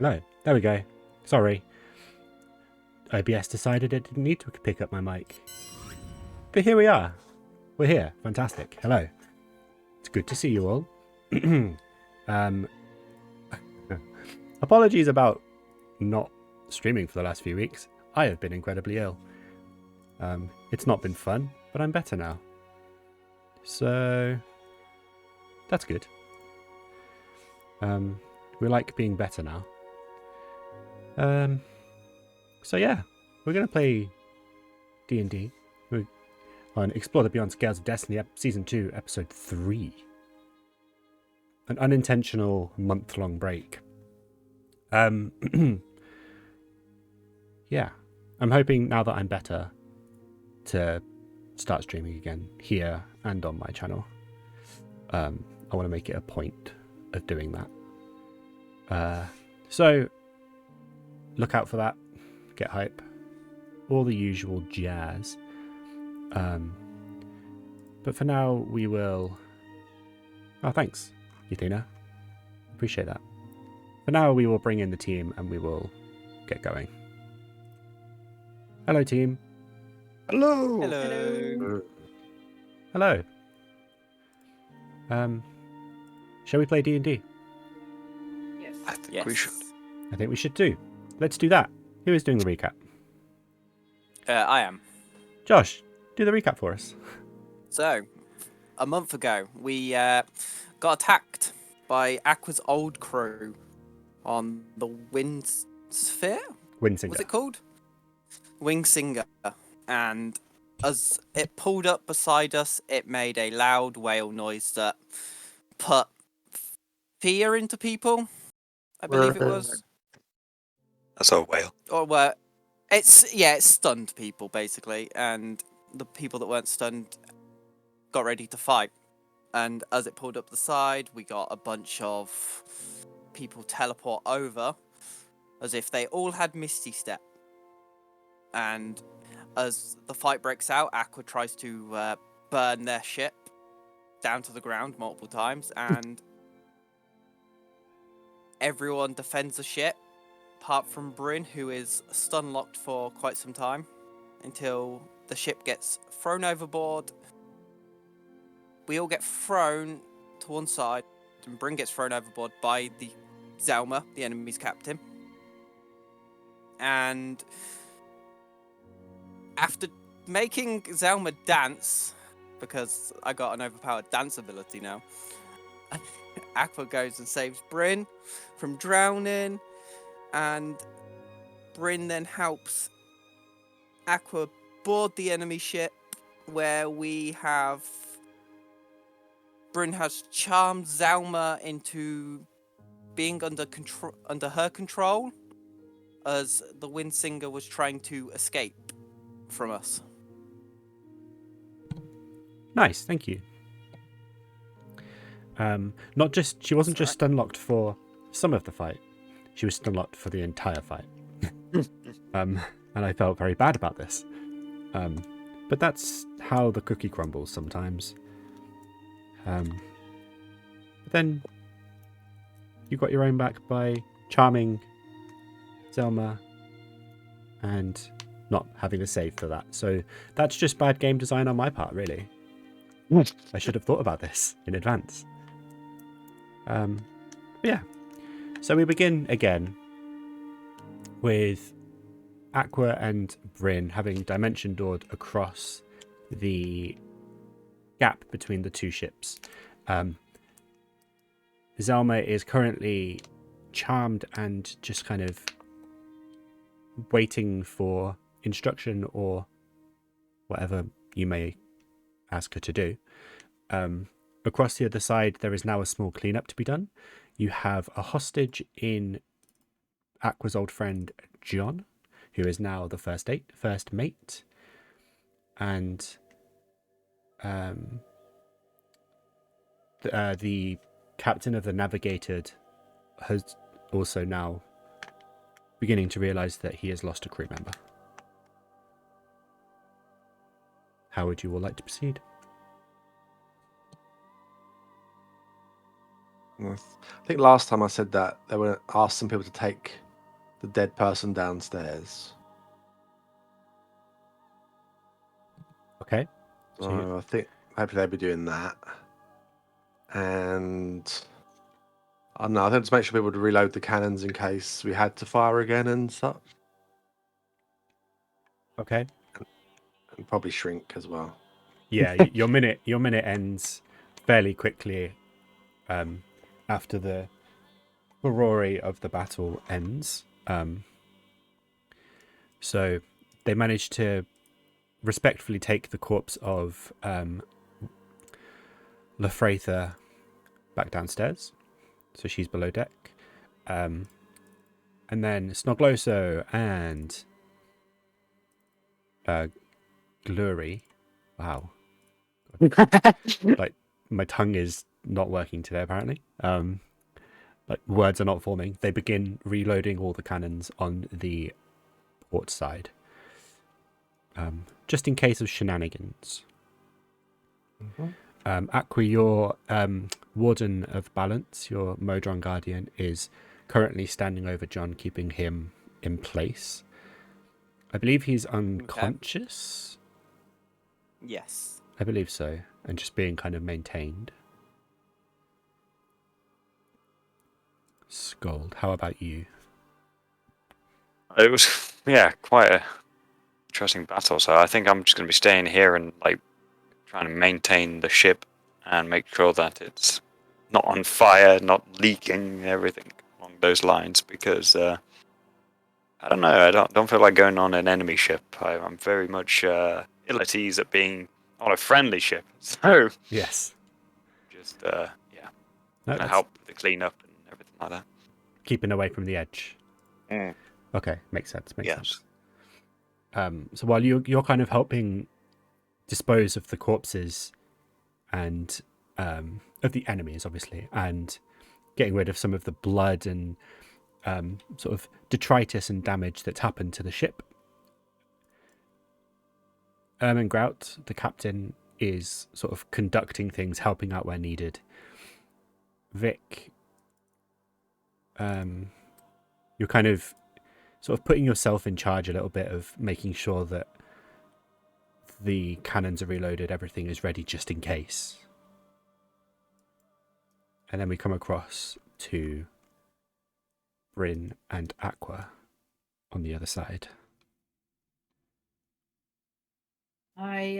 No, there we go. Sorry. OBS decided it didn't need to pick up my mic. But here we are. We're here. Fantastic. Hello. It's good to see you all. Apologies about not streaming for the last few weeks. I have been incredibly ill. It's not been fun, but I'm better now. So that's good. We like being better now. So yeah, we're going to play D&D. We're on Explore the Beyond Scales of Destiny, Season 2, Episode 3. An unintentional month-long break. Yeah, I'm hoping now that I'm better to start streaming again here and on my channel. I want to make it a point of doing that. So look out for that. Get hype. All the usual jazz. But for now, we will... Oh, thanks, Yathina. Appreciate that. For now, we will bring in the team and we will get going. Hello, team. Hello. Hello. Hello. Shall we play D&D? Yes. I think we should. I think we should too. Let's do that. Who is doing the recap? I am. Josh, do the recap for us. So, a month ago, we got attacked by Aqua's old crew on the Wind Sphere? Windsinger. What's it called? Wingsinger. And as it pulled up beside us, it made a loud whale noise that put fear into people, I believe it was. That's a whale. Or what? It stunned people, basically. And the people that weren't stunned got ready to fight. And as it pulled up the side, we got a bunch of people teleport over as if they all had Misty Step. And as the fight breaks out, Aqua tries to burn their ship down to the ground multiple times, and everyone defends the ship, apart from Bryn, who is stun locked for quite some time, until the ship gets thrown overboard. We all get thrown to one side, and Bryn gets thrown overboard by the Zelma, the enemy's captain. And after making Zelma dance, because I got an overpowered dance ability now, Aqua goes and saves Bryn from drowning, and Bryn then helps Aqua board the enemy ship, where we have... Bryn has charmed Zelma into being under her control, as the Windsinger was trying to escape from us. Nice, thank you. She wasn't just stun locked for some of the fight. She was stun locked for the entire fight. And I felt very bad about this. But that's how the cookie crumbles sometimes. But then you got your own back by charming Zelma and not having to save for that. So that's just bad game design on my part, really. I should have thought about this in advance. Yeah. So we begin again with Aqua and Bryn having dimension doored across the gap between the two ships. Zelma is currently charmed and just kind of waiting for instruction or whatever you may ask her to do. Across the other side, there is now a small cleanup to be done. You have a hostage in Aqua's old friend John, who is now the first mate, and the captain of the Navigator has also now beginning to realize that he has lost a crew member. How would you all like to proceed? I think last time I said that they were asked some people to take the dead person downstairs. Okay. So So you- I think hopefully they'll be doing that. And I don't know. I think to make sure people would reload the cannons in case we had to fire again and such, okay. and probably shrink as well. Yeah, your minute ends fairly quickly after the furore of the battle ends. So they manage to respectfully take the corpse of Lafretha back downstairs. So she's below deck. And then Snogloso and Glory. Wow. Like, my tongue is not working today, apparently. Like, words are not forming. They begin reloading all the cannons on the port side. Just in case of shenanigans. Aqua, your Warden of Balance, your Modron Guardian, is currently standing over John, keeping him in place. I believe he's unconscious. Yes. I believe so. And just being kind of maintained. Sköld, how about you? It was, yeah, quite a interesting battle. So I think I'm just going to be staying here and like trying to maintain the ship and make sure that it's not on fire, not leaking, everything along those lines. Because I don't know, I don't feel like going on an enemy ship. I'm very much ill at ease at being on a friendly ship. So Yes. just yeah, No, to that's help with the cleanup and everything like that. keeping away from the edge. Mm. Okay, makes sense. Makes Yes. sense. So while you're kind of helping dispose of the corpses and of the enemies, obviously, and getting rid of some of the blood and sort of detritus and damage that's happened to the ship, Ermengrout, the captain, is sort of conducting things, helping out where needed. Vic, you're kind of sort of putting yourself in charge a little bit of making sure that the cannons are reloaded, everything is ready just in case. And then we come across to Bryn and Aqua on the other side. I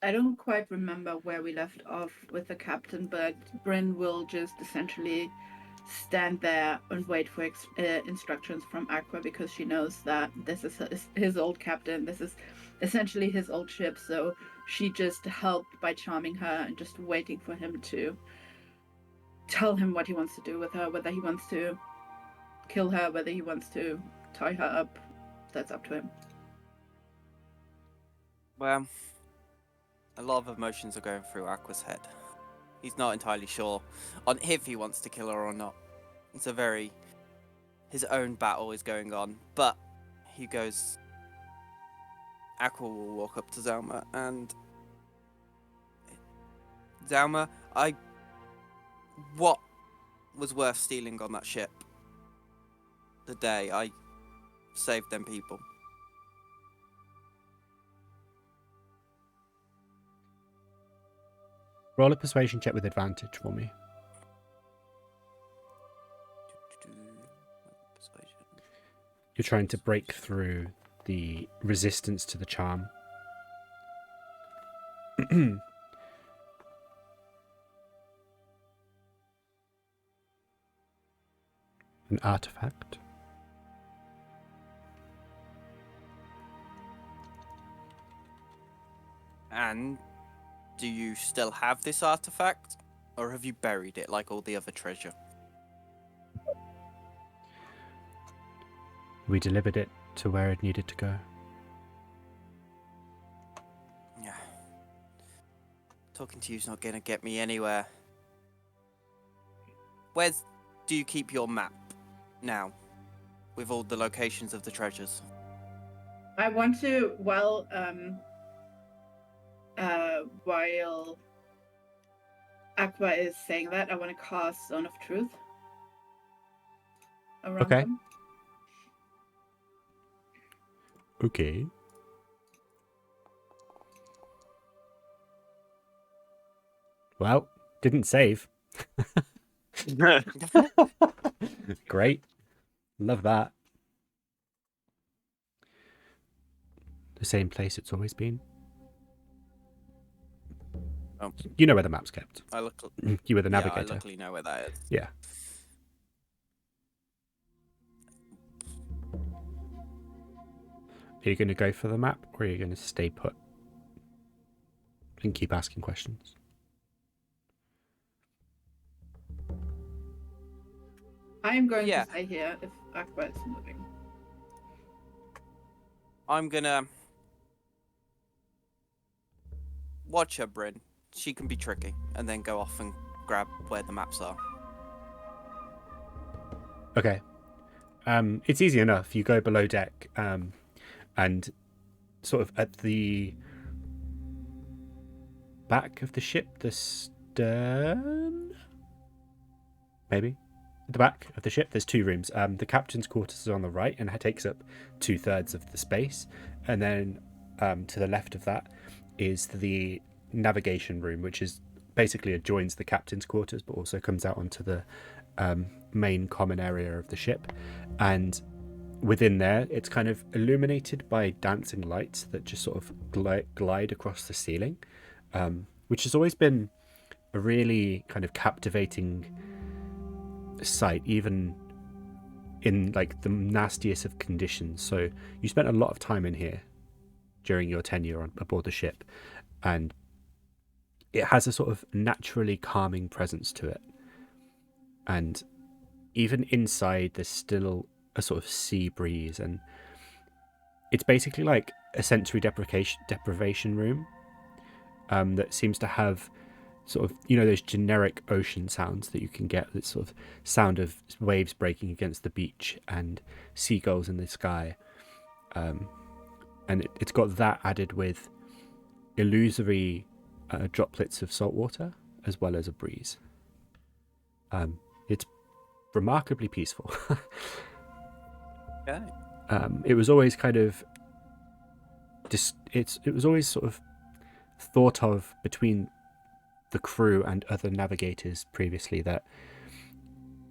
don't quite remember where we left off with the captain, but Bryn will just essentially stand there and wait for instructions from Aqua, because she knows that this is his old captain. This is essentially his old ship, so she just helped by charming her and just waiting for him to tell him what he wants to do with her, whether he wants to kill her, whether he wants to tie her up. That's up to him. Well, a lot of emotions are going through Aqua's head. He's not entirely sure on if he wants to kill her or not. It's a very... his own battle is going on, but he goes... Aqua will walk up to Zelma and... Zelma, what was worth stealing on that ship? The day I saved them people. Roll a persuasion check with advantage for me. Persuasion. You're trying to break through the resistance to the charm. An artifact. And do you still have this artifact? Or have you buried it like all the other treasure? We delivered it to where it needed to go. Yeah. Talking to you's not gonna get me anywhere. Where's do you keep your map now? With all the locations of the treasures? I want to, while Aqua is saying that, I want to cast Zone of Truth around Okay. them. Okay. Well, didn't save. Great. Love that. The same place it's always been. Oh. You know where the map's kept. I look. You were the Yeah, I navigator. luckily know where that is. Yeah. Are you going to go for the map, or are you going to stay put and keep asking questions? I am going Yeah. to stay here if Aqua is moving. I'm gonna watch her, Bryn. She can be tricky, and then go off and grab where the maps are. Okay. It's easy enough. You go below deck, and sort of at the back of the ship, the stern, maybe at the back of the ship, there's two rooms. The captain's quarters is on the right, and it takes up 2/3 of the space, and then to the left of that is the navigation room, which is basically adjoins the captain's quarters, but also comes out onto the main common area of the ship. And within there, it's kind of illuminated by dancing lights that just sort of glide across the ceiling, which has always been a really kind of captivating sight, even in like the nastiest of conditions. So you spent a lot of time in here during your tenure aboard the ship, and it has a sort of naturally calming presence to it. And even inside, there's still a sort of sea breeze, and it's basically like a sensory deprivation room that seems to have sort of, those generic ocean sounds that you can get, that sort of sound of waves breaking against the beach and seagulls in the sky, and it's got that added with illusory droplets of salt water as well as a breeze. It's remarkably peaceful. Okay. It was always kind of it was always sort of thought of between the crew and other navigators previously that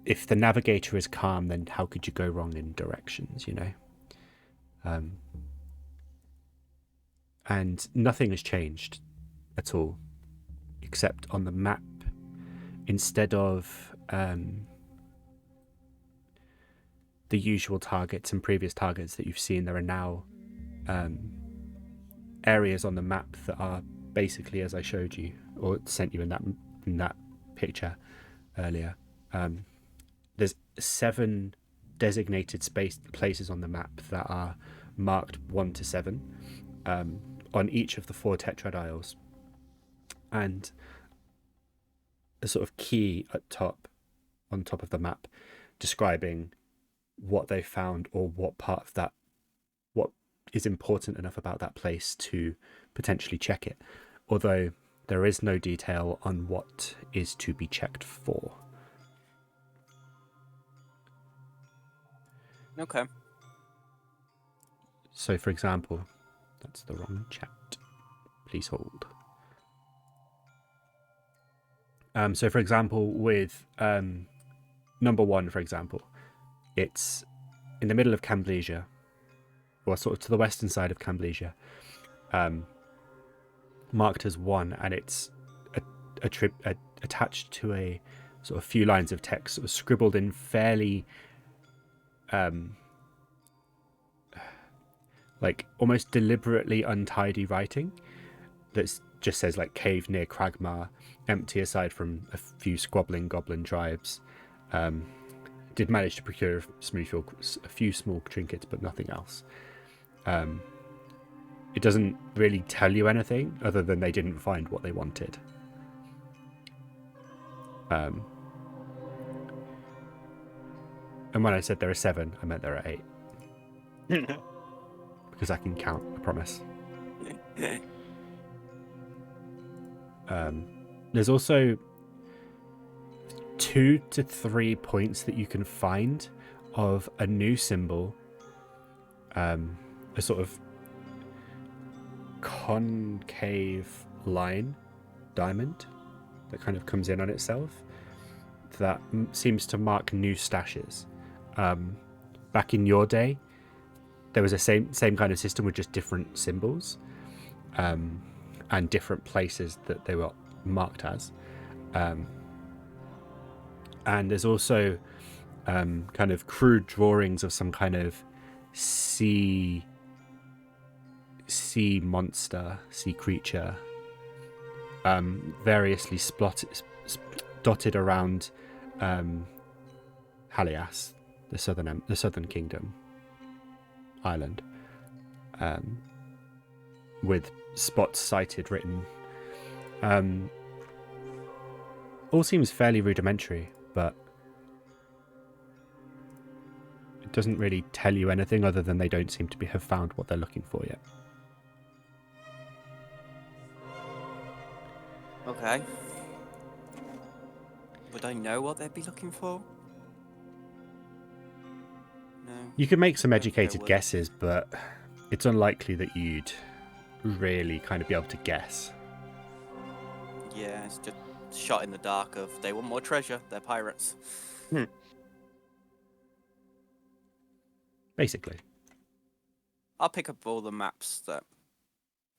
if the navigator is calm, then how could you go wrong in directions, and nothing has changed at all, except on the map, instead of the usual targets and previous targets that you've seen, there are now areas on the map that are basically as I showed you or sent you in that picture earlier. There's 7 designated places on the map that are marked 1 to 7 on each of the 4 tetradials, and a sort of key on top of the map describing what they found or what part of that, what is important enough about that place to potentially check it, although there is no detail on what is to be checked for. Okay. So, for example, that's the wrong chat. Please hold. So, for example, with number 1, for example, it's in the middle of Camblesia, or sort of to the western side of Camblesia, marked as 1, and it's attached to a sort of few lines of text, sort of scribbled in fairly like almost deliberately untidy writing that just says like cave near Cragmar, empty aside from a few squabbling goblin tribes. Did manage to procure a few small trinkets, but nothing else. It doesn't really tell you anything other than they didn't find what they wanted. And when I said there are 7, I meant there are 8. Because I can count, I promise. There's also 2 to 3 points that you can find of a new symbol, a sort of concave line diamond that kind of comes in on itself that seems to mark new stashes. Back in your day, there was a same kind of system with just different symbols, and different places that they were marked as. And there's also kind of crude drawings of some kind of sea monster, sea creature, variously dotted around Halias, the southern kingdom island, with spots cited written. All seems fairly rudimentary, but it doesn't really tell you anything other than they don't seem to have found what they're looking for yet. Okay. Would I know what they'd be looking for? No. You can make some I don't think I educated would. guesses, but it's unlikely that you'd really kind of be able to guess. Yeah, it's just shot in the dark of they want more treasure, they're pirates. Basically. I'll pick up all the maps that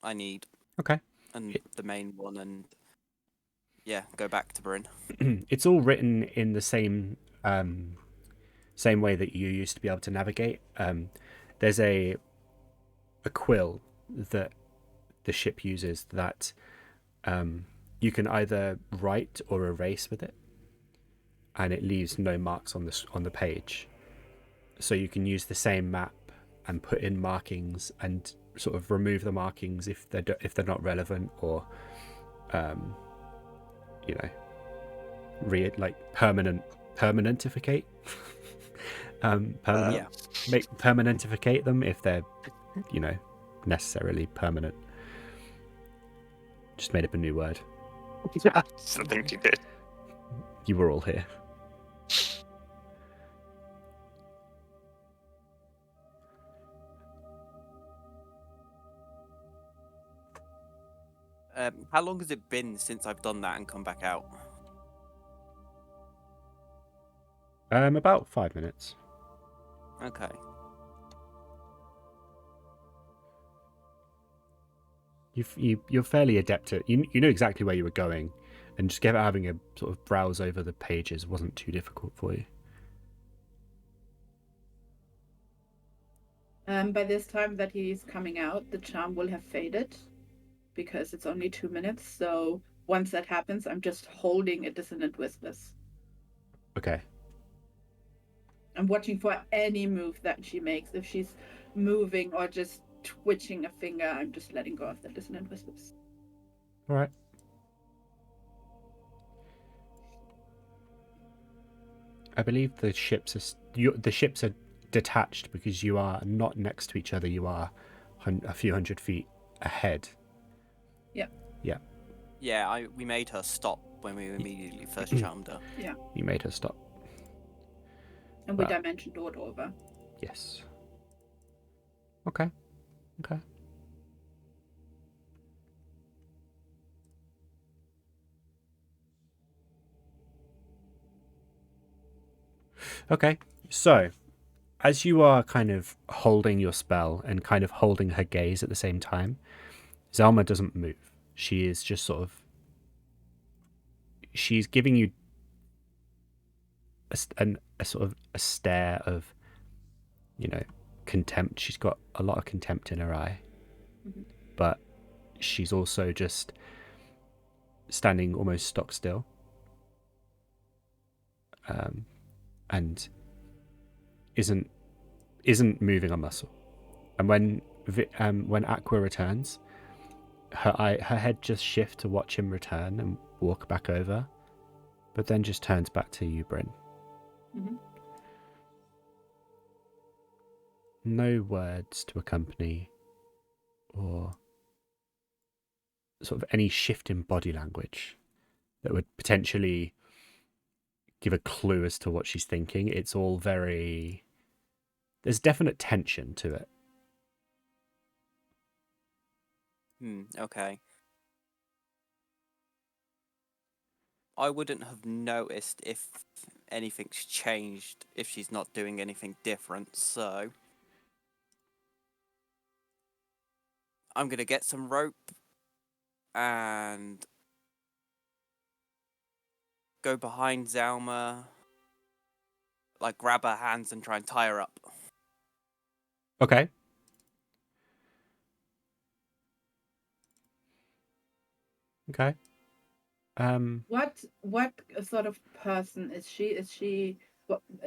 I need Okay. and the main one and yeah, go back to Bryn. It's all written in the same way that you used to be able to navigate. There's a quill that the ship uses that you can either write or erase with it, and it leaves no marks on the page. So you can use the same map and put in markings and sort of remove the markings if they're not relevant, or permanentificate. Yeah. Permanentificate them if they're necessarily permanent. Just made up a new word. That's the thing you did. You were all here. How long has it been since I've done that and come back out? About 5 minutes. Okay. You're fairly adept at you know exactly where you were going, and just having a sort of browse over the pages wasn't too difficult for you. By this time that he's coming out, the charm will have faded because it's only 2 minutes. So once that happens, I'm just holding a dissonant whispers. Okay. I'm watching for any move that she makes. If she's moving or just twitching a finger, I'm just letting go of the dissonant whispers. All right. I believe the ships are detached because you are not next to each other. You are a few hundred feet ahead. Yep. Yeah. Yeah, we made her stop when we immediately first charmed her. Yeah. You made her stop. And we Wow. dimension doored over. Yes. Okay. Okay, so as you are kind of holding your spell and kind of holding her gaze at the same time, Zelma doesn't move. She is just sort of... She's giving you a sort of a stare of, contempt. She's got a lot of contempt in her eye. Mhm. But she's also just standing almost stock still. And isn't moving a muscle. And when Aqua returns, her head just shifts to watch him return and walk back over, but then just turns back to you, Bryn. Mm-hmm. No words to accompany, or sort of any shift in body language that would potentially give a clue as to what she's thinking. It's all very... There's definite tension to it. Okay. I wouldn't have noticed if anything's changed, if she's not doing anything different, so... I'm gonna get some rope and go behind Zelma, like grab her hands and try and tie her up. Okay. Okay. What sort of person is she? Is she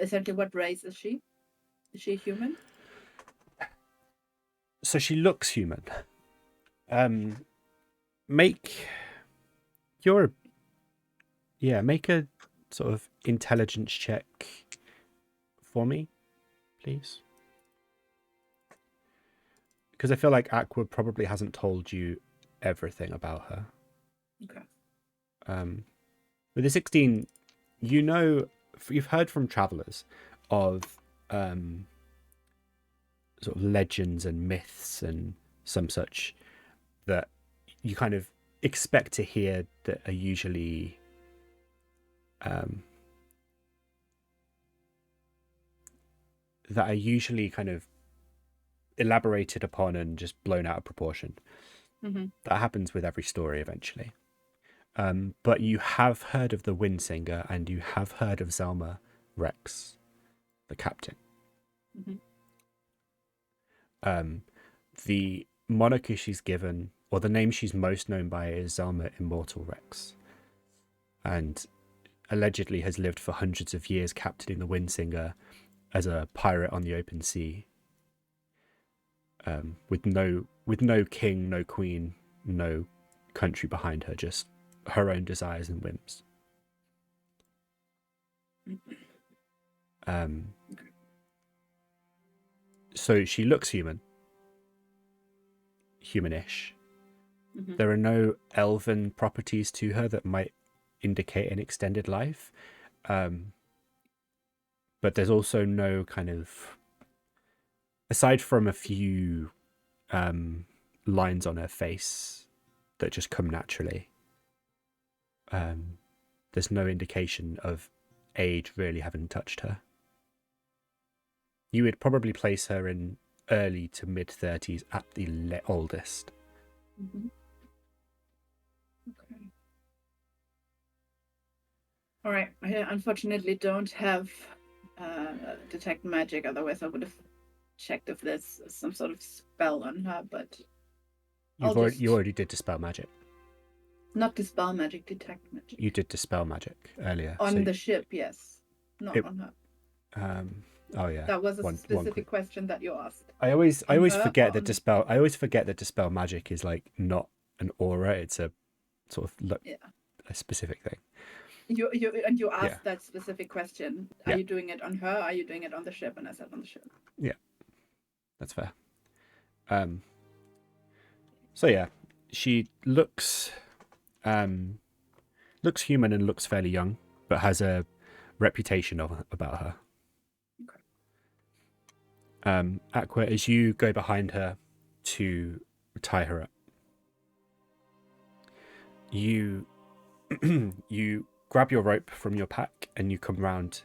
essentially what race is she? Is she human? So she looks human. Make make a sort of intelligence check for me, please. Because I feel like Aqua probably hasn't told you everything about her. Okay. With a 16, you've heard from travelers of sort of legends and myths and some such that you kind of expect to hear that are usually kind of elaborated upon and just blown out of proportion. Mm-hmm. That happens with every story eventually. But you have heard of the Windsinger and you have heard of Zelma Rex, the captain. Mm-hmm. The moniker she's given, or the name she's most known by, is Zelma Immortal Rex. And allegedly has lived for hundreds of years captaining the Windsinger as a pirate on the open sea. With no king, no queen, no country behind her, just her own desires and whims. So she looks humanish. Mm-hmm. There are no elven properties to her that might indicate an extended life. But there's also no kind of, aside from a few lines on her face that just come naturally, there's no indication of age really having touched her. You would probably place her in early to mid 30s at the oldest. Mm-hmm. Okay. All right. I unfortunately don't have detect magic. Otherwise, I would have checked if there's some sort of spell on her. But You already did dispel magic. Not dispel magic, detect magic. You did dispel magic earlier. On the ship, yes. Not on her. Oh yeah. That was a specific question that you asked. I always forget that dispel. I always forget that dispel magic is like not an aura. It's a sort of a specific thing. You asked that specific question. Are Yeah. you doing it on her? Are you doing it on the ship? And I said on the ship. Yeah, that's fair. So yeah, she looks human and looks fairly young, but has a reputation about her. Okay. Aqua, as you go behind her to tie her up, you grab your rope from your pack and you come round,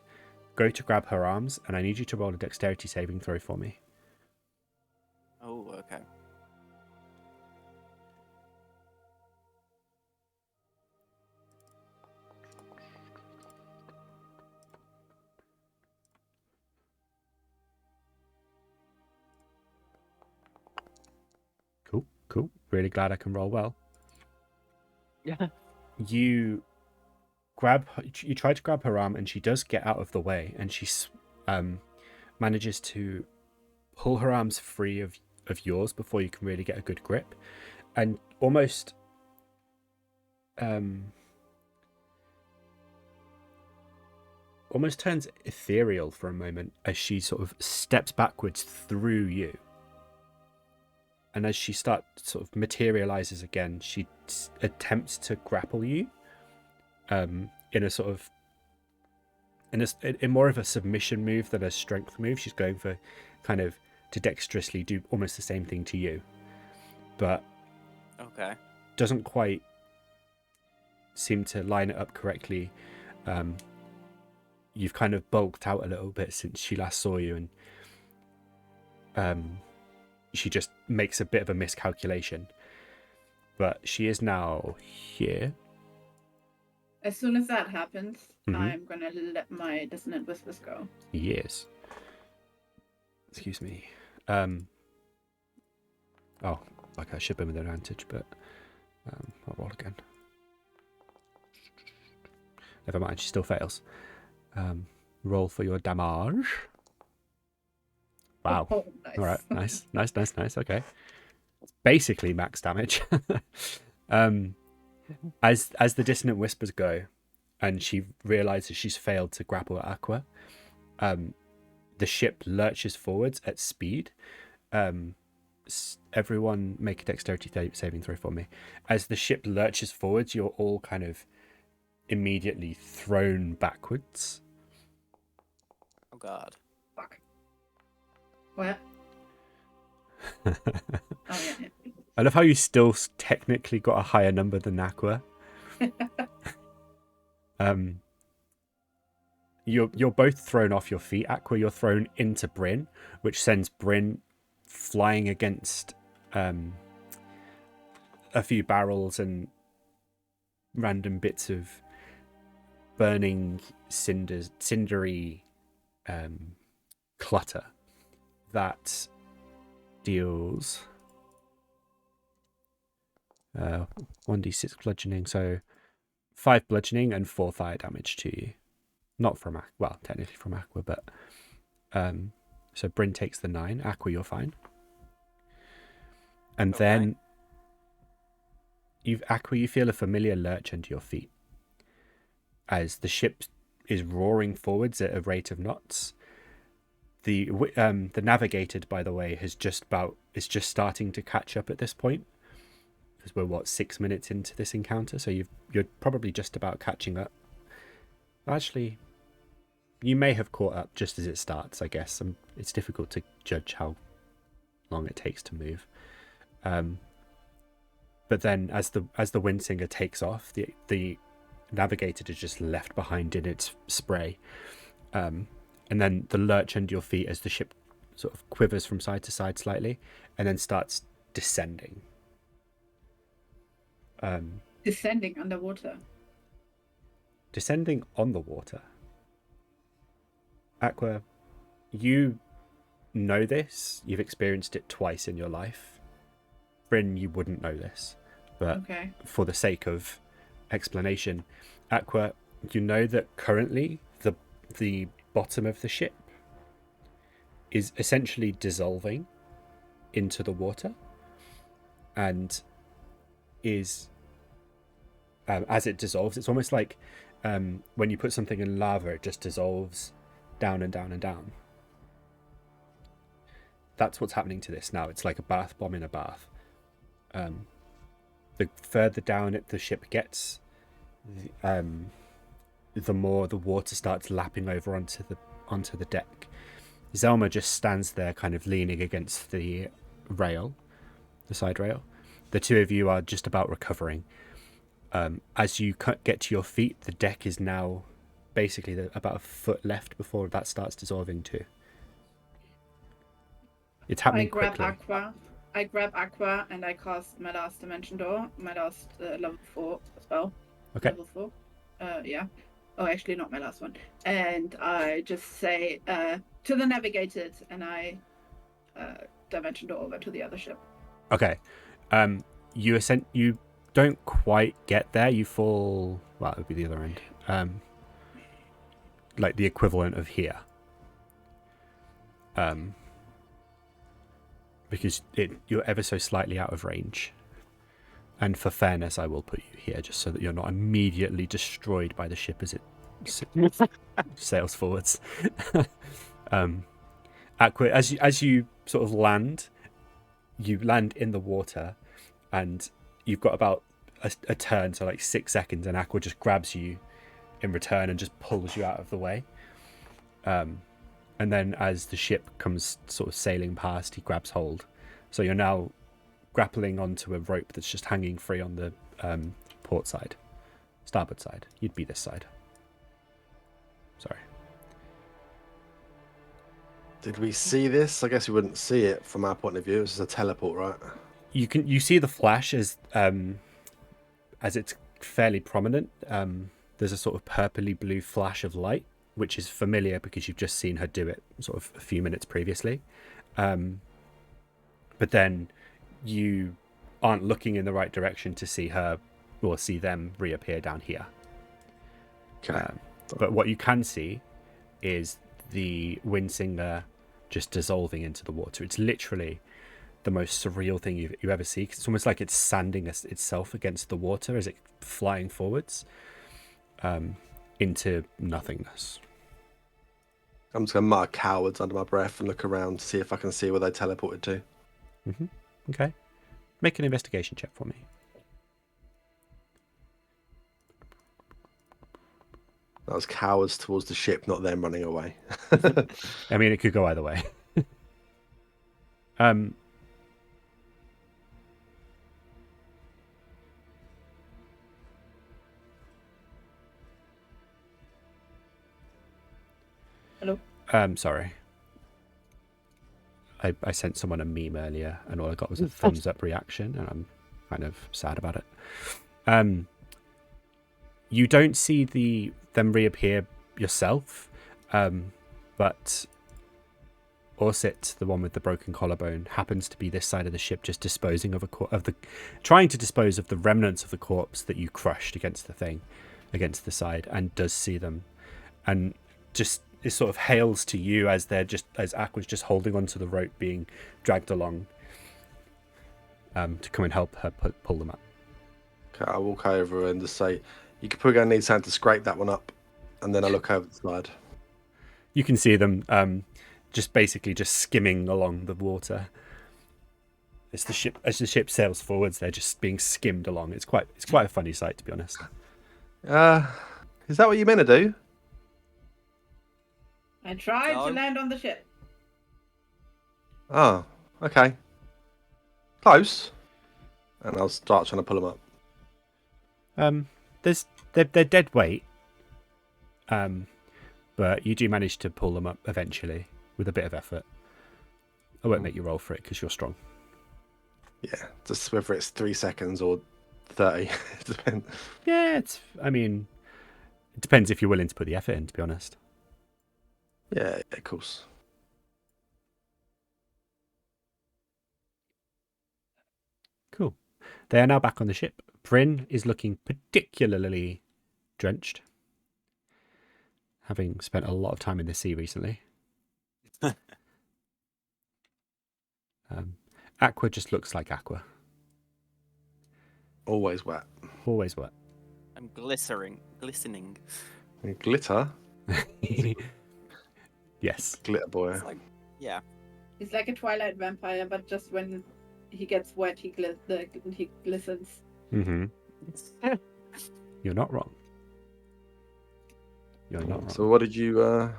go to grab her arms, and I need you to roll a dexterity saving throw for me. Oh, okay. Cool. Really glad I can roll well. Yeah. You try to grab her arm and she does get out of the way, and she manages to pull her arms free of yours before you can really get a good grip, and almost turns ethereal for a moment as she sort of steps backwards through you. And as she sort of materializes again, she attempts to grapple you in a sort of and it's in more of a submission move than a strength move. She's going for kind of to dexterously do almost the same thing to you, but Okay. doesn't quite seem to line it up correctly. You've kind of bulked out a little bit since she last saw you, and she just makes a bit of a miscalculation. But she is now here. As soon as that happens, Mhm. I'm gonna let my dissonant whispers go. Yes. Excuse me. Oh, like I should be with advantage, but I'll roll again. Never mind, she still fails. Roll for your damage. Wow. Oh, nice. All right, nice. Okay, it's basically max damage. As the dissonant whispers go, and she realizes she's failed to grapple at Aqua, the ship lurches forwards at speed. Everyone make a dexterity saving throw for me. As the ship lurches forwards, you're all kind of immediately thrown backwards. Oh God. Fuck. What? Oh yeah. I love how you still technically got a higher number than Aqua. You're both thrown off your feet. Aqua, you're thrown into Bryn, which sends Bryn flying against a few barrels and random bits of burning cindery clutter that deals 1d6 bludgeoning, so 5 bludgeoning and 4 fire damage to you. Not from well, technically from Aqua, but so Bryn takes the 9. Aqua, you're fine. And Okay. then Aqua, you feel a familiar lurch under your feet as the ship is roaring forwards at a rate of knots. The Navigator, by the way, is just starting to catch up at this point, because we're 6 minutes into this encounter, so you're probably just about catching up. Actually, you may have caught up just as it starts, I guess. It's difficult to judge how long it takes to move. But then as the Windsinger takes off, the Navigator is just left behind in its spray. And then the lurch under your feet as the ship sort of quivers from side to side slightly and then starts descending. Descending underwater. Descending on the water. Aqua, you know this. You've experienced it twice in your life. Bryn, you wouldn't know this. But Okay. for the sake of explanation, Aqua, you know that currently the bottom of the ship is essentially dissolving into the water, and is as it dissolves, it's almost like when you put something in lava, it just dissolves down and down and down. That's what's happening to this now. It's like a bath bomb in a bath. The further down the ship gets, the more the water starts lapping over onto the deck. Zelma just stands there kind of leaning against the side rail. The two of you are just about recovering. As you get to your feet, the deck is now basically about a foot left before that starts dissolving too. It's happening quickly. I grab Aqua and I cast my last dimension door, my last level 4 spell. Okay. Level 4. Yeah. Oh, actually, not my last one. And I just say to the Navigator, and I dimension door over to the other ship. Okay. You don't quite get there. You fall. Well, it would be the other end. Like the equivalent of here. Because you're ever so slightly out of range. And for fairness, I will put you here just so that you're not immediately destroyed by the ship as it sails forwards. Aqua, as you sort of land, you land in the water, and you've got about a turn, so like 6 seconds, and Aqua just grabs you in return and just pulls you out of the way. And then as the ship comes sort of sailing past, he grabs hold. So you're now grappling onto a rope that's just hanging free on the port side. Starboard side. You'd be this side. Sorry. Did we see this? I guess we wouldn't see it from our point of view. It's just a teleport, right? You see the flash as it's fairly prominent. There's a sort of purpley blue flash of light, which is familiar because you've just seen her do it sort of a few minutes previously. But then you aren't looking in the right direction to see her or see them reappear down here. Okay. But what you can see is the Windsinger just dissolving into the water. It's literally the most surreal thing you ever see. It's almost like it's sanding itself against the water as it's flying forwards into nothingness. I'm just going to mutter cowards under my breath and look around to see if I can see where they teleported to. Mm-hmm. Okay. Make an investigation check for me. That was cowards towards the ship, not them running away. I mean, it could go either way. Hello? Sorry. I sent someone a meme earlier, and all I got was a thumbs up reaction, and I'm kind of sad about it. You don't see them reappear yourself, but Orsit, the one with the broken collarbone, happens to be this side of the ship, just disposing of trying to dispose of the remnants of the corpse that you crushed against the side, and does see them, and just it sort of hails to you as Aqua's just holding onto the rope being dragged along to come and help her pull them up. Okay, I walk over and just say, you could probably going to need something to scrape that one up. And then I look over the side. You can see them just skimming along the water. As the ship sails forwards, they're just being skimmed along. It's quite a funny sight, to be honest. Is that what you meant to do? I tried to land on the ship. Oh, okay. Close. And I'll start trying to pull them up. They're dead weight. But you do manage to pull them up eventually with a bit of effort. I won't make you roll for it because you're strong. Yeah, just whether it's 3 seconds or 30. It depends. Yeah, it depends if you're willing to put the effort in, to be honest. Yeah, of course. Cool. They are now back on the ship. Bryn is looking particularly drenched, having spent a lot of time in the sea recently. Aqua just looks like Aqua. Always wet. Always wet. I'm glistening. And glitter? Yes. Glitter boy. It's like, yeah. He's like a Twilight vampire, but just when he gets wet, he glistens. Mm-hmm. You're not wrong. You're not wrong. So what did you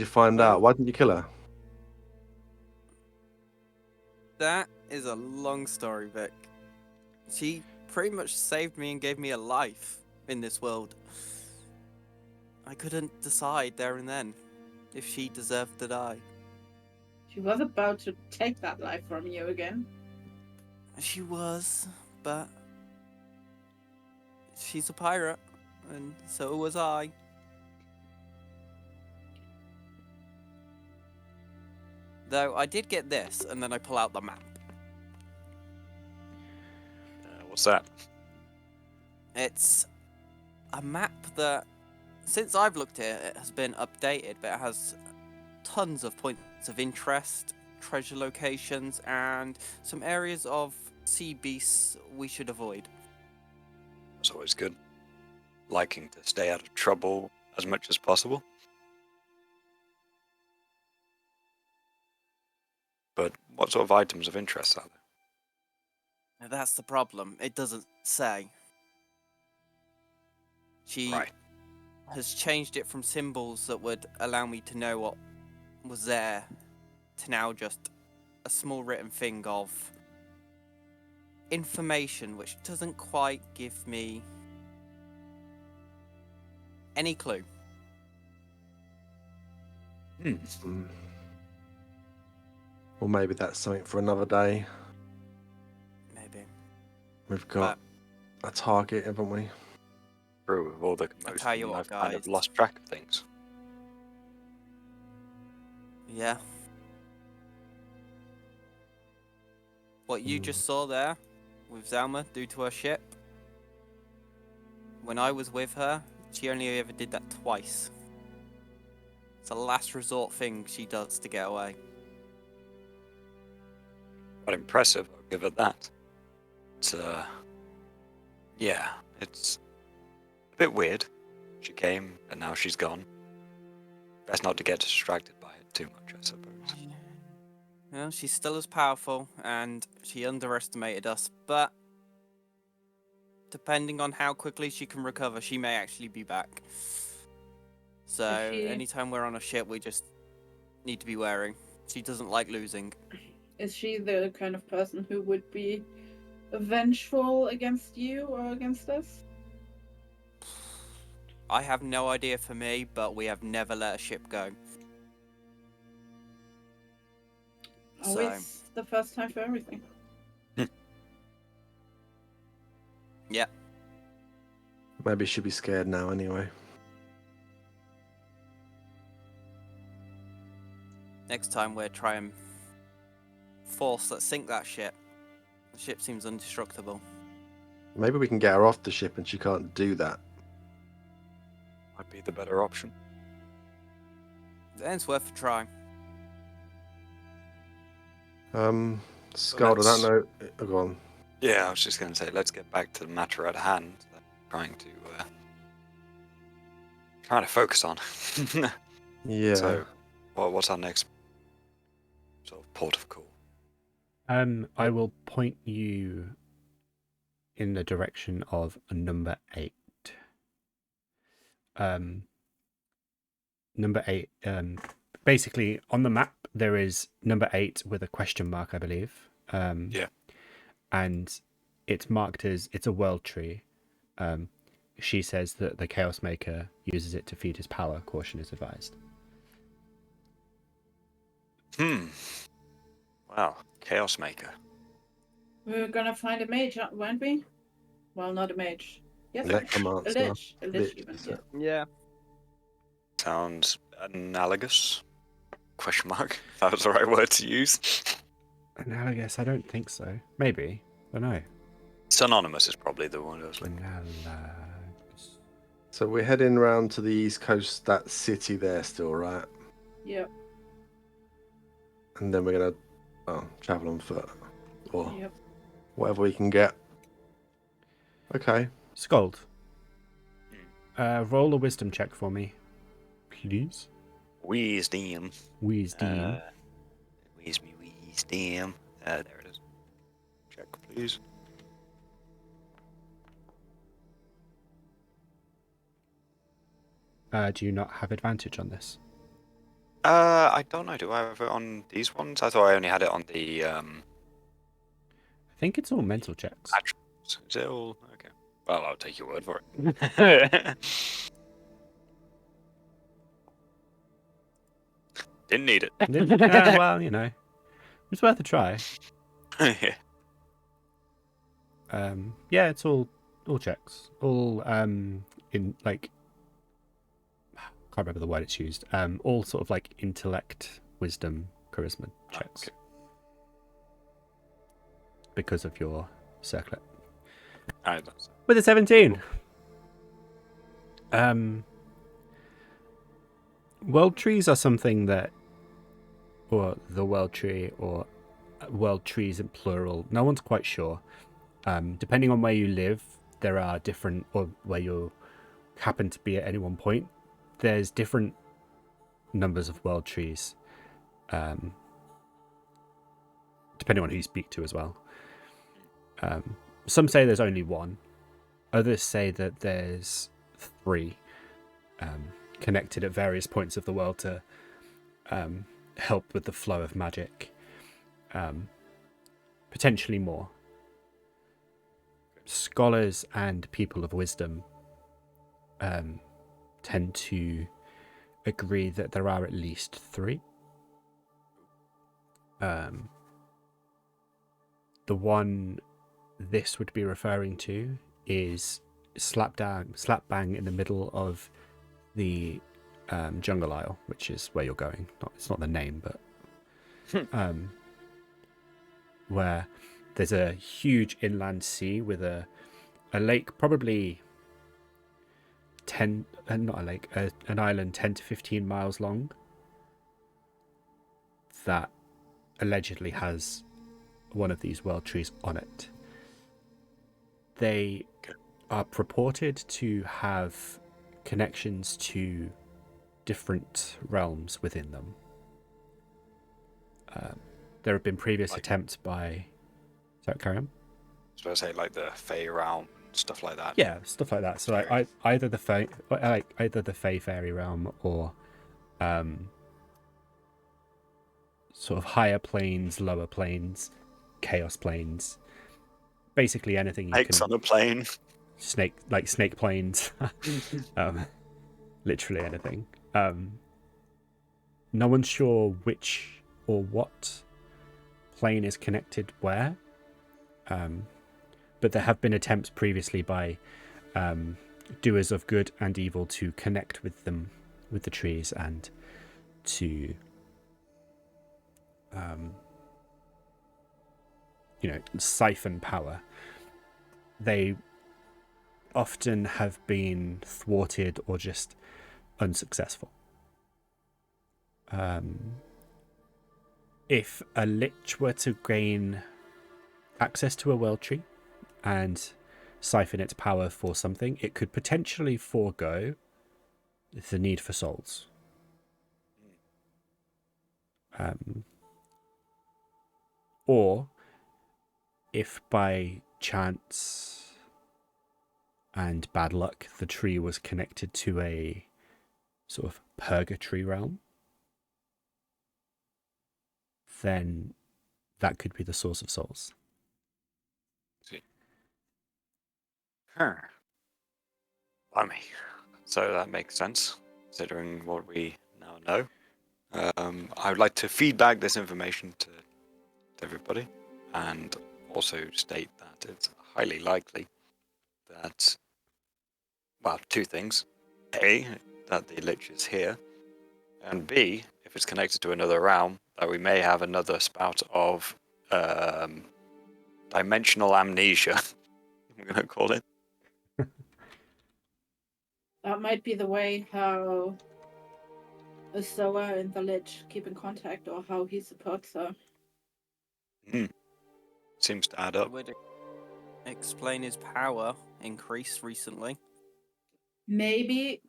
find out? Why didn't you kill her? That is a long story, Vic. She pretty much saved me and gave me a life in this world. I couldn't decide there and then if she deserved to die. She was about to take that life from you again. She was, but she's a pirate, and so was I. Though I did get this, and then I pull out the map. What's that? It's a map that, since I've looked at it, it has been updated, but it has tons of points of interest, treasure locations, and some areas of sea beasts we should avoid. That's always good. Liking to stay out of trouble as much as possible. But what sort of items of interest are there? Now that's the problem. It doesn't say. Right. has changed it from symbols that would allow me to know what was there to now just a small written thing of information which doesn't quite give me any clue. Mm. Or maybe that's something for another day. Maybe. We've got a target, haven't we? True, with all the I'll commotion, tell you what, I've kind of guys. lost track of things. Yeah. What you just saw there with Zelma do to her ship, when I was with her, she only ever did that twice. It's a last resort thing she does to get away. Quite impressive, I'll give it that. It's, yeah, it's a bit weird. She came, and now she's gone. Best not to get distracted by it too much, I suppose. Well, she's still as powerful, and she underestimated us, but depending on how quickly she can recover, she may actually be back. So, anytime we're on a ship, we just need to be wary. She doesn't like losing. Is she the kind of person who would be vengeful against you or against us? I have no idea for me, but we have never let a ship go. Always the first time for everything. Yeah. Maybe she'd be scared now anyway. Next time we'll try and sink that ship. The ship seems indestructible. Maybe we can get her off the ship and she can't do that. Might be the better option. Then it's worth a try. Sköld, I don't know. Oh, go on. Yeah, I was just going to say, let's get back to the matter at hand. That I'm trying to focus on. Yeah. So, what's our next sort of port of call? I will point you in the direction of number 8. Number 8. Basically, on the map there is number 8 with a question mark, I believe. Yeah. And it's marked as it's a world tree. She says that the Chaos Maker uses it to feed his power. Caution is advised. Wow, Chaos Maker. We're gonna find a mage, weren't we? Well, not a mage. Yes, Necromancer. a lich. A lich Lich, even, is yeah. it? Yeah. Sounds analogous? Question mark. If that was the right word to use. Analogous? I don't think so. Maybe. I don't know. Synonymous is probably the one I was looking. Analogous. So we're heading round to the east coast, that city there still, right? Yep. And then we're going to travel on foot. Or Yep. whatever we can get. Okay. Sköld. Roll a wisdom check for me, please. Wisdom. Wisdom. Wisdom. There it is. Check, please. Do you not have advantage on this? I don't know. Do I have it on these ones? I thought I only had it on the I think it's all mental checks. attributes. Is it all okay? Well, I'll take your word for it. Didn't need it. Well, you know, it's worth a try. Yeah. Yeah, it's all checks. All in like can't remember the word it's used. All sort of like intellect, wisdom, charisma checks. Okay. Because of your circlet. Alright, that's With a 17. World trees are something that, or the world tree, or world trees in plural. No one's quite sure. Depending on where you live, there are different, or where you happen to be at any one point, there's different numbers of world trees, depending on who you speak to as well. Some say there's only one. Others say that there's 3. connected at various points of the world to help with the flow of magic. Potentially more. Scholars and people of wisdom tend to agree that there are at least 3. The one this would be referring to is slap bang in the middle of the jungle isle, which is where you're going. It's not the name, but where there's a huge inland sea with a lake, probably an island 10 to 15 miles long, that allegedly has one of these world trees on it. They are purported to have connections to different realms within them. There have been previous attempts by... Sorry, carry on. So I say like the Fey realm, stuff like that. Yeah, stuff like that. So like either the Fey fairy realm or sort of higher planes, lower planes, chaos planes. Basically anything you Snakes can... on a plane. Snake planes. Literally anything. No one's sure which or what plane is connected where. But there have been attempts previously by doers of good and evil to connect with them, with the trees, and to siphon power. They often have been thwarted or just unsuccessful. If a lich were to gain access to a world tree and siphon its power for something, it could potentially forego the need for souls. Or if by chance and bad luck the tree was connected to a sort of purgatory realm, then that could be the source of souls. Blimey. So that makes sense, considering what we now know. I would like to feedback this information to everybody, and also state that it's highly likely that, well, 2 things. A, that the Lich is here, and B, if it's connected to another realm, that we may have another spout of dimensional amnesia, I'm going to call it. That might be the way how Yrsoa and the Lich keep in contact, or how he supports her. Seems to add It up. would explain his power increase recently. Maybe,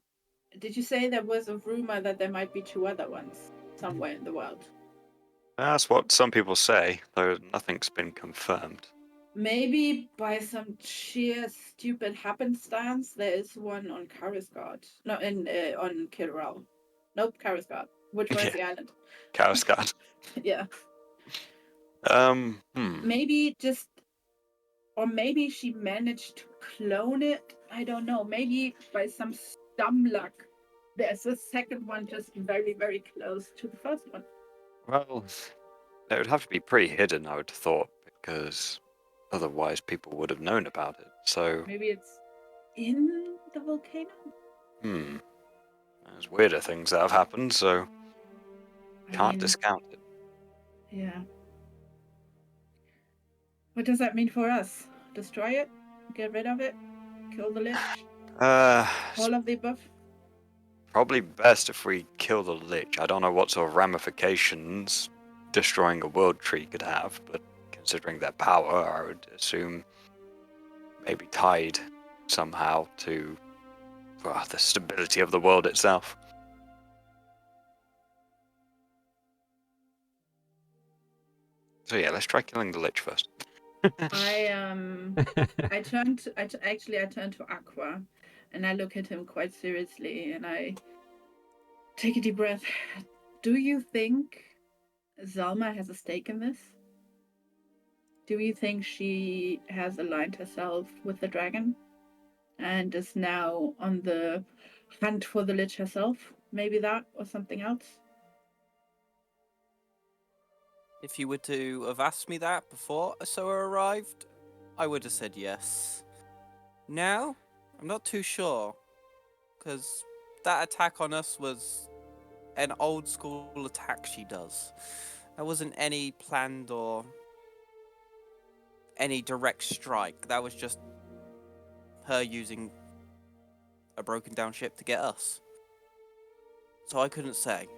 did you say there was a rumor that there might be 2 other ones somewhere in the world? That's what some people say, though nothing's been confirmed. Maybe by some sheer stupid happenstance, there is one on Karisgard. No, on Kilral. Nope, Karisgard. Which was the island? Chaosgard. Yeah. Maybe just, or maybe she managed to clone it. I don't know. Maybe by some dumb luck, there's a second one just very, very close to the first one. Well, it would have to be pretty hidden, I would have thought, because otherwise people would have known about it. So, Maybe it's in the volcano? there's weirder things that have happened, so can't discount it. Yeah. What does that mean for us? Destroy it? Get rid of it? Kill the Lich? All of the above? Probably best if we kill the Lich. I don't know what sort of ramifications destroying a world tree could have, but considering their power, I would assume maybe tied somehow to the stability of the world itself. So yeah, let's try killing the Lich first. I turned to Aqua, and I look at him quite seriously, and I take a deep breath. Do you think Zelma has a stake in this? Do you think she has aligned herself with the dragon and is now on the hunt for the Lich herself? Maybe that or something else? If you were to have asked me that before Yrsoa arrived, I would have said yes. Now, I'm not too sure, because that attack on us was an old school attack she does. There wasn't any planned or any direct strike. That was just her using a broken down ship to get us. So I couldn't say.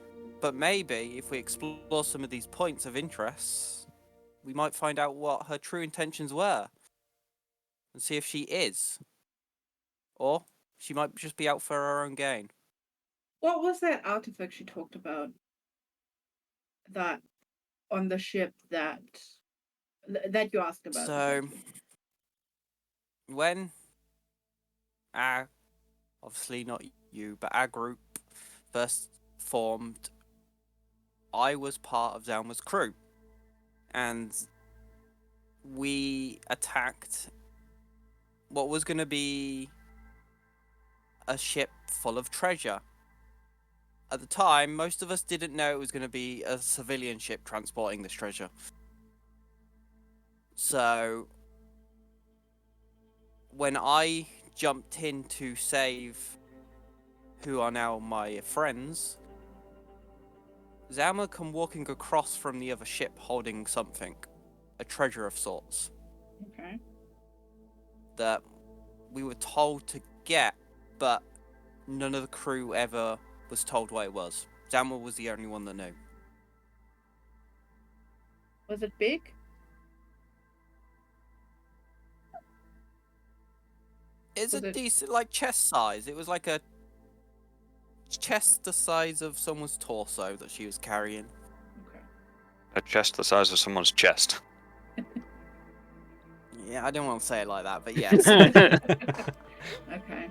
But maybe if we explore some of these points of interest, we might find out what her true intentions were and see if she is. Or she might just be out for her own gain. What was that artifact she talked about? That on the ship that you asked about. So, essentially? when obviously not you, but our group first formed, I was part of Zelma's crew. And we attacked what was going to be a ship full of treasure. At the time, most of us didn't know it was going to be a civilian ship transporting this treasure. So, when I jumped in to save who are now my friends, Zelma come walking across from the other ship holding something, a treasure of sorts, Okay. that we were told to get, but none of the crew ever was told what it was. Zelma was the only one that knew. Was it big? It's Was a it- decent, like, chest size. It was like a chest the size of someone's torso that she was carrying. Okay. A chest the size of someone's chest. Yeah, I don't want to say it like that, but yes. Okay.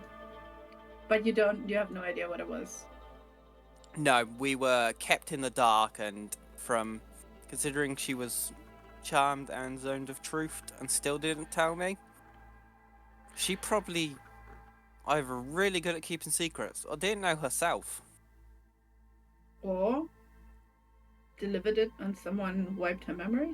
But you have no idea what it was. No, we were kept in the dark, and considering she was charmed and zoned of truth and still didn't tell me, she probably either really good at keeping secrets or didn't know herself. Or delivered it and someone wiped her memory?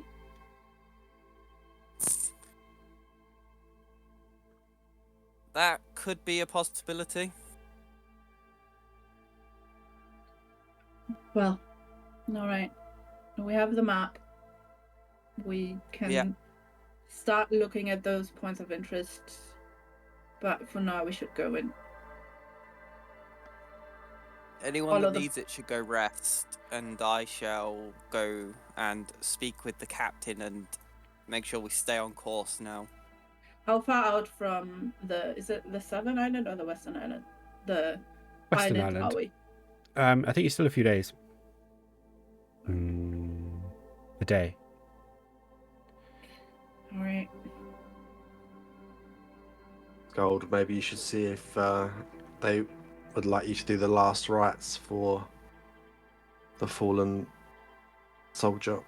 That could be a possibility. Well, alright. We have the map. We can start looking at those points of interest. But for now, we should go in. Anyone Follow that them. needs it should go rest, and I shall go and speak with the captain and make sure we stay on course now. How far out from is it the southern island or the western island? The Western island Island. are we? I think it's still a few days. A day. Alright. Sköld, maybe you should see if they would like you to do the last rites for the fallen soldier.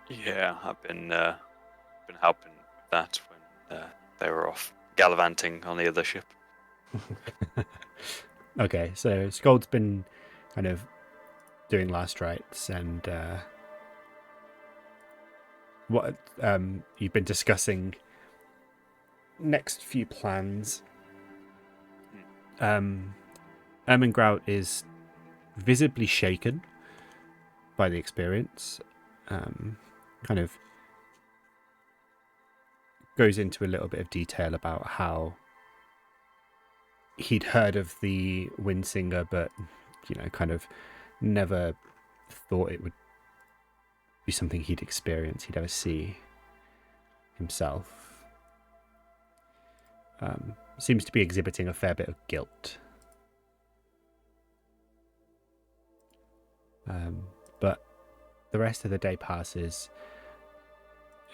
Yeah, I've been helping with that when they were off gallivanting on the other ship. Okay, so Sköld's been kind of doing last rites, and what you've been discussing next few plans. Ermengrout is visibly shaken by the experience. Kind of goes into a little bit of detail about how he'd heard of the Windsinger, but kind of never thought it would be something he'd experience, he'd ever see himself. Seems to be exhibiting a fair bit of guilt. But the rest of the day passes.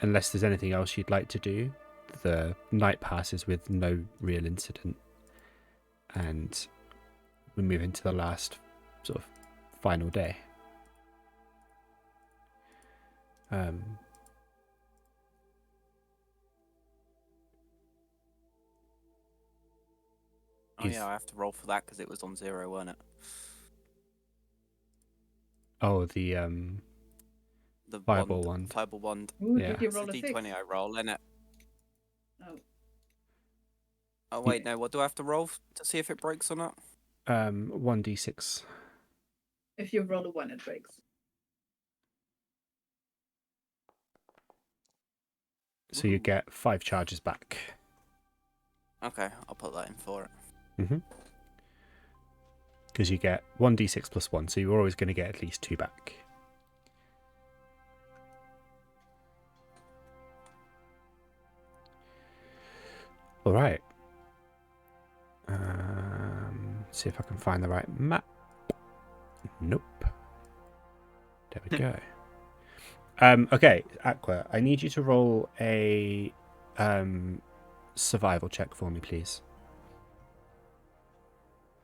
Unless there's anything else you'd like to do, the night passes with no real incident. and we move into the last sort of final day. Oh yeah, I have to roll for that because it was on 0, wasn't it? Oh, the The Fireball wand. Fireball wand. Ooh, Yeah. did you It's roll the a 6? D20 I roll, innit? Oh. Oh wait, no. What do I have to roll to see if it breaks or not? 1d6. If you roll a 1, it breaks. So you Ooh. get 5 charges back. Okay, I'll put that in for it. Because you get 1d6 plus 1, so you're always going to get at least 2 back. All right. See if I can find the right map. Nope. There we go. Okay, Aqua, I need you to roll a survival check for me, please.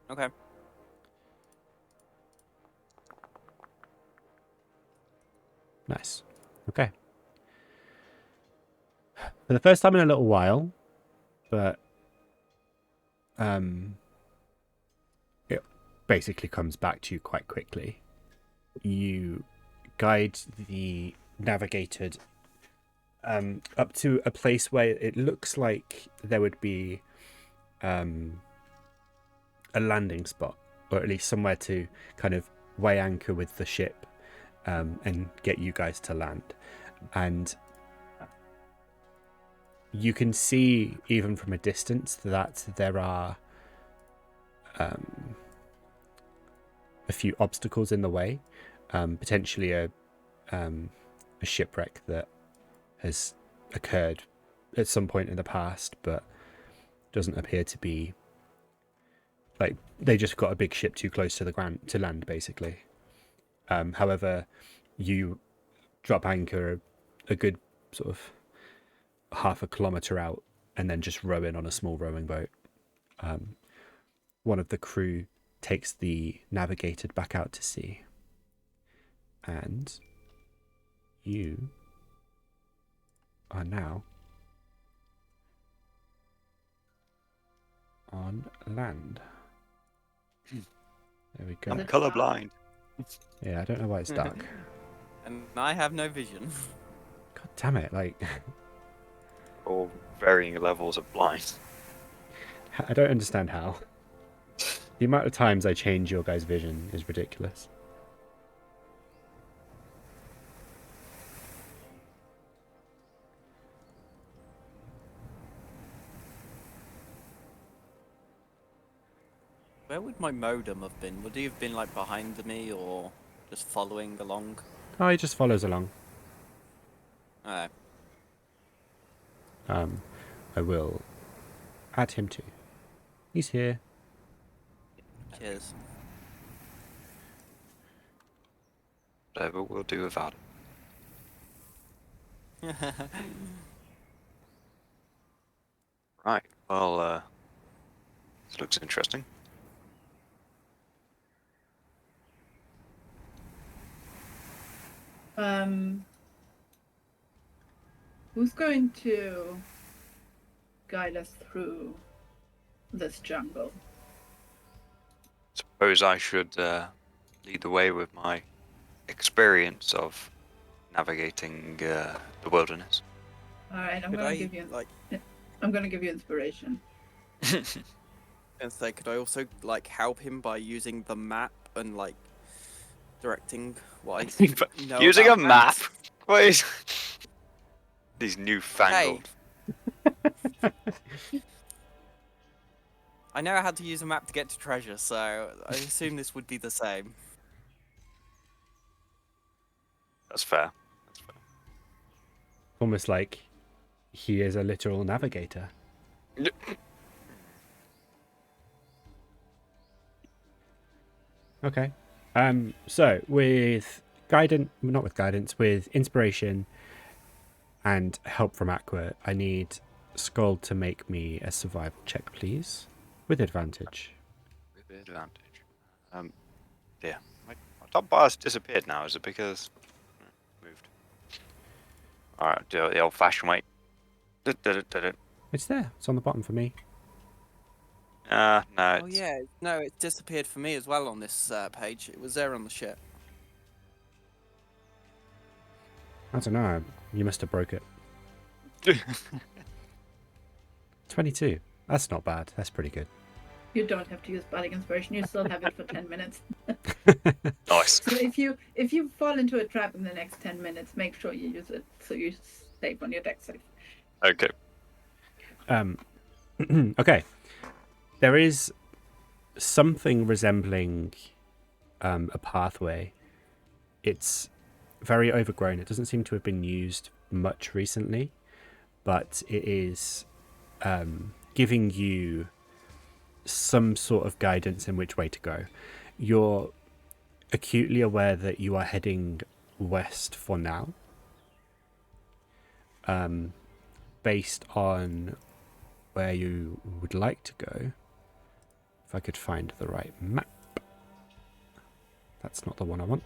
Okay. Nice. Okay. For the first time in a little while, but it basically comes back to you quite quickly. You guide the navigator up to a place where it looks like there would be a landing spot, or at least somewhere to kind of weigh anchor with the ship and get you guys to land. And you can see, even from a distance, that there are a few obstacles in the way. Potentially a shipwreck that has occurred at some point in the past, but doesn't appear to be, like, they just got a big ship too close to the ground to land, basically. However, you drop anchor a good sort of half a kilometer out and then just row in on a small rowing boat. One of the crew takes the navigator back out to sea, and you are now on land. There we go. I'm colorblind. Yeah, I don't know why it's dark. And I have no vision. God damn it, like, Or varying levels of blind. I don't understand how. The amount of times I change your guys' vision is ridiculous. Where would my modem have been? Would he have been like behind me or just following along? Oh, he just follows along. Alright. I will add him too. He's here. Cheers. Whatever we'll do without it. Right. Well, this looks interesting. Who's going to guide us through this jungle? Suppose I should lead the way with my experience of navigating the wilderness. All right, I'm Could gonna I, give you. like, I'm gonna give you inspiration. and say, could I also like help him by using the map and like directing what I know Using a about map? maps? What is these newfangled? I know how to use a map to get to treasure, so I assume this would be the same. That's fair. That's fair. Almost like he is a literal navigator. Okay. So with with inspiration and help from Aqua, I need Sköld to make me a survival check, please, with advantage. advantage. Yeah. My top bar's disappeared now. Is it because moved? All right, do it the old-fashioned way. It's there. It's on the bottom for me. No. Oh yeah, no, it disappeared for me as well on this page. It was there on the ship. I don't know. You must have broke it. 22. That's not bad. That's pretty good. You don't have to use bardic inspiration. You still have it for 10 minutes. Nice. So if you fall into a trap in the next 10 minutes, make sure you use it so you save on your deck save. Okay. Okay. There is something resembling a pathway. It's very overgrown. It doesn't seem to have been used much recently, but it is giving you some sort of guidance in which way to go. You're acutely aware that you are heading west for now, based on where you would like to go. If I could find the right map. That's not the one I want.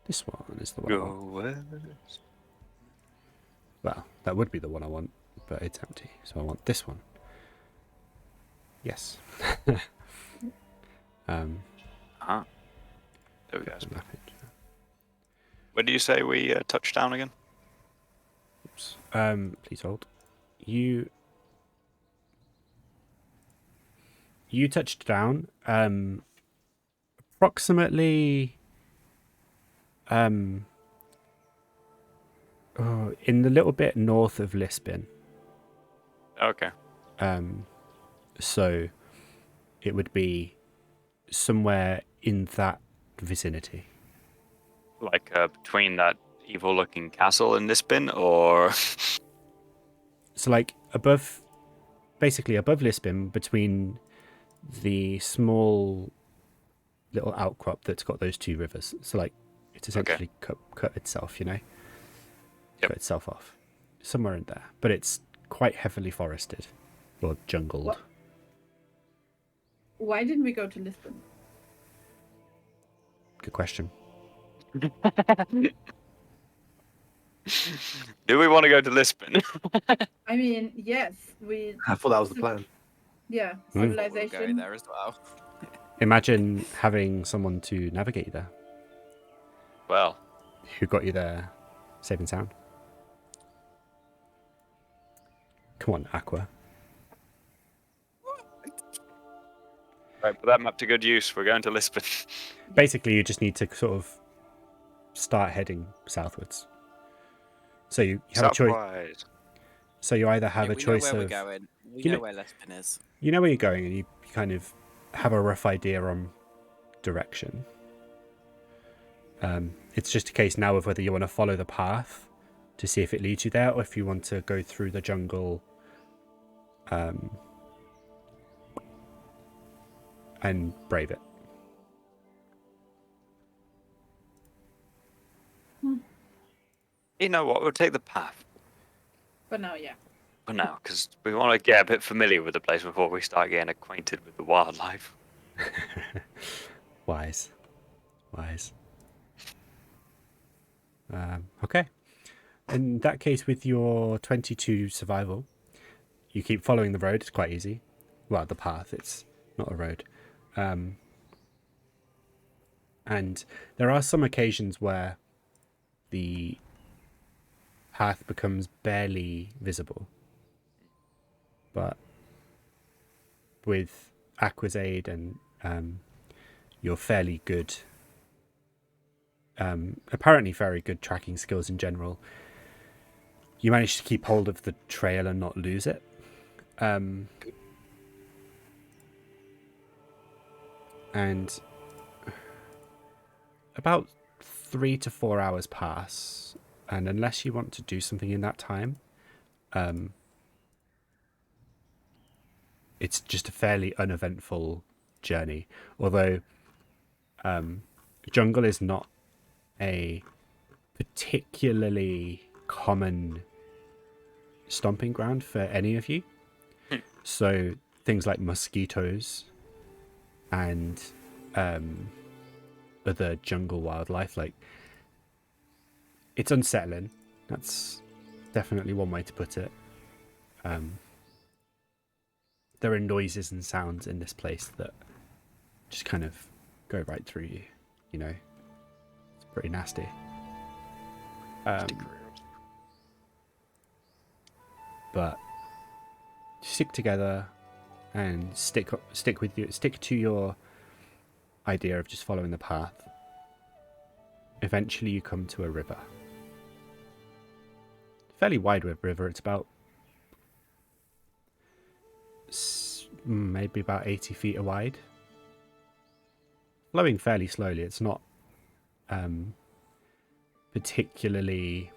This one is the one I want. West. Well, that would be the one I want, but it's empty. So I want this one. Yes. There we go. map it. Where do you say we touch down again? Oops. Please hold. You touched down approximately in the little bit north of Lisbon. Okay. So it would be somewhere in that vicinity. Like between that evil-looking castle and this bin, or So like basically above Lisbon, between the small little outcrop that's got those two rivers. So like it's essentially cut itself, Yep. Cut itself off. Somewhere in there. But it's quite heavily forested or jungled. What? Why didn't we go to Lisbon? Good question. do we want to go to Lisbon? I mean, yes, we. I thought that was the plan. Yeah, Hmm. We're going civilization. there as well. Imagine having someone to navigate you there Well, who got you there safe and sound. Come on, Aqua. right, put that map to good use. We're going to Lisbon. Basically, you just need to sort of start heading southwards. So you have a choice. Surprise. So you either have Yeah, a we choice know where of we're going. We you know know- where Lisbon is. you know where you're going, and you kind of have a rough idea on direction. It's just a case now of whether you want to follow the path to see if it leads you there, or if you want to go through the jungle and brave it. You know what? We'll take the path But no, yeah. for now, because we want to get a bit familiar with the place before we start getting acquainted with the wildlife. Wise. Okay. In that case, with your 22 survival, you keep following the road. It's quite easy. Well, the path. It's not a road. And there are some occasions where the path becomes barely visible. But with Aqua's aid and your fairly good, apparently very good tracking skills in general, you manage to keep hold of the trail and not lose it. And about 3 to 4 hours pass, and unless you want to do something in that time, it's just a fairly uneventful journey. Although jungle is not a particularly common stomping ground for any of you. So things like mosquitoes and other jungle wildlife. Like, it's unsettling. That's definitely one way to put it. There are noises and sounds in this place that just kind of go right through you. You know, it's pretty nasty. But stick together and stick to your idea of just following the path. Eventually you come to a river. Fairly wide river. It's about maybe about 80 feet wide. Flowing fairly slowly. It's not particularly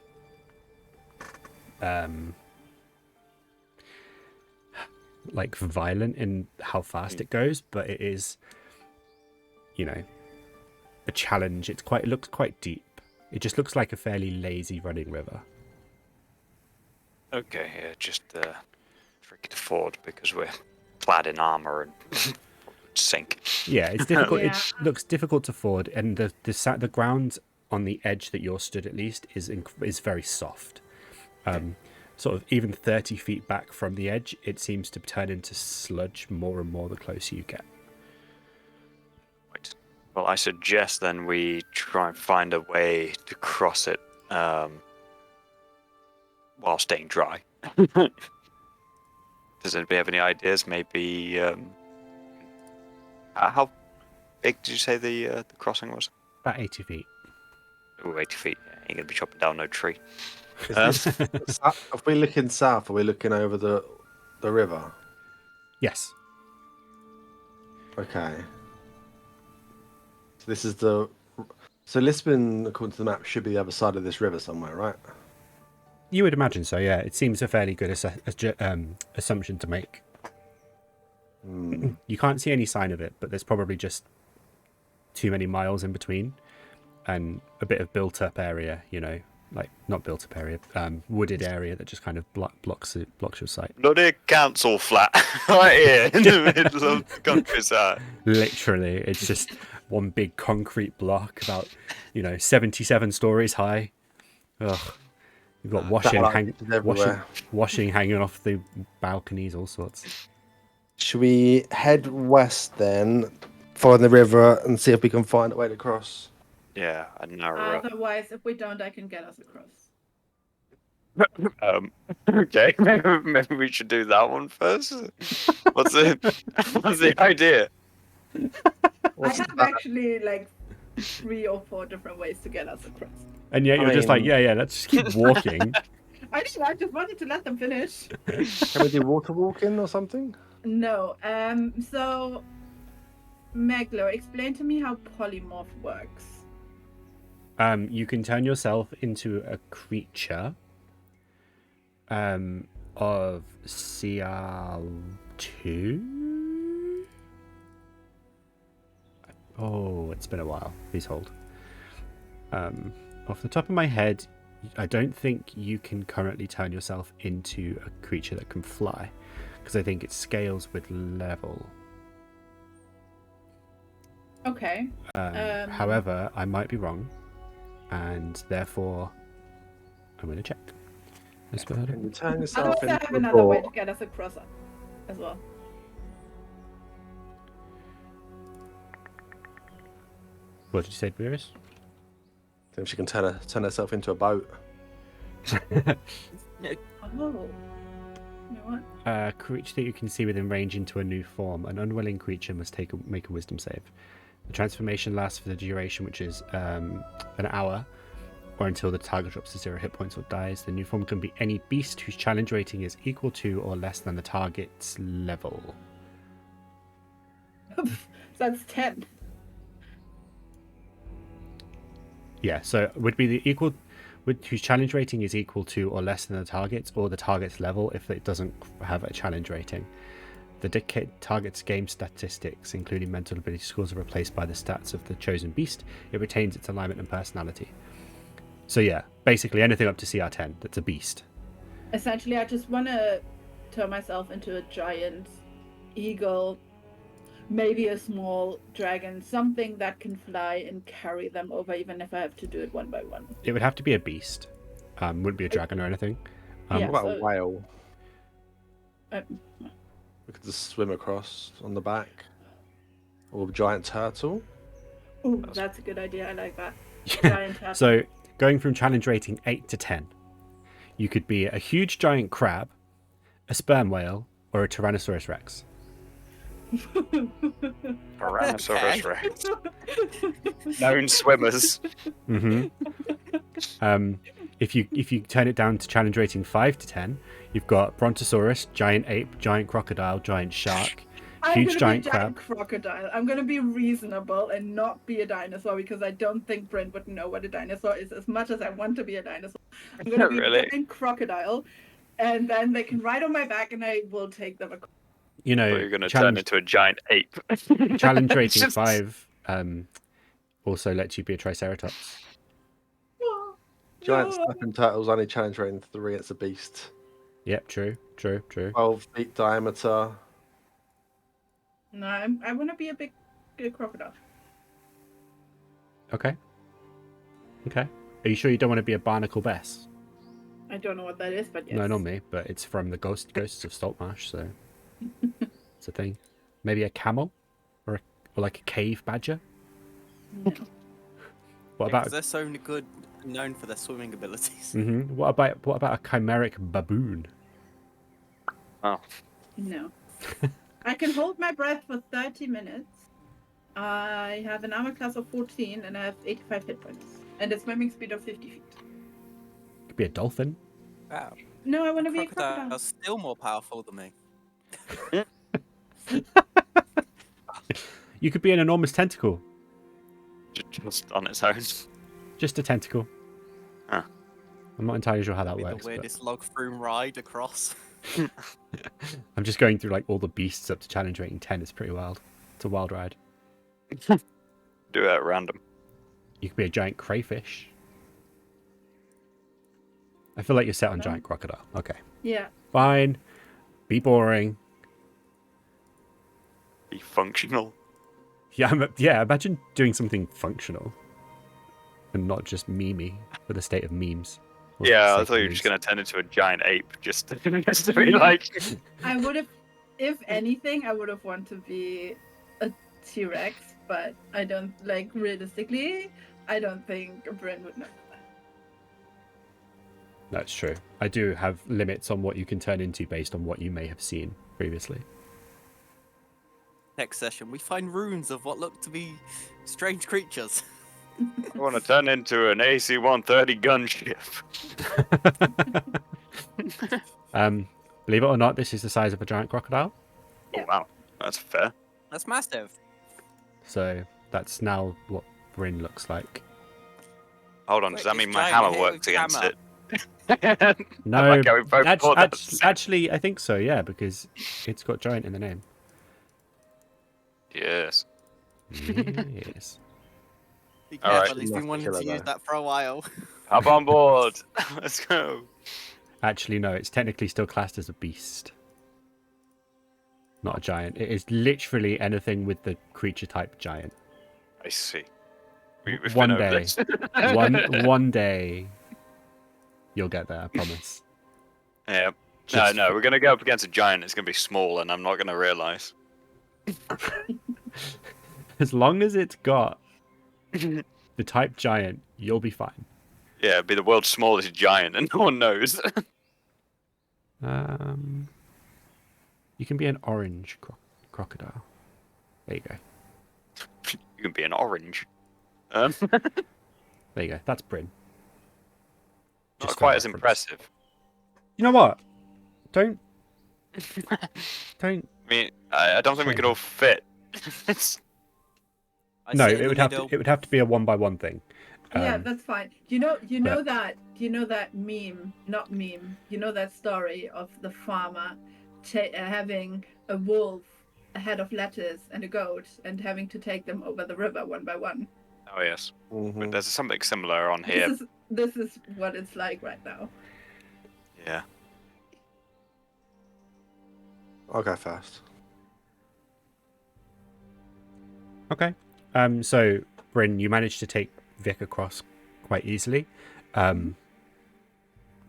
like violent in how fast it goes, but it is, you know, a challenge. It looks quite deep. It just looks like a fairly lazy running river. Okay, yeah, just tricky to ford because we're clad in armor and sink. Yeah, it's difficult. Yeah. It looks difficult to ford, and the ground on the edge that you're stood at least is very soft. Sort of even 30 feet back from the edge, it seems to turn into sludge more and more the closer you get. Right. Well, I suggest then we try and find a way to cross it while staying dry. Does anybody have any ideas? Maybe how big did you say the crossing was? About 80 feet. Oh, 80 feet. Yeah, ain't gonna be chopping down no tree. If we're looking south, are we looking over the river? Yes. Okay. So this is the. So Lisbon, according to the map, should be the other side of this river somewhere, right? You would imagine so, yeah. It seems a fairly good assumption to make. You can't see any sign of it, but there's probably just too many miles in between and a bit of built-up area, you know, like not built-up area, wooded area that just kind of blocks your sight. Bloody council flat right here in the middle of the countryside. Literally, it's just one big concrete block about, 77 stories high. Ugh. You've got washing hanging off the balconies, all sorts. Should we head west then, follow the river, and see if we can find a way to cross? Yeah, a narrow. Otherwise, if we don't, I can get us across. Okay, maybe we should do that one first. What's the idea? I have actually like 3 or 4 different ways to get us across. And yet you're just like, yeah, let's just keep walking. I just wanted to let them finish. Can we do water walking or something? No. So, Meglo, explain to me how polymorph works. You can turn yourself into a creature of CR2. Oh, it's been a while. Please hold. Off the top of my head, I don't think you can currently turn yourself into a creature that can fly, because I think it scales with level. Okay. However, I might be wrong, and therefore I'm going to check. Can you turn yourself Otherwise, I into have a another way boar? to get us across as well. What did you say, Beerus? Then she can turn herself into a boat. Oh. You know what? A creature that you can see within range into a new form. An unwilling creature must make a wisdom save. The transformation lasts for the duration, which is an hour, or until the target drops to 0 hit points or dies. The new form can be any beast whose challenge rating is equal to or less than the target's level. That's 10. Yeah, so it would be the equal, whose challenge rating is equal to or less than the target's, or the target's level if it doesn't have a challenge rating. The target's game statistics, including mental ability scores, are replaced by the stats of the chosen beast. It retains its alignment and personality. So yeah, basically anything up to CR10 that's a beast. Essentially, I just want to turn myself into a giant eagle maybe a small dragon, something that can fly and carry them over, even if I have to do it one by one. It would have to be a beast. Wouldn't be a dragon or anything. Yeah, What about so- a whale? Uh, We could just swim across on the back. Or a giant turtle. ooh, that's a good idea. I like that. Giant turtle. So going from challenge rating 8 to 10, you could be a huge giant crab, a sperm whale, or a Tyrannosaurus Rex. Tyrannosaurus Rex. Known swimmers. Mm-hmm. If you turn it down to challenge rating 5 to 10, you've got Brontosaurus, giant ape, giant crocodile, giant shark, I'm huge gonna giant be a giant crab. crocodile. I'm gonna be reasonable and not be a dinosaur because I don't think Brent would know what a dinosaur is as much as I want to be a dinosaur. I'm gonna be Really? a giant crocodile, and then they can ride on my back, and I will take them across. You Or know, you're going to turn into a giant ape. challenge rating Just- 5 also lets you be a Triceratops. Giant No. snapping turtles only challenge rating 3. It's a beast. Yep, true. 12 feet diameter. No, I want to be a big crocodile. Okay. Are you sure you don't want to be a barnacle bass? I don't know what that is, but yes. No, not me, but it's from the Ghosts of Saltmarsh, so it's a thing. Maybe a camel, or like a cave badger. No. What Yeah, 'cause about? they're so good, known for their swimming abilities. Mm-hmm. What about a chimeric baboon? No. I can hold my breath for 30 minutes. I have an armor class of 14 and I have 85 hit points. And a swimming speed of 50 feet. Could be a dolphin. Wow. No, I want to be a Crocodile crocodile. are still more powerful than me. You could be an enormous tentacle. Just on its own. Just a tentacle. Huh. I'm not entirely sure how that Be works. the But weirdest log flume ride across. I'm just going through like all the beasts up to challenge rating 10. It's pretty wild. It's a wild ride. Do it at random. You could be a giant crayfish. I feel like you're set on giant crocodile. Okay. Yeah. Fine. Be boring. Be functional. Yeah, imagine doing something functional. And not just memey for the state of memes. Or Yeah, I sake thought of you were just memes. going to turn into a giant ape just to be like. I would have, if anything, I would have wanted to be a T-Rex, but I don't, like, realistically, I don't think Bryn would know that. That's true. I do have limits on what you can turn into based on what you may have seen previously. Next session, we find runes of what look to be strange creatures. I want to turn into an AC-130 gunship. Believe it or not, this is the size of a giant crocodile. Oh wow, that's fair. That's massive. So that's now what Bryn looks like. Hold on, Wait, does that it's mean my giant, hammer hit works with against hammer. it? No, like how we both thought that was the same. actually, I think so. Yeah, because it's got giant in the name. Yes. Yes. Be All right. careful, he's been wanting to Killer, use though. that for a while. Hop on board. Let's go. Actually, no. It's technically still classed as a beast, not a giant. It is literally anything with the creature type giant. I see. We've One been over day. this. One day, you'll get there. I promise. Yeah. No, Just no, we're gonna go up against a giant. It's gonna be small, and I'm not gonna realize. As long as it's got the type giant, you'll be fine. Yeah, it'd be the world's smallest giant, and no one knows. You can be an orange crocodile. There you go. You can be an orange. There you go. That's Bryn. Not Just for quite as reference. impressive. You know what? Don't. I mean, I don't think we could all fit. I No, sit in it the would have middle. to. It would have to be a 1-by-1 thing. Yeah, that's fine. You know but- that. You know that meme, not meme. You know that story of the farmer having a wolf, a head of lettuce, and a goat, and having to take them over the river one by one. Oh yes, Mhm. but there's something similar on here. This is what it's like right now. Yeah. I'll go first. Okay. So, Bryn, you managed to take Vic across quite easily.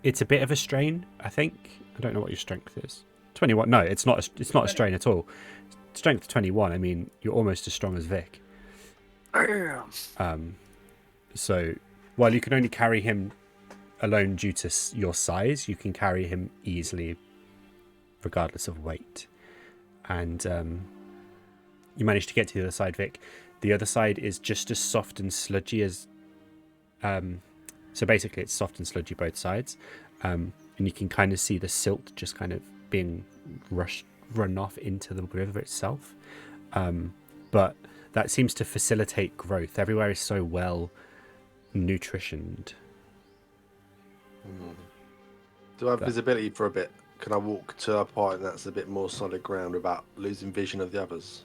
It's a bit of a strain, I think. I don't know what your strength is. 21. No, it's not. It's not a strain at all. Strength 21. I mean, you're almost as strong as Vic. So, while you can only carry him alone due to your size, you can carry him easily, regardless of weight. And you managed to get to the other side, Vic. The other side is just as soft and sludgy as. So basically, it's soft and sludgy both sides, and you can kind of see the silt just kind of being run off into the river itself. But that seems to facilitate growth. Everywhere is so well nutritioned. Do I have visibility for a bit? Can I walk to a point that's a bit more solid ground without losing vision of the others?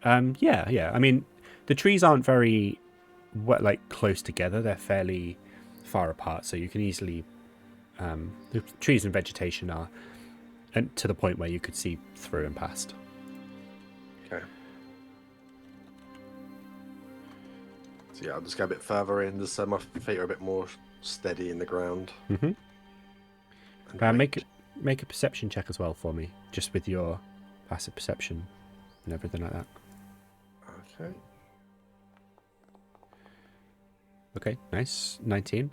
Yeah. I mean, the trees aren't very close together. They're fairly far apart, so you can easily. The trees and vegetation are to the point where you could see through and past. Okay. So yeah, I'll just go a bit further in, just so my feet are a bit more steady in the ground. Make a perception check as well for me, just with your passive perception and everything like that. Okay. Okay, nice. 19.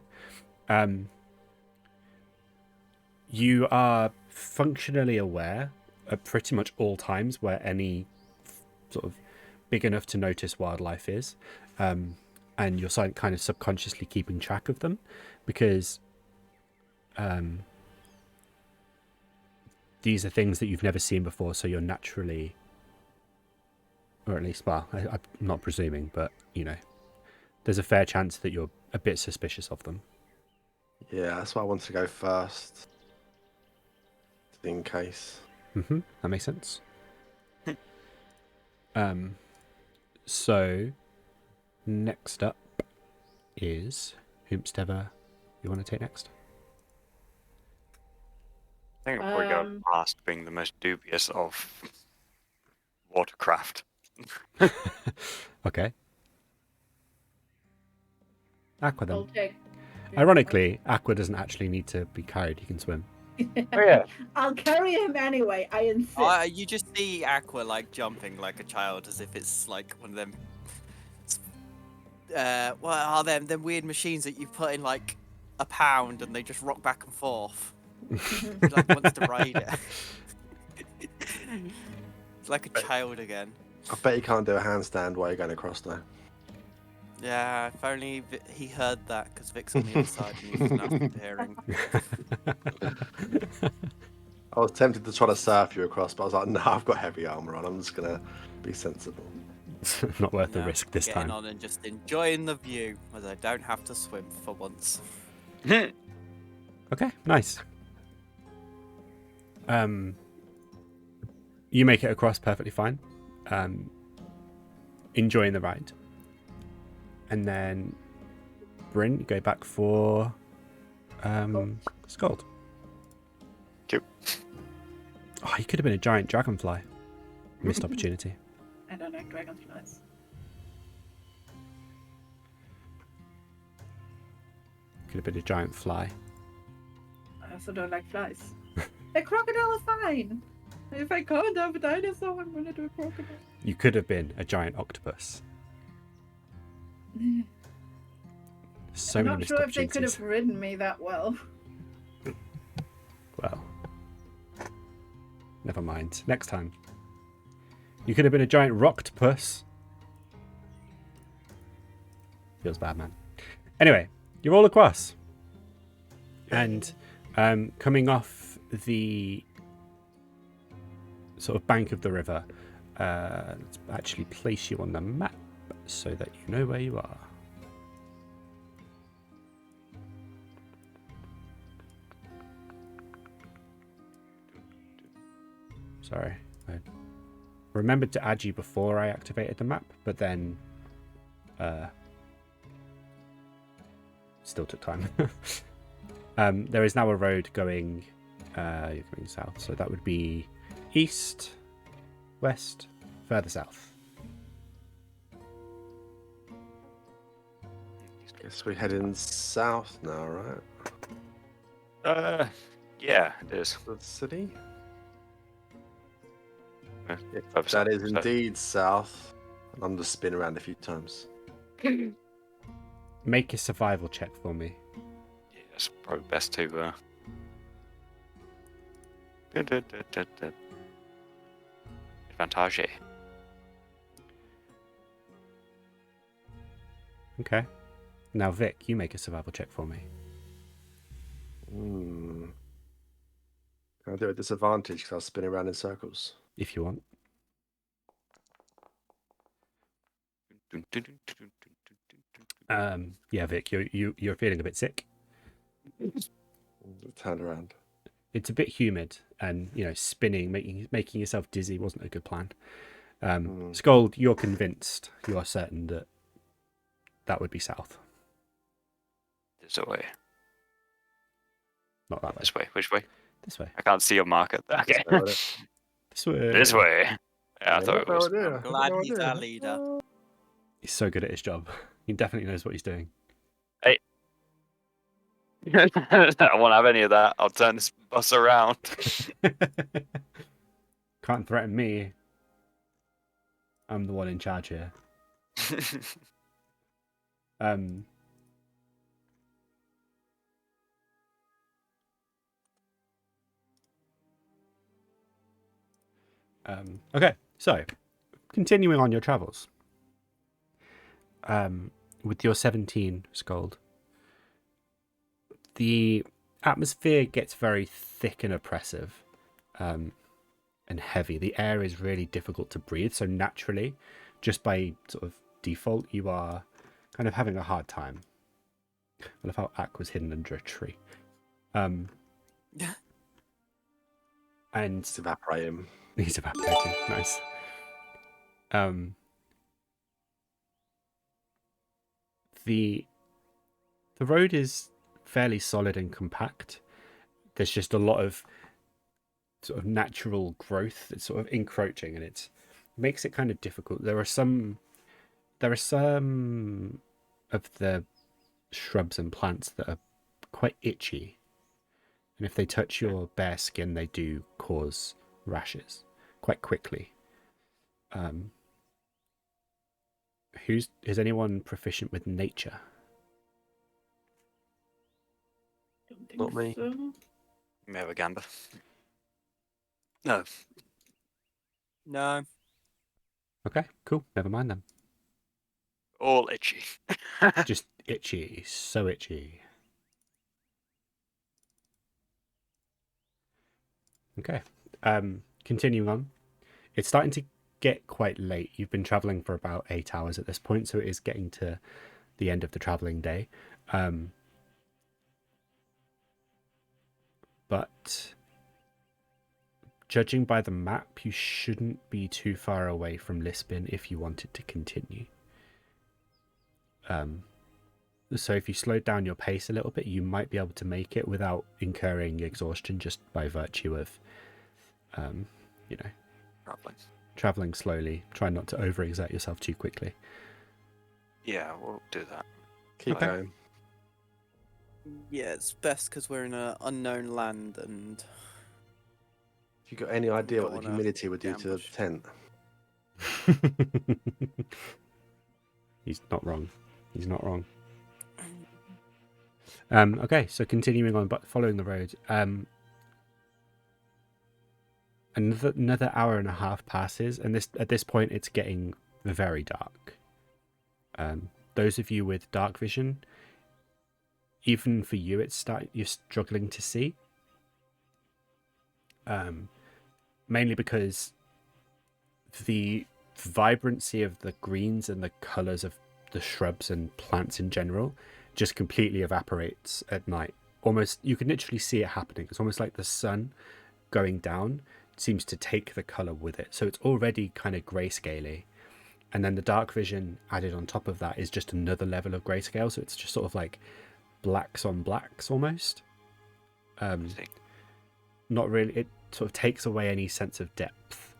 You are functionally aware at pretty much all times where any sort of big enough to notice wildlife is, and you're kind of subconsciously keeping track of them, because these are things that you've never seen before, so you're naturally, or at least, well, I'm not presuming, but, you know, there's a fair chance that you're a bit suspicious of them. Yeah, that's why I wanted to go first, in case. That makes sense. So, next up is whomstever you want to take next. I think I'll probably go past being the most dubious of watercraft. Okay. Aqua then. I'll take. Ironically, Aqua doesn't actually need to be carried. He can swim. Oh yeah. I'll carry him anyway. I insist. You just see Aqua like jumping like a child, as if it's like one of them. What are them weird machines that you put in like a pound and they just rock back and forth? He like wants to ride it. It's like a child again. I bet you can't do a handstand while you're going across though. Yeah, if only he heard that, because Vic's on the other side and he's not hearing. I was tempted to try to surf you across, but I was like, no, I've got heavy armor on. I'm just going to be sensible. It's not worth the risk this getting time. on and just enjoying the view, as I don't have to swim for once. Okay, nice. You make it across perfectly fine. Enjoying the ride. And then Bryn, you go back for Sköld. Cute. Oh, you could have been a giant dragonfly. Missed opportunity. I don't like dragonflies. Could have been a giant fly. I also don't like flies. A crocodile is fine. If I can't have a dinosaur, I'm gonna do a crocodile. You could have been a giant octopus. So I'm many not missed sure if they could opportunities. have ridden me that well. Well, never mind. Next time. You could have been a giant rocktopus. Feels bad, man. Anyway, you're all across. And coming off the sort of bank of the river, let's actually place you on the map so that you know where you are. Sorry, I remembered to add you before I activated the map, but then still took time. There is now a road going you're going south, so that would be east, west, further south. Guess we're heading south now, right? Yeah, it is. The city? Yeah, If further that south, is so- indeed south. I'm just spin around a few times. Make a survival check for me. Yeah, it's probably best to. Advantage. Okay. Now, Vic, you make a survival check for me. Hmm. Can I do it at disadvantage because I'll spin around in circles? If you want. Yeah, Vic, you're feeling a bit sick. Turn around. It's a bit humid, and spinning, making yourself dizzy wasn't a good plan. Sköld, you're convinced, you are certain that would be south, This way. not that way. This way. Which way? This way. I can't see your marker. Okay. This way. This way. Yeah, I thought it was. I'm glad he's our leader. He's so good at his job. He definitely knows what he's doing. Hey. I won't have any of that. I'll turn this bus around. Can't threaten me. I'm the one in charge here. Okay, so continuing on your travels. With your 17 Sköld, the atmosphere gets very thick and oppressive, and heavy. The air is really difficult to breathe, so naturally, just by sort of default, you are kind of having a hard time. I love how Aqua's hidden under a tree. And It's evaporating. he's evaporating. Nice. The road is fairly solid and compact. There's just a lot of sort of natural growth that's sort of encroaching, and it makes it kind of difficult. There are some of the shrubs and plants that are quite itchy, and if they touch your bare skin, they do cause rashes quite quickly. Is anyone proficient with nature? Don't think Not me. so. May have a gander. No. No. Okay, cool. Never mind then. All itchy. Just itchy, so itchy. Okay. Continuing on. It's starting to get quite late. You've been traveling for about 8 hours at this point, so it is getting to the end of the traveling day. But judging by the map, you shouldn't be too far away from Lisbon if you wanted to continue. So if you slowed down your pace a little bit, you might be able to make it without incurring exhaustion just by virtue of, traveling slowly. Try not to overexert yourself too quickly. Yeah, we'll do that. Keep Okay. going. Yeah, it's best because we're in an unknown land and. Have you got any idea Go what the on a humidity would do to the ambush. tent? He's not wrong. He's not wrong. Okay, so continuing on, but following the road, another hour and a half passes, and at this point it's getting very dark. Those of you with dark vision, even for you, you're struggling to see. Mainly because the vibrancy of the greens and the colors of the shrubs and plants in general just completely evaporates at night. Almost, you can literally see it happening. It's almost like the sun going down seems to take the color with it. So it's already kind of grayscale-y. And then the dark vision added on top of that is just another level of grayscale. So it's just sort of like blacks on blacks almost. Not really. It sort of takes away any sense of depth.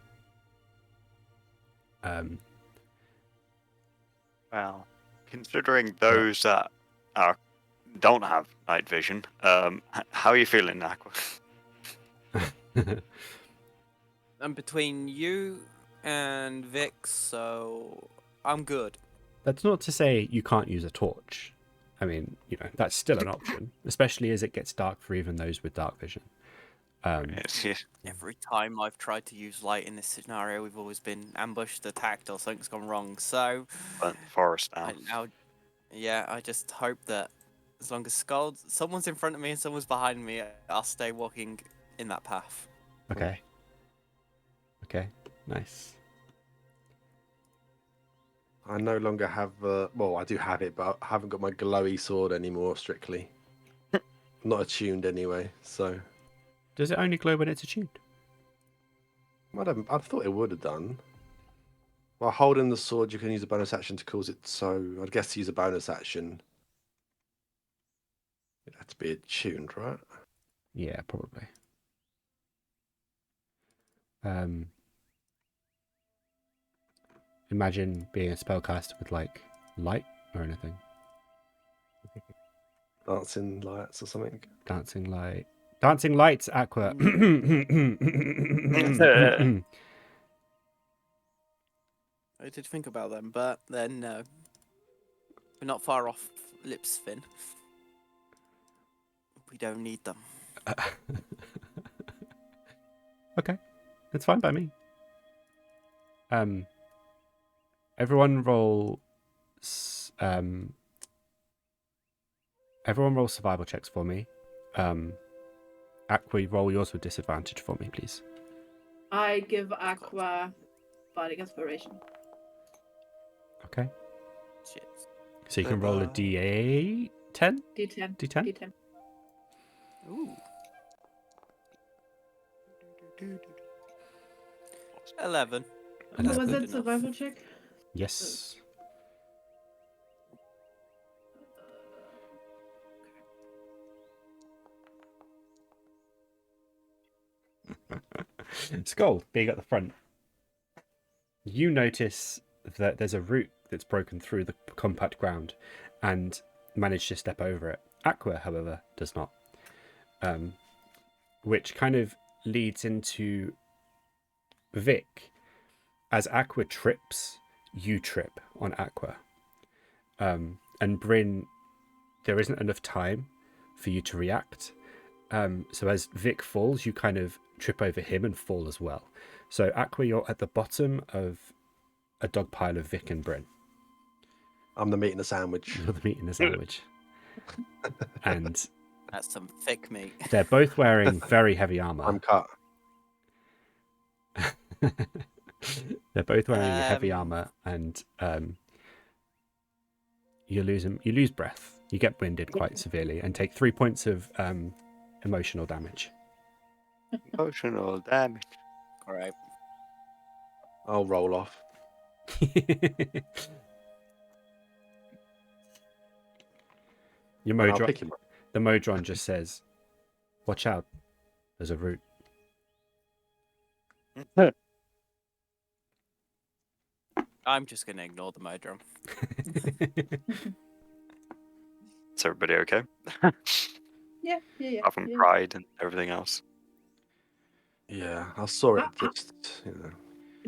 Well, considering those that don't have night vision. How are you feeling, Aqua? I'm between you and Vic, so I'm good. That's not to say you can't use a torch. I mean, that's still an option, especially as it gets dark for even those with dark vision. Yes. Every time I've tried to use light in this scenario, we've always been ambushed, attacked, or something's gone wrong. So, Burnt the forest I now. I just hope that as long as someone's in front of me and someone's behind me, I'll stay walking in that path. Okay. Okay. Nice. I no longer have well, I do have it, but I haven't got my glowy sword anymore. Strictly, not attuned anyway. So Does it only glow when it's attuned? I thought it would have done. While holding the sword, you can use a bonus action to cause it. So I guess to use a bonus action, it had to be attuned, right? Yeah, probably. Imagine being a spellcaster with like light or anything. Dancing lights or something. Dancing lights, Aqua. I did think about them, but then no. We're not far off Lipsfin. We don't need them. Okay, that's fine by me. Everyone roll. Everyone roll survival checks for me. Aqua, roll yours with disadvantage for me, please. I give Aqua bardic inspiration. Okay. Shit. So you can roll a D8, 10? D10. D10? D10. Ooh. 11. What was Good it? enough. Survival check? Yes. Sköld, being at the front, you notice that there's a root that's broken through the compact ground and managed to step over it. Aqua, however, does not. Which kind of leads into Vic. As Aqua trips, you trip on Aqua. And Bryn, there isn't enough time for you to react. So as Vic falls, you kind of trip over him and fall as well. So Aqua, you're at the bottom of a dog pile of Vic and Bryn. I'm the meat in the sandwich. You're the meat in the sandwich. And That's some thick meat. they're both wearing very heavy armor. I'm cut. They're both wearing heavy armor, and you lose breath. You get winded quite severely and take 3 points of emotional damage. Emotional damage. All right. I'll roll off. Your And I'll pick him up. the Modron just says, "Watch out! There's a root." I'm just going to ignore the modron. Is everybody okay? Yeah. Apart from pride and everything else. Yeah, I saw it just,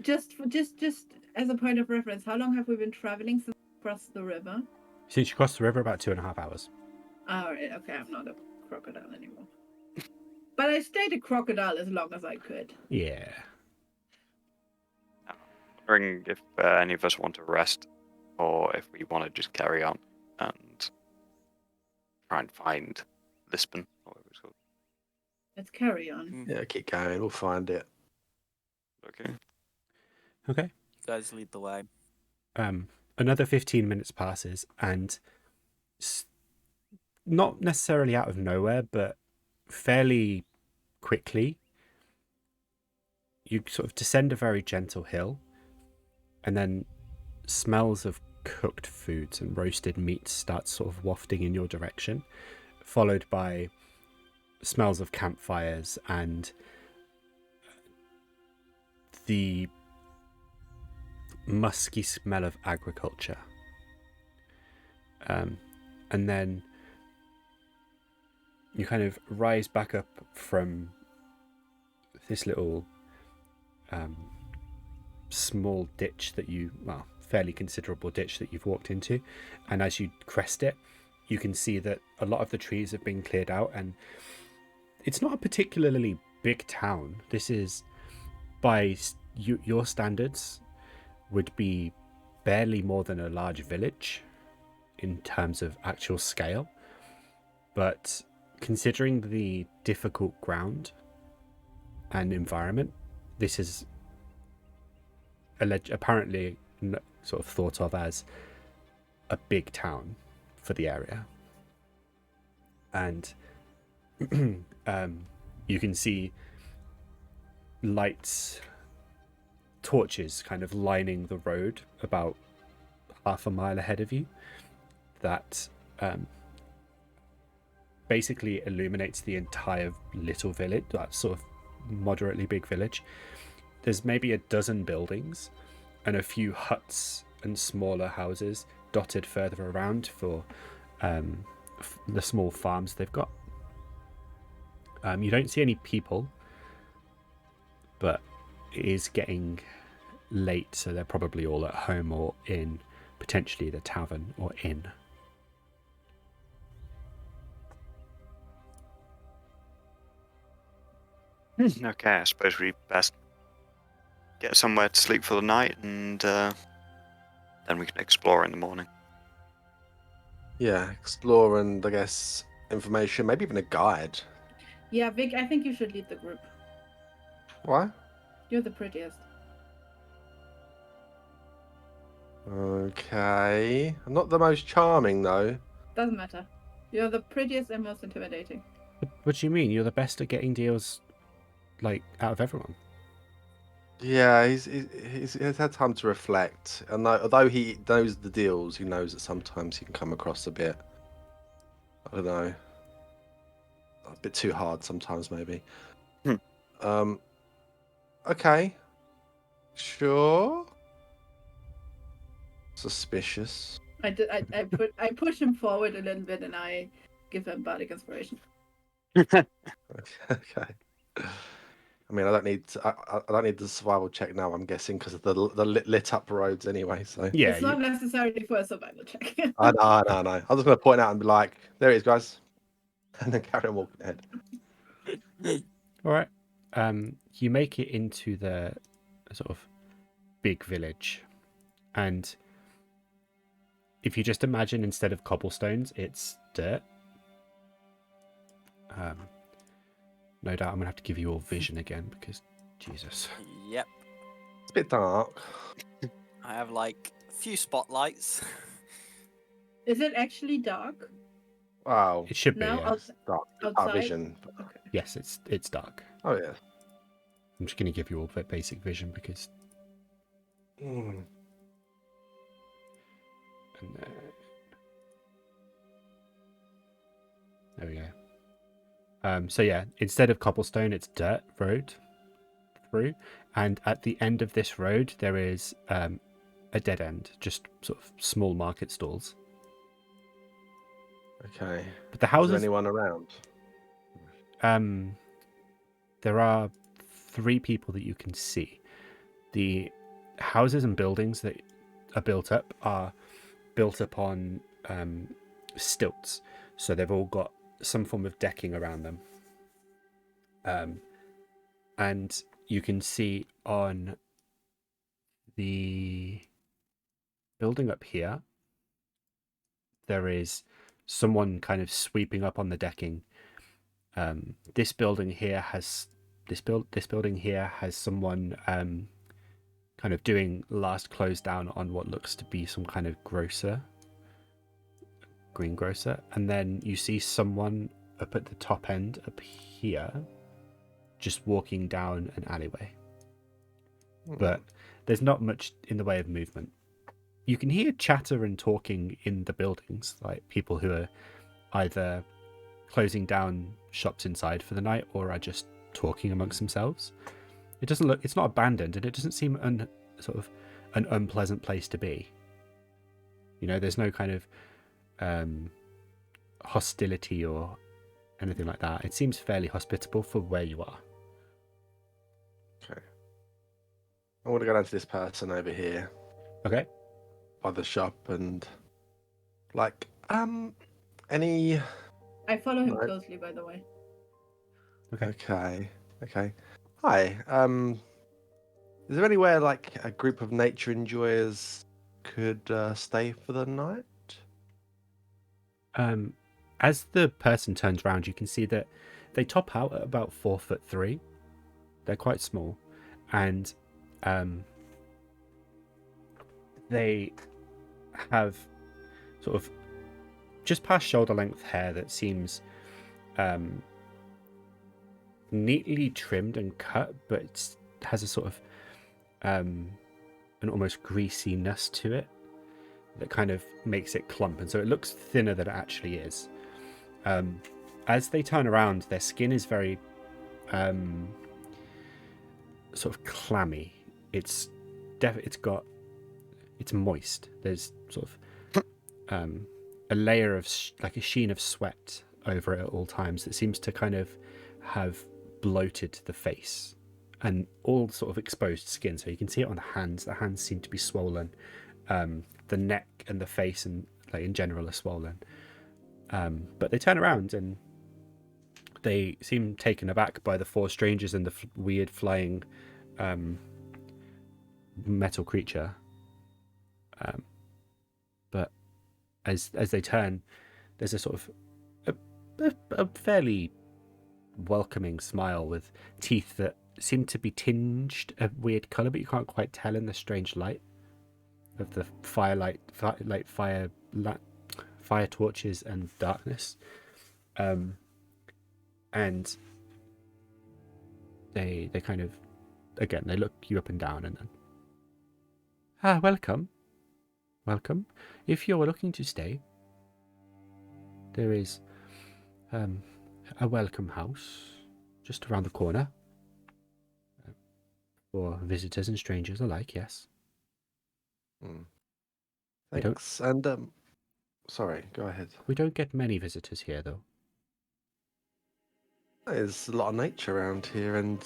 Just as a point of reference, how long have we been traveling since we crossed the river? Since you crossed the river, about 2.5 hours. Alright, okay, I'm not a crocodile anymore. But I stayed a crocodile as long as I could. Yeah. Wondering if any of us want to rest, or if we want to just carry on and try and find Lisbon, or whatever it's called. Let's carry on. Yeah, keep going. We'll find it. Okay. Okay. You guys lead the way. Another 15 minutes passes, and not necessarily out of nowhere, but fairly quickly, you sort of descend a very gentle hill, and then smells of cooked foods and roasted meats start sort of wafting in your direction, followed by smells of campfires and the musky smell of agriculture. And and then you kind of rise back up from this little small ditch that fairly considerable ditch that you've walked into, and as you crest it, you can see that a lot of the trees have been cleared out, and it's not a particularly big town. This is, by your standards, would be barely more than a large village in terms of actual scale, but considering the difficult ground and environment, this is apparently sort of thought of as a big town for the area. And you can see lights, torches kind of lining the road about half a mile ahead of you that basically illuminates the entire little village, that sort of moderately big village. There's maybe a dozen buildings and a few huts and smaller houses dotted further around for the small farms they've got. You don't see any people, but it is getting late, so they're probably all at home or in potentially the tavern or inn. Okay, I suppose we best get somewhere to sleep for the night, and then we can explore in the morning. Yeah, explore and I guess information, maybe even a guide. Yeah, Vic, I think you should lead the group. Why? You're the prettiest. Okay. I'm not the most charming though. Doesn't matter. You're the prettiest and most intimidating. What do you mean? You're the best at getting deals, like, out of everyone. Yeah, he's had time to reflect, and although he knows the deals, he knows that sometimes he can come across a bit, I don't know, a bit too hard sometimes maybe. Okay, sure. Suspicious. I push him forward a little bit and I give him bardic inspiration. Okay. I mean, I don't need the survival check now. I'm guessing because of the lit up roads anyway. So Yeah, It's not necessarily for a survival check. I know. I'm just gonna point out and be like, "There he is, guys," and then carry on walking ahead. all right. You make it into the sort of big village, and if you just imagine, instead of cobblestones, it's dirt. No doubt I'm gonna have to give you all vision again because Jesus. Yep. It's a bit dark. I have like a few spotlights. Is it actually dark? Wow. It should be. No, Yeah. Dark outside? vision. Okay. Yes, it's dark. Oh yeah. I'm just gonna give you all basic vision because. Mm. And, there we go. So yeah, instead of cobblestone, it's dirt road through, and at the end of this road there is a dead end, just sort of small market stalls. Okay. But the Is houses, there anyone around? there are 3 people that you can see. The houses and buildings that are built up on stilts, so they've all got some form of decking around them. And you can see on the building up here, there is someone kind of sweeping up on the decking. This building here has someone kind of doing last close down on what looks to be some kind of greengrocer, and then you see someone up at the top end up here just walking down an alleyway. But there's not much in the way of movement. You can hear chatter and talking in the buildings, like people who are either closing down shops inside for the night or are just talking amongst themselves. It's not abandoned, and it doesn't seem sort of an unpleasant place to be. You know, there's no kind of hostility or anything like that. It seems fairly hospitable for where you are. Okay. I want to go down to this person over here Okay. by the shop and like any. I follow him No. closely, by the way. Okay. Okay. Hi. Is there anywhere like a group of nature enjoyers could stay for the night? As the person turns around, you can see that they top out at about 4'3". They're quite small, and they have sort of just past shoulder length hair that seems neatly trimmed and cut, but it has a sort of an almost greasiness to it that kind of makes it clump, and so it looks thinner than it actually is. As they turn around, their skin is very sort of clammy. It's moist. There's sort of a layer of like a sheen of sweat over it at all times that seems to kind of have bloated the face and all sort of exposed skin. So you can see it on the hands. The hands seem to be swollen. The neck and the face and like in general are swollen. But they turn around and they seem taken aback by the four strangers and the weird flying metal creature. But as they turn, there's a sort of a fairly welcoming smile with teeth that seem to be tinged a weird colour, but you can't quite tell in the strange light of the fire torches and darkness. And they kind of, again, they look you up and down and then, welcome. If you're looking to stay, there is a welcome house just around the corner for visitors and strangers alike. Yes. Thanks. And sorry, go ahead. We don't get many visitors here, though. There's a lot of nature around here, and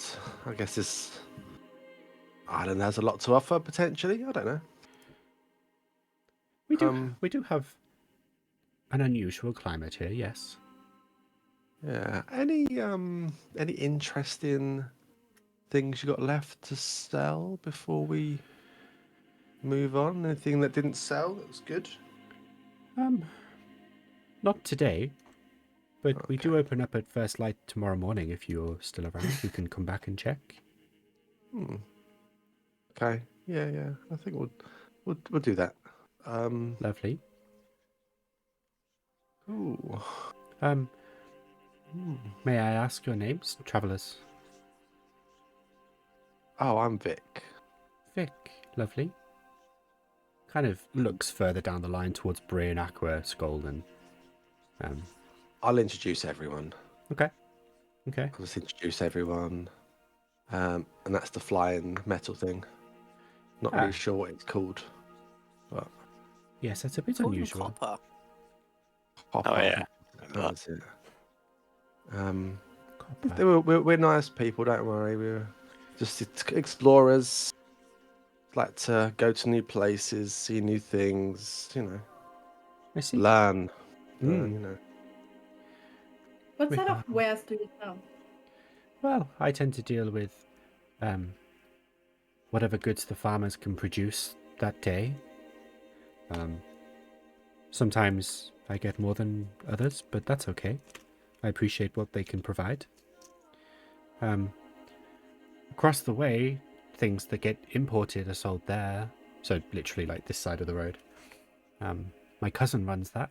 I guess I don't know, there's a lot to offer potentially. I don't know. We do have an unusual climate here. Yes. Yeah. Any interesting things you got left to sell before we move on? Anything that didn't sell that was good? Not today, but we do open up at first light tomorrow morning. If you're still around, you can come back and check. Okay. Yeah. I think we'll do that. Lovely. Ooh. May I ask your names, travellers? Oh, I'm Vic. Vic, lovely. Kind of looks further down the line towards Bray and Aqua, Sköld, and I'll introduce everyone. Okay. I'll just introduce everyone. And that's the flying metal thing. Not really sure what it's called. But Yes, that's a bit Call them unusual. Copper. Hopper. Oh yeah. That's it. Copper. We're nice people, don't worry. We're just explorers. Like to go to new places, see new things, I see. learn. Mm. What We sort of have- wares do you sell? Well, I tend to deal with whatever goods the farmers can produce that day. Sometimes I get more than others, but that's okay. I appreciate what they can provide. Across the way, things that get imported are sold there. So literally like this side of the road. My cousin runs that.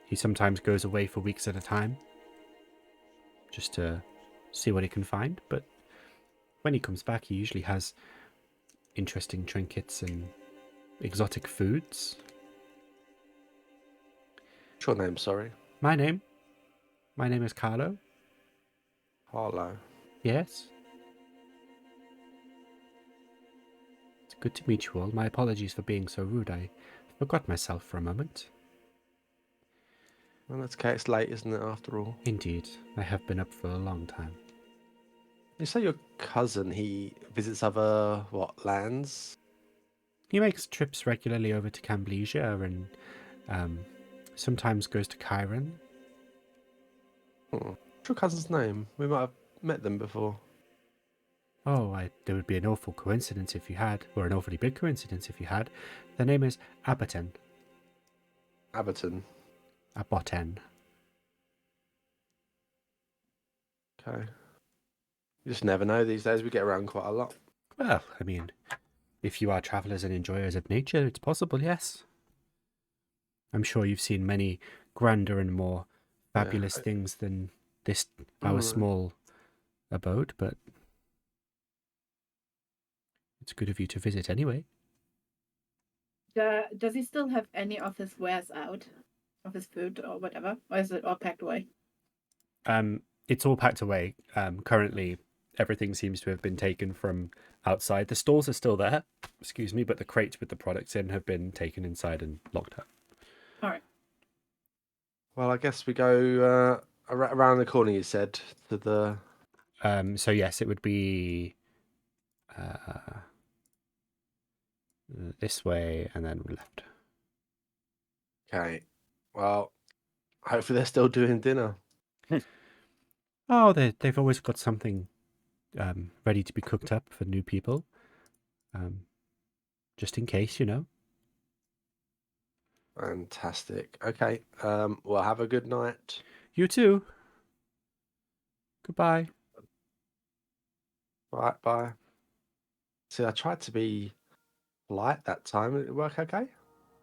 He sometimes goes away for weeks at a time just to see what he can find, but when he comes back, he usually has interesting trinkets and exotic foods. What's your name, sorry? My name is Carlo. Harlow. Yes. It's good to meet you all. My apologies for being so rude. I forgot myself for a moment. Well, that's okay. It's late, isn't it? After all. Indeed, I have been up for a long time. You say your cousin, he visits other, lands? He makes trips regularly over to Camblesia and sometimes goes to Chiron. What's your cousin's name? We might have met them before. Oh, there would be an awful coincidence if you had, or an awfully big coincidence if you had. Their name is Abaten. Aberton. Aboten. Okay. You just never know these days. We get around quite a lot. Well, I mean, if you are travellers and enjoyers of nature, it's possible, yes. I'm sure you've seen many grander and more fabulous things than this, our Alright. small abode, but it's good of you to visit anyway. Does he still have any of his wares out? Of his food or whatever? Or is it all packed away? It's all packed away. Currently, everything seems to have been taken from outside. The stalls are still there, excuse me, but the crates with the products in have been taken inside and locked up. All right. Well, I guess we go around the corner, you said, to the... So yes, it would be this way and then left. Okay. Well, hopefully they're still doing dinner. Oh, they've always got something ready to be cooked up for new people. Just in case, you know. Fantastic. Okay. Well, have a good night. You too. Goodbye. Bye. Bye. See, I tried to be polite that time. Did it work okay?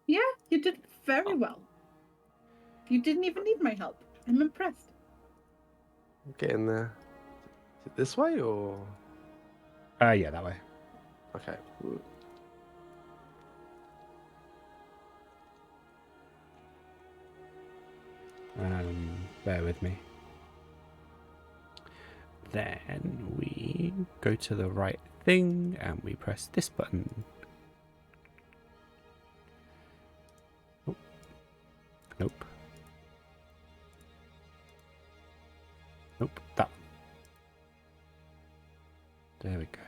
Yeah, you did very well. You didn't even need my help. I'm impressed. I'm getting there. Is it this way or... Yeah, that way. Okay. Bear with me. Then we go to the right thing and we press this button. Oh. Nope. Nope, that one. There we go.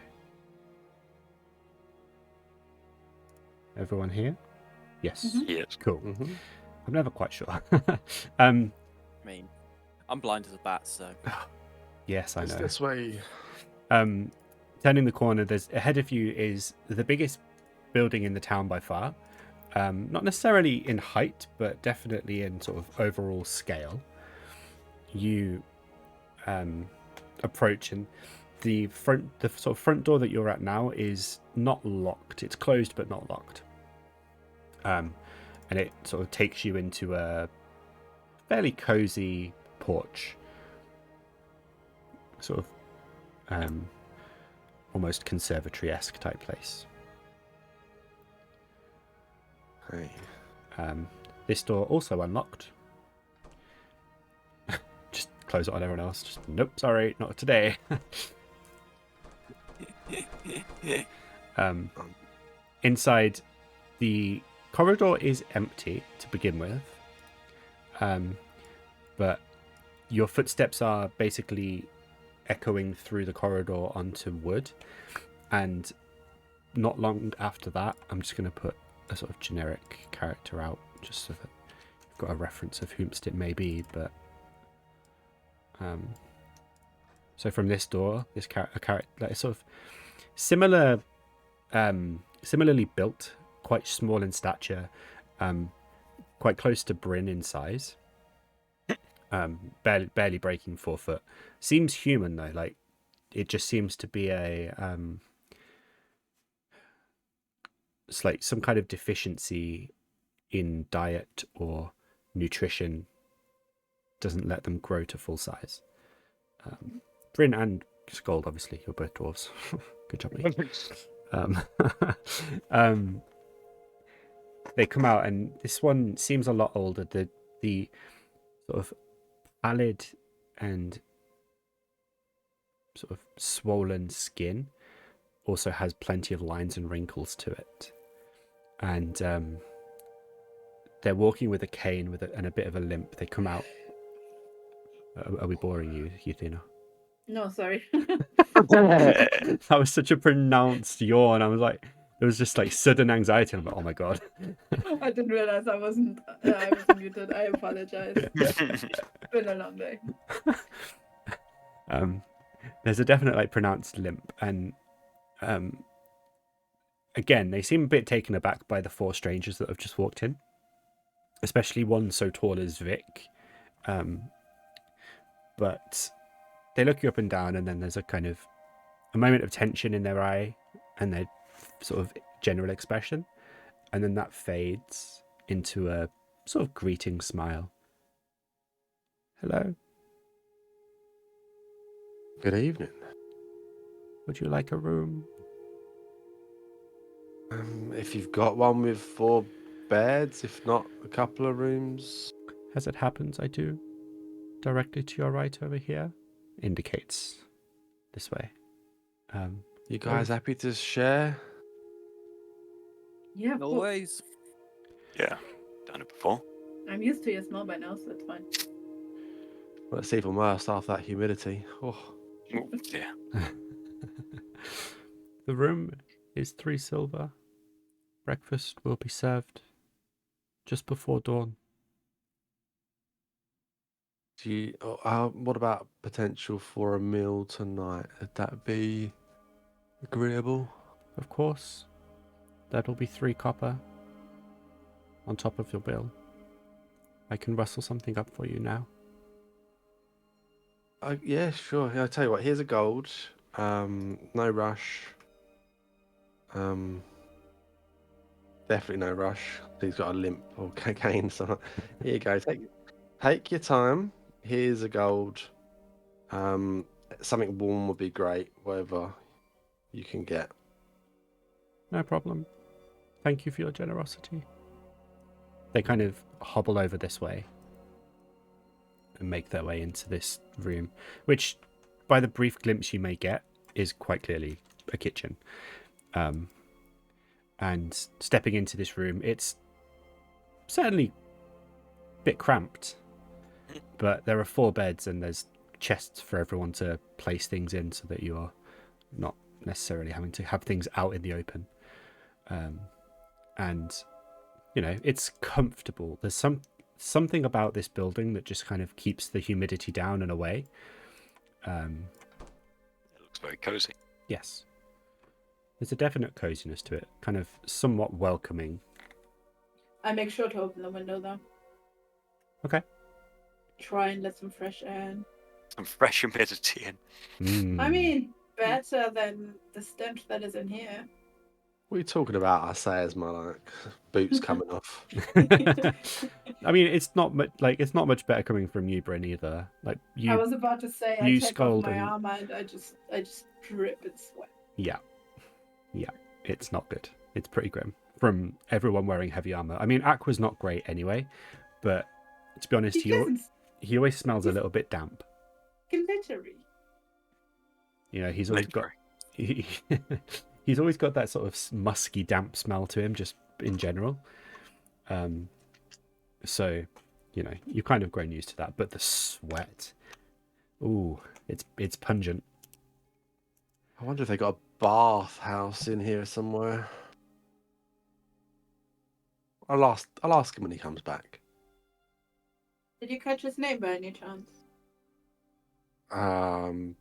Everyone here? Yes. Mhm. Yes. Cool. Mm-hmm. I'm never quite sure. I mean, I'm blind as a bat, so. Yes, I It's know. this way. Turning the corner, there's ahead of you is the biggest building in the town by far. Not necessarily in height, but definitely in sort of overall scale. You approach, and the sort of front door that you're at now is not locked. It's closed but not locked. And it sort of takes you into a fairly cozy porch, sort of almost conservatory-esque type place. Hey. This door also unlocked. Just close it on everyone else. Just nope, sorry, not today. Inside, the corridor is empty to begin with, but your footsteps are basically echoing through the corridor onto wood, and not long after that, I'm just going to put a sort of generic character out just so that you've got a reference of whomst it may be. But so from this door, this character, like, sort of similarly built, quite small in stature, quite close to Bryn in size, barely breaking 4 foot. Seems human though, like it just seems to be a it's like some kind of deficiency in diet or nutrition doesn't let them grow to full size. Bryn and Sköld, obviously, you're both dwarves. Good job, mate. They come out, and this one seems a lot older. The sort of pallid and sort of swollen skin also has plenty of lines and wrinkles to it, and they're walking with a cane and a bit of a limp. They come out. Are we boring you, Yathina? No, sorry. That was such a pronounced yawn. I was like, it was just like sudden anxiety. I'm like, oh my god. I didn't realize I wasn't muted. I apologize. It's been a long day. There's a definite like pronounced limp, and again, they seem a bit taken aback by the 4 strangers that have just walked in, especially one so tall as Vic. But they look you up and down, and then there's a kind of a moment of tension in their eye and their sort of general expression, and then that fades into a sort of greeting smile. Hello, Good evening. would you like a room? If you've got one with 4 beds, if not a couple of rooms. As it happens, I do. Directly to your right over here. Indicates this way. You guys happy to share? Yeah, of course. Always. Yeah, done it before. I'm used to your smell by now, so it's fine. Well, it's even worse after that humidity. Oh, Ooh, yeah. The room is 3 silver. Breakfast will be served just before dawn. what about potential for a meal tonight? Would that be agreeable? Of course, that'll be 3 copper on top of your bill. I can rustle something up for you now. Yeah, sure. Yeah, I'll tell you what, here's a gold. No rush. Definitely no rush. He's got a limp or cane, so here you go. Take your time. Here's a gold. Something warm would be great, whatever you can get. No problem. Thank you for your generosity. They kind of hobble over this way and make their way into this room, which, by the brief glimpse you may get, is quite clearly a kitchen. And stepping into this room, it's certainly a bit cramped, but there are 4 beds and there's chests for everyone to place things in so that you're not necessarily having to have things out in the open. And, you know, it's comfortable. There's something about this building that just kind of keeps the humidity down and away. It looks very cozy. Yes. There's a definite coziness to it, kind of somewhat welcoming. I make sure to open the window though. Okay. Try and let some fresh air in. Some fresh humidity in. I mean, better than the stench that is in here. What are you talking about? I say as my boots coming off. I mean, it's not much better coming from you, Bryn, either. Like I was about to say, I you take Sköld off my and- armor and I just drip in sweat. Yeah, it's not good. It's pretty grim from everyone wearing heavy armor. I mean, Aqua's not great anyway, but to be honest, he always smells a little bit damp. Glittery. You know, he's always got he's always got that sort of musky, damp smell to him, just in general. So, you know, you've kind of grown used to that. But the sweat, ooh, it's pungent. I wonder if they got a bath house in here somewhere. I'll ask him when he comes back. Did you catch his name by any chance? No.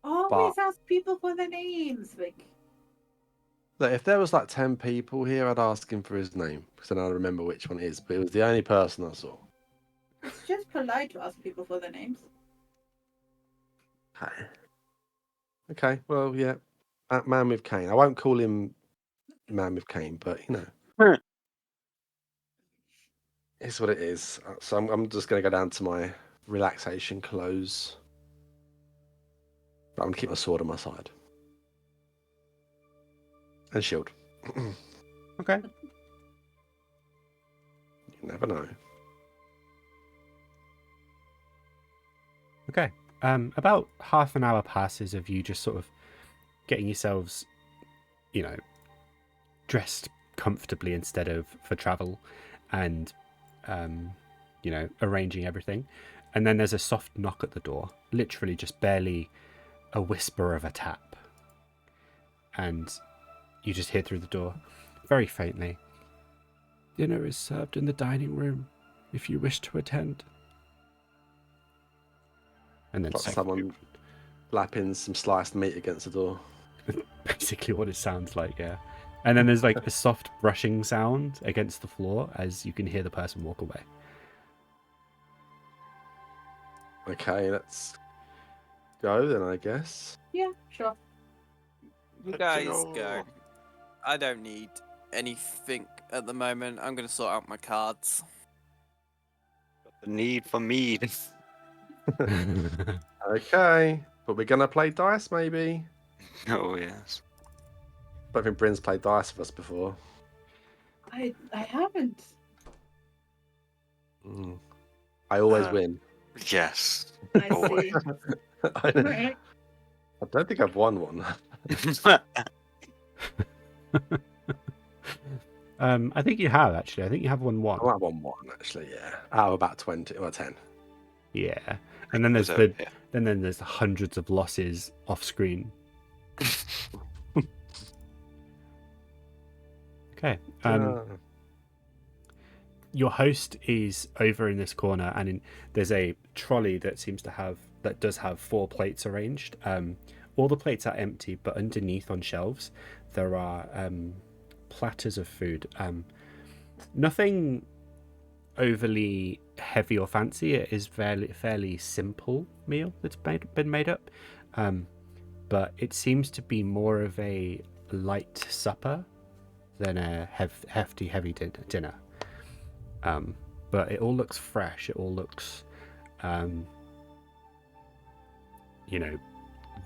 Always ask people for their names, Vic. Look, if there was like 10 people here, I'd ask him for his name because then I'd remember which one it is. But it was the only person I saw. It's just polite to ask people for their names. Okay. Well, yeah. Man with cane. I won't call him Man with cane, but you know, it's what it is. So I'm just going to go down to my relaxation clothes. But I'm going to keep my sword on my side. And shield. Okay. You never know. Okay. About half an hour passes of you just sort of getting yourselves, you know, dressed comfortably instead of for travel, and arranging everything. And then there's a soft knock at the door, literally just barely a whisper of a tap, and you just hear through the door, very faintly, "Dinner is served in the dining room, if you wish to attend." And then Like someone lapping some sliced meat against the door. basically what it sounds like, yeah. And then there's like a soft brushing sound against the floor as you can hear the person walk away. Okay, let's go then, I guess. Yeah, sure. You guys go. I don't need anything at the moment. I'm going to sort out my cards. The need for mead. Okay, but we're gonna play dice, maybe. Oh yes. Don't think Bryn's played dice with us before. I haven't. I always Uh, win. Yes. I Always. see. I Right. don't think I've won one. I think you have, actually. I think you have won one. I might have won one, actually, yeah. Out of about 20 or 10. Yeah. And then there's So, yeah. then there's hundreds of losses off screen. Okay. Your host is over in this corner, and there's a trolley that does have 4 plates arranged. All the plates are empty, but underneath on shelves there are platters of food. Nothing overly heavy or fancy. It is fairly simple meal that's been made up, but it seems to be more of a light supper than a hefty heavy dinner. But it all looks fresh. It all looks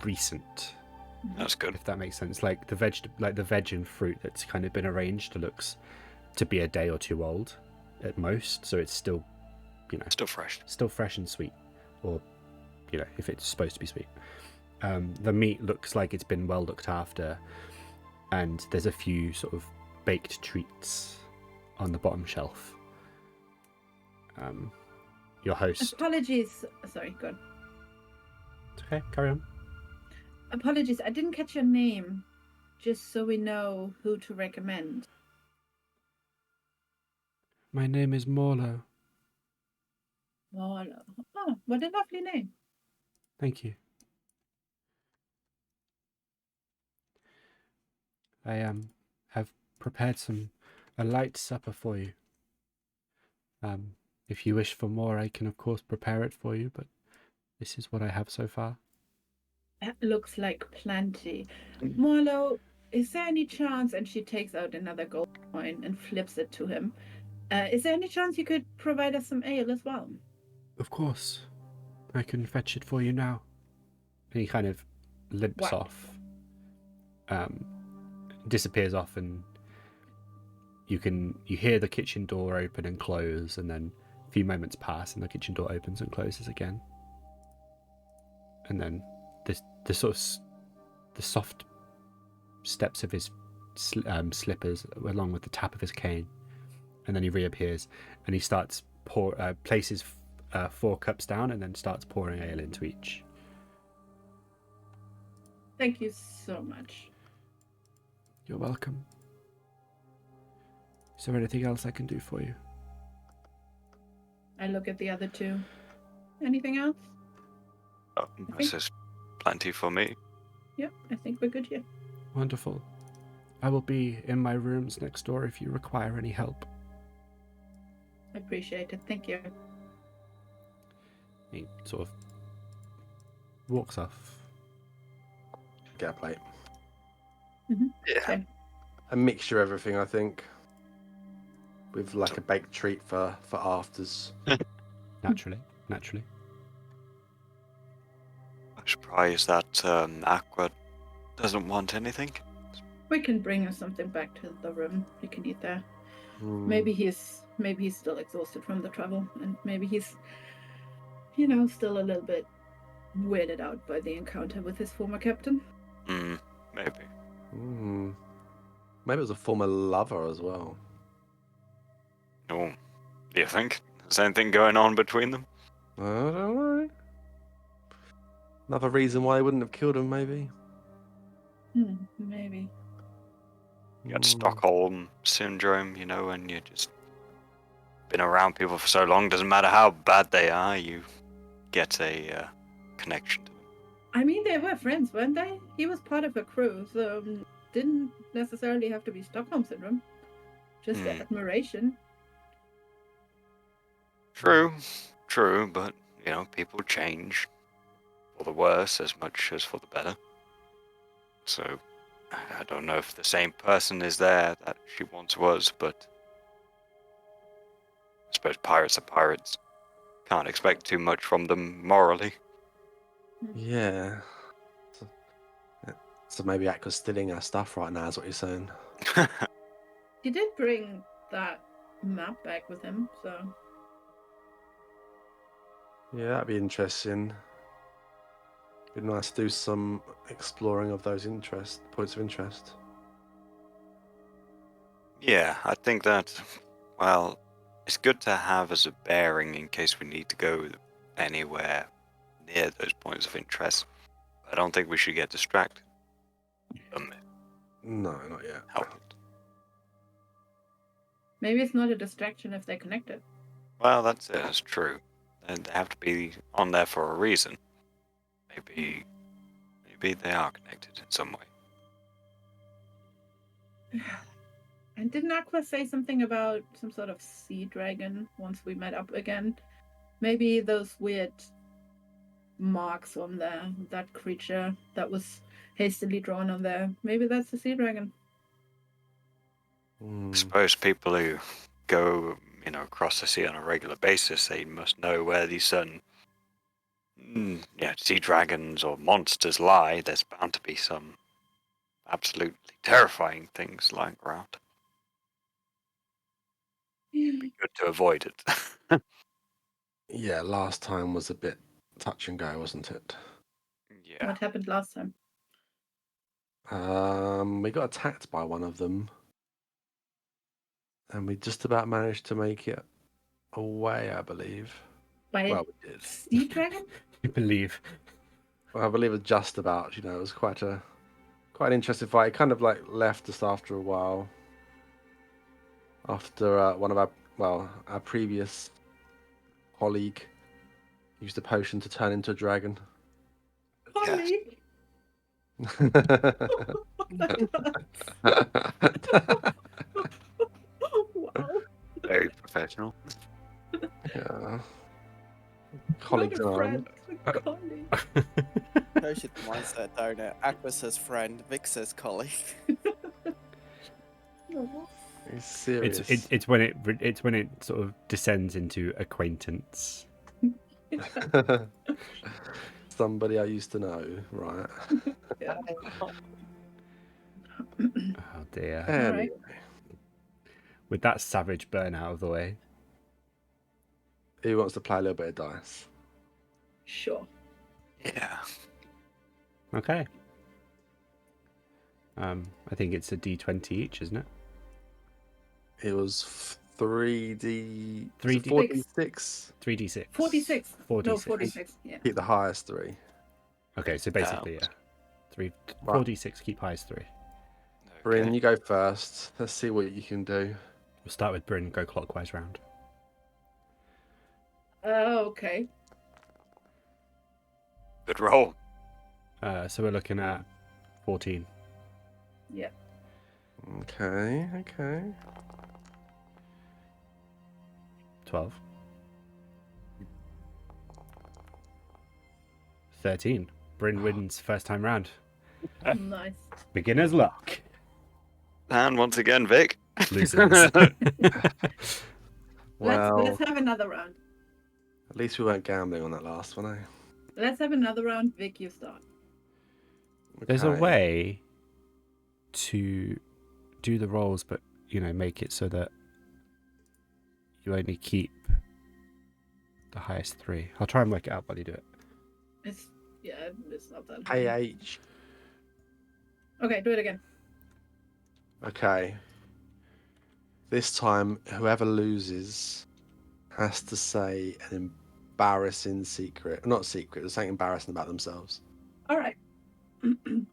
recent, That's good. if that makes sense. Like the veg and fruit that's kind of been arranged looks to be a day or two old at most, so it's still Still fresh. still fresh and sweet, or if it's supposed to be sweet. The meat looks like it's been well looked after, and there's a few sort of baked treats on the bottom shelf. Your host. Apologies. Sorry, go on. It's okay, carry on. Apologies, I didn't catch your name. Just so we know who to recommend. My name is Morlo. Oh, what a lovely name. Thank you. I have prepared a light supper for you. If you wish for more, I can of course prepare it for you, but this is what I have so far. That looks like plenty. Marlo, is there any chance, and she takes out another gold coin and flips it to him, is there any chance you could provide us some ale as well? Of course. I can fetch it for you now. And he kind of limps off, disappears off, and you hear the kitchen door open and close, and then a few moments pass and the kitchen door opens and closes again. And then the sort of the soft steps of his slippers along with the tap of his cane, and then he reappears and he starts places 4 cups down and then starts pouring ale into each. Thank you so much. You're welcome. Is there anything else I can do for you? I look at the other two. Anything else? Oh, this is plenty for me. Yep, I think we're good here. Wonderful. I will be in my rooms next door if you require any help. I appreciate it. Thank you. He sort of walks off. Get a plate. Yeah. Same. A mixture of everything, I think. With like a baked treat for afters. Naturally. I'm surprised that Aqua doesn't want anything. We can bring us something back to the room. We can eat there. Mm. Maybe he's still exhausted from the travel, and maybe he's still a little bit weirded out by the encounter with his former captain. Maybe. Maybe it was a former lover as well. Oh, do you think? Same thing going on between them? I don't know. Another reason why they wouldn't have killed him, maybe. Maybe. You got Mm. Stockholm syndrome, you know, and you just been around people for so long. Doesn't matter how bad they are, you get a connection to them. I mean, they were friends, weren't they? He was part of a crew, so didn't necessarily have to be Stockholm syndrome. Just admiration. True, but you know, people change for the worse as much as for the better. So I don't know if the same person is there that she once was, but I suppose pirates are pirates. Can't expect too much from them morally. Yeah. So maybe Aqua's stealing our stuff right now, is what you're saying. He did bring that map back with him, so Yeah, that'd be interesting. Be nice to do some exploring of those points of interest. Yeah, I think that, well, it's good to have as a bearing in case we need to go anywhere near those points of interest. I don't think we should get distracted from it. No, not yet. Helped. maybe it's not a distraction if they're connected. Well, that's true. And they have to be on there for a reason. Maybe they are connected in some way. And didn't Aqua say something about some sort of sea dragon once we met up again? Maybe those weird marks on there, that creature that was hastily drawn on there. Maybe that's the sea dragon. I suppose people who go, you know, across the sea on a regular basis, they must know where these certain sea dragons or monsters lie. There's bound to be some absolutely terrifying things lying around. Yeah. Be good to avoid it. Yeah, last time was a bit touch and go, wasn't it? Yeah. What happened last time? We got attacked by one of them, and we just about managed to make it away, I believe. By Well, we did. sea dragon? I believe. Well, I believe it was just about. You know, it was quite an interesting fight. It kind of like left us after a while. After one of our previous colleague used a potion to turn into a dragon. Colleague? Wow. Very professional. Yeah. Not Colleagues a aren't. friend, a colleague. Shows you the mindset, don't it? Aqua says friend, Vic says colleague. He's serious. It's when it sort of descends into acquaintance. Somebody I used to know, right? Yeah. Oh dear. Anyway. Alright. With that savage burn out of the way. Who wants to play a little bit of dice? Sure. Yeah. Okay. I think it's a D20 each, isn't it? It was 3D... 3D 46? 3d6. 46. 46. No, 46. Yeah. Keep the highest 3. Okay, so basically, yeah. 4d6, keep highest 3. Bryn, you go first. Let's see what you can do. We'll start with Bryn, go clockwise round. Okay. Good roll. So we're looking at 14. Yeah. Okay. 12. 13. Bryn wins first time round. Nice. Beginner's luck. And once again, Vic. Loses. Well, Let's have another round. at least we weren't gambling on that last one, eh? Let's have another round. Vic, you start. There's a Okay. way to do the rolls, but make it so that you only keep the highest 3. I'll try and work it out while you do it. It's not that hard. AH. Okay, do it again. Okay. This time, whoever loses has to say an embarrassing secret. Not secret, there's something embarrassing about themselves. All right. And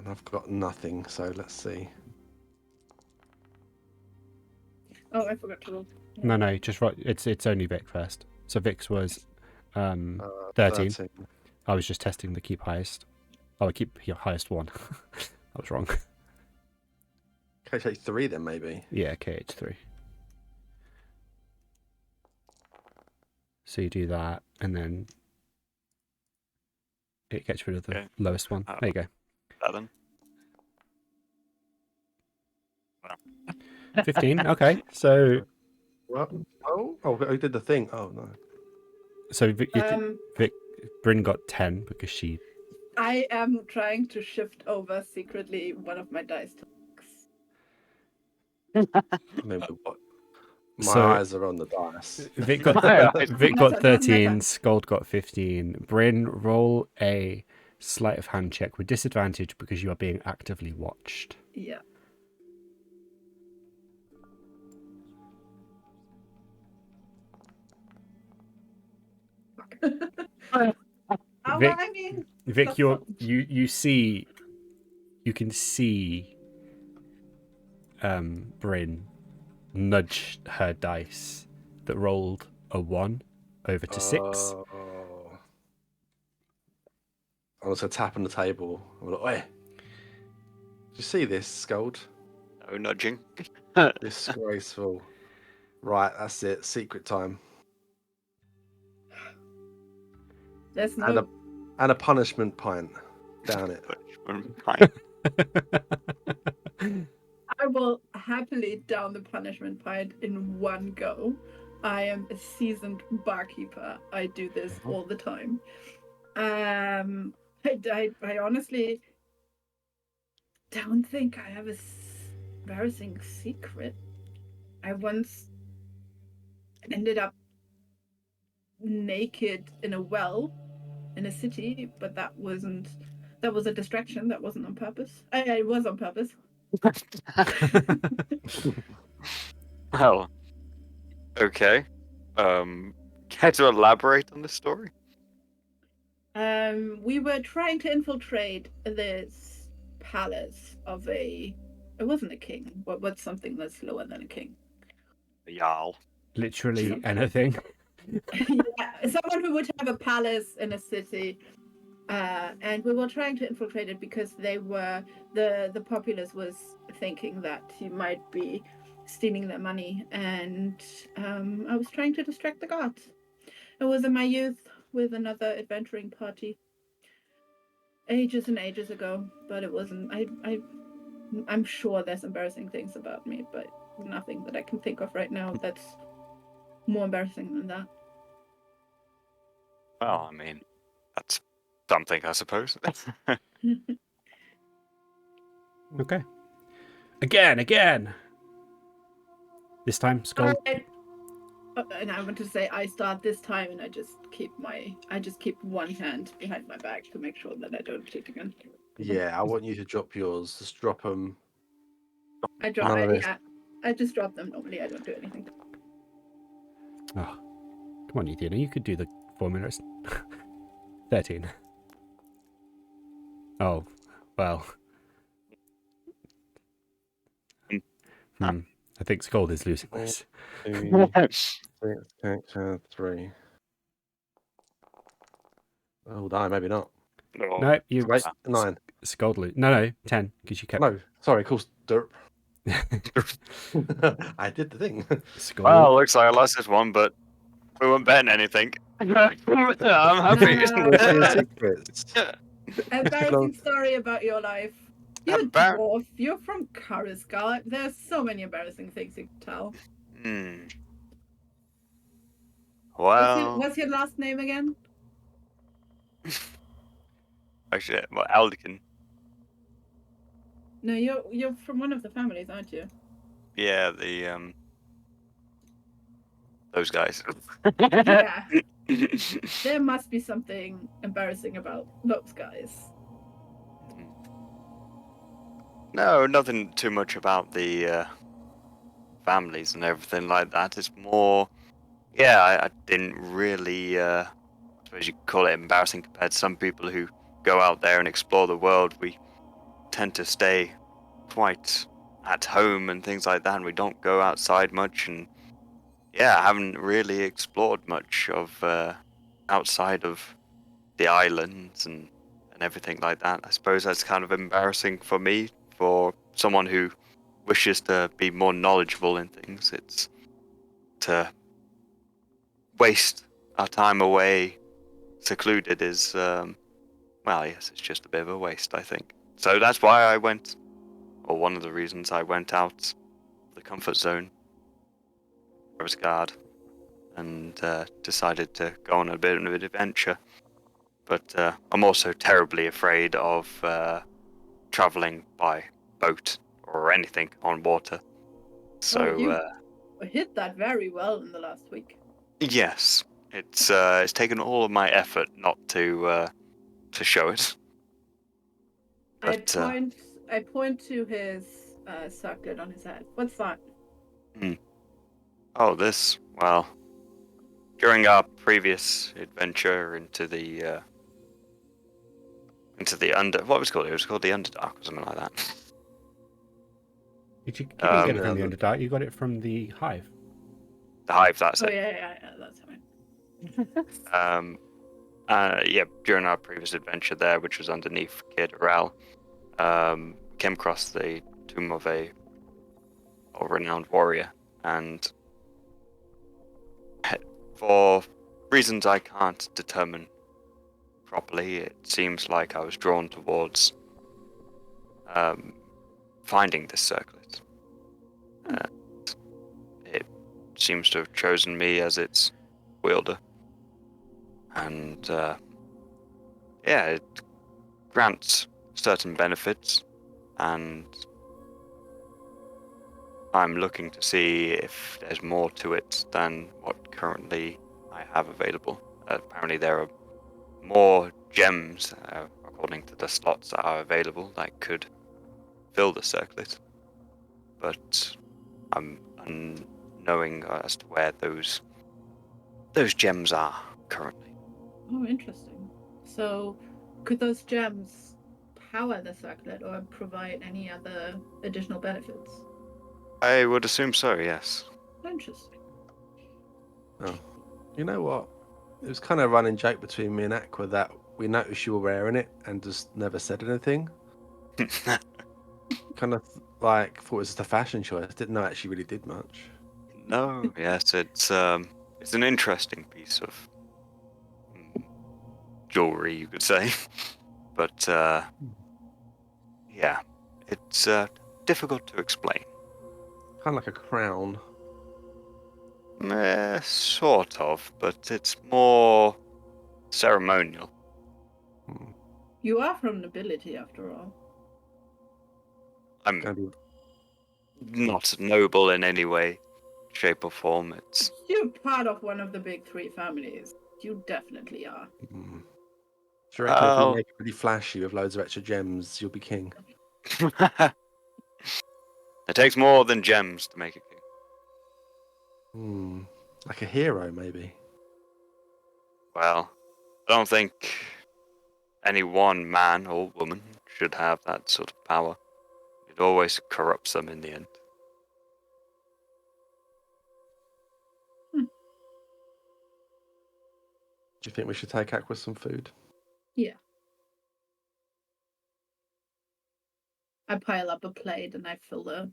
I've got nothing, so let's see. Oh, I forgot to roll. No, just right. It's only Vic first. So Vic's was 13. 13. I was just testing the keep highest. Oh, I keep your highest one. I was wrong. KH3 then, maybe. Yeah, KH3. So you do that, and then it gets rid of the Okay. lowest one. There you go. That then. 15. Okay, so Well, oh, I did the thing. Oh, no. Vic Bryn got 10 because she. I am trying to shift over secretly one of my dice to X. I mean, what? My So- eyes are on the dice. Vic My got eyes. Vic Matter, got doesn't 13. matter. Sköld got 15. Bryn, roll a sleight of hand check with disadvantage because you are being actively watched. Yeah. Oh, well, Vic- I mean, Vic, that's you can see Bryn nudge her dice that rolled a 1 over to 6. Oh. I was going to tap on the table. I'm like, oi. Do you see this, Sköld? No nudging. Disgraceful. Right, that's it. Secret time. there's And no. And a punishment pint down it. Fine. I will happily down the punishment pint in one go. I am a seasoned barkeeper. I do this all the time. I honestly don't think I have a embarrassing secret. I once ended up naked in a well in a city, but that was a distraction. That wasn't on purpose. It was on purpose. Well, okay. Care to elaborate on this story? We were trying to infiltrate this palace of it wasn't a king. What's something that's lower than a king? The Jarl. Literally anything. Yeah, someone who would have a palace in a city. And we were trying to infiltrate it because the populace was thinking that he might be stealing their money, and I was trying to distract the guards. It was in my youth with another adventuring party, ages and ages ago. But it wasn't. I'm sure there's embarrassing things about me, but nothing that I can think of right now that's more embarrassing than that. Well, I mean, that's something, I suppose. Okay. Again. This time, Sköld. And I want to say I start this time, and I just keep one hand behind my back to make sure that I don't cheat again. Yeah, I want you to drop yours. Just drop them. I just drop them normally. I don't do anything. Oh, come on, Yathina. You could do the 4 minutes. 13. Oh, well. I think Sköld is losing this. 2, 6, 3. Oh, no, maybe not. No, you. Wait, 9. Sköld No, 10, because you kept. No, sorry, of course, derp. I did the thing. Sköld. Well, looks like I lost this one, but we weren't betting anything. I'm happy. Secrets. Embarrassing story about your life. You're a Embar- dwarf. You're from Kariskal. There's so many embarrassing things you can tell. Well, What's your last name again? actually, well, Aldecan. No, you're from one of the families, aren't you? Yeah, the those guys. Yeah. There must be something embarrassing about those guys. No, nothing too much about the families and everything like that. It's more, yeah, I didn't really, I suppose you could call it embarrassing compared to some people who go out there and explore the world. We tend to stay quite at home and things like that, and we don't go outside much. And yeah, I haven't really explored much of outside of the islands and everything like that. I suppose that's kind of embarrassing for me, for someone who wishes to be more knowledgeable in things. It's to waste our time away secluded is, well, yes, it's just a bit of a waste, I think. So that's why I went, or one of the reasons I went out of the comfort zone, I was guard, and decided to go on a bit of an adventure. But I'm also terribly afraid of traveling by boat or anything on water. So you hit that very well in the last week. yes, it's taken all of my effort not to show it. But, I point to his circlet on his head. What's that? oh, this, well, during our previous adventure into the what was it called? It was called the Underdark or something like that. You didn't get it from the no. Underdark, you got it from the Hive. The Hive, that's Oh it. yeah, that's right. Yeah, during our previous adventure there, which was underneath Kid Rel, came across the tomb of a renowned warrior, and for reasons I can't determine properly, it seems like I was drawn towards finding this circlet. It seems to have chosen me as its wielder, and yeah, it grants certain benefits, and I'm looking to see if there's more to it than what currently I have available. Apparently there are more gems, according to the slots that are available, that could fill the circlet. But I'm unknowing as to where those gems are currently. Oh, interesting. So, could those gems power the circlet or provide any other additional benefits? I would assume so, yes. Interesting. Oh, you know what? It was kind of a running joke between me and Aqua that we noticed you were wearing it and just never said anything. Kind of like thought it was just a fashion choice. Didn't know it actually really did much. No, yes, it's an interesting piece of jewelry, you could say. But yeah, it's difficult to explain. Kind of like a crown. Sort of, but it's more ceremonial. Hmm. You are from nobility, after all. I'm Gonna be... not noble in any way, shape, or form. It's You're part of one of the big three families. You definitely are. Hmm. Do you reckon if we make it really flashy with loads of extra gems, you'll be king? it takes more than gems to make a king. Hmm. Like a hero, maybe. Well, I don't think any one man or woman should have that sort of power. It always corrupts them in the end. Do you think we should take Aqua some food? Yeah. I pile up a plate and I fill a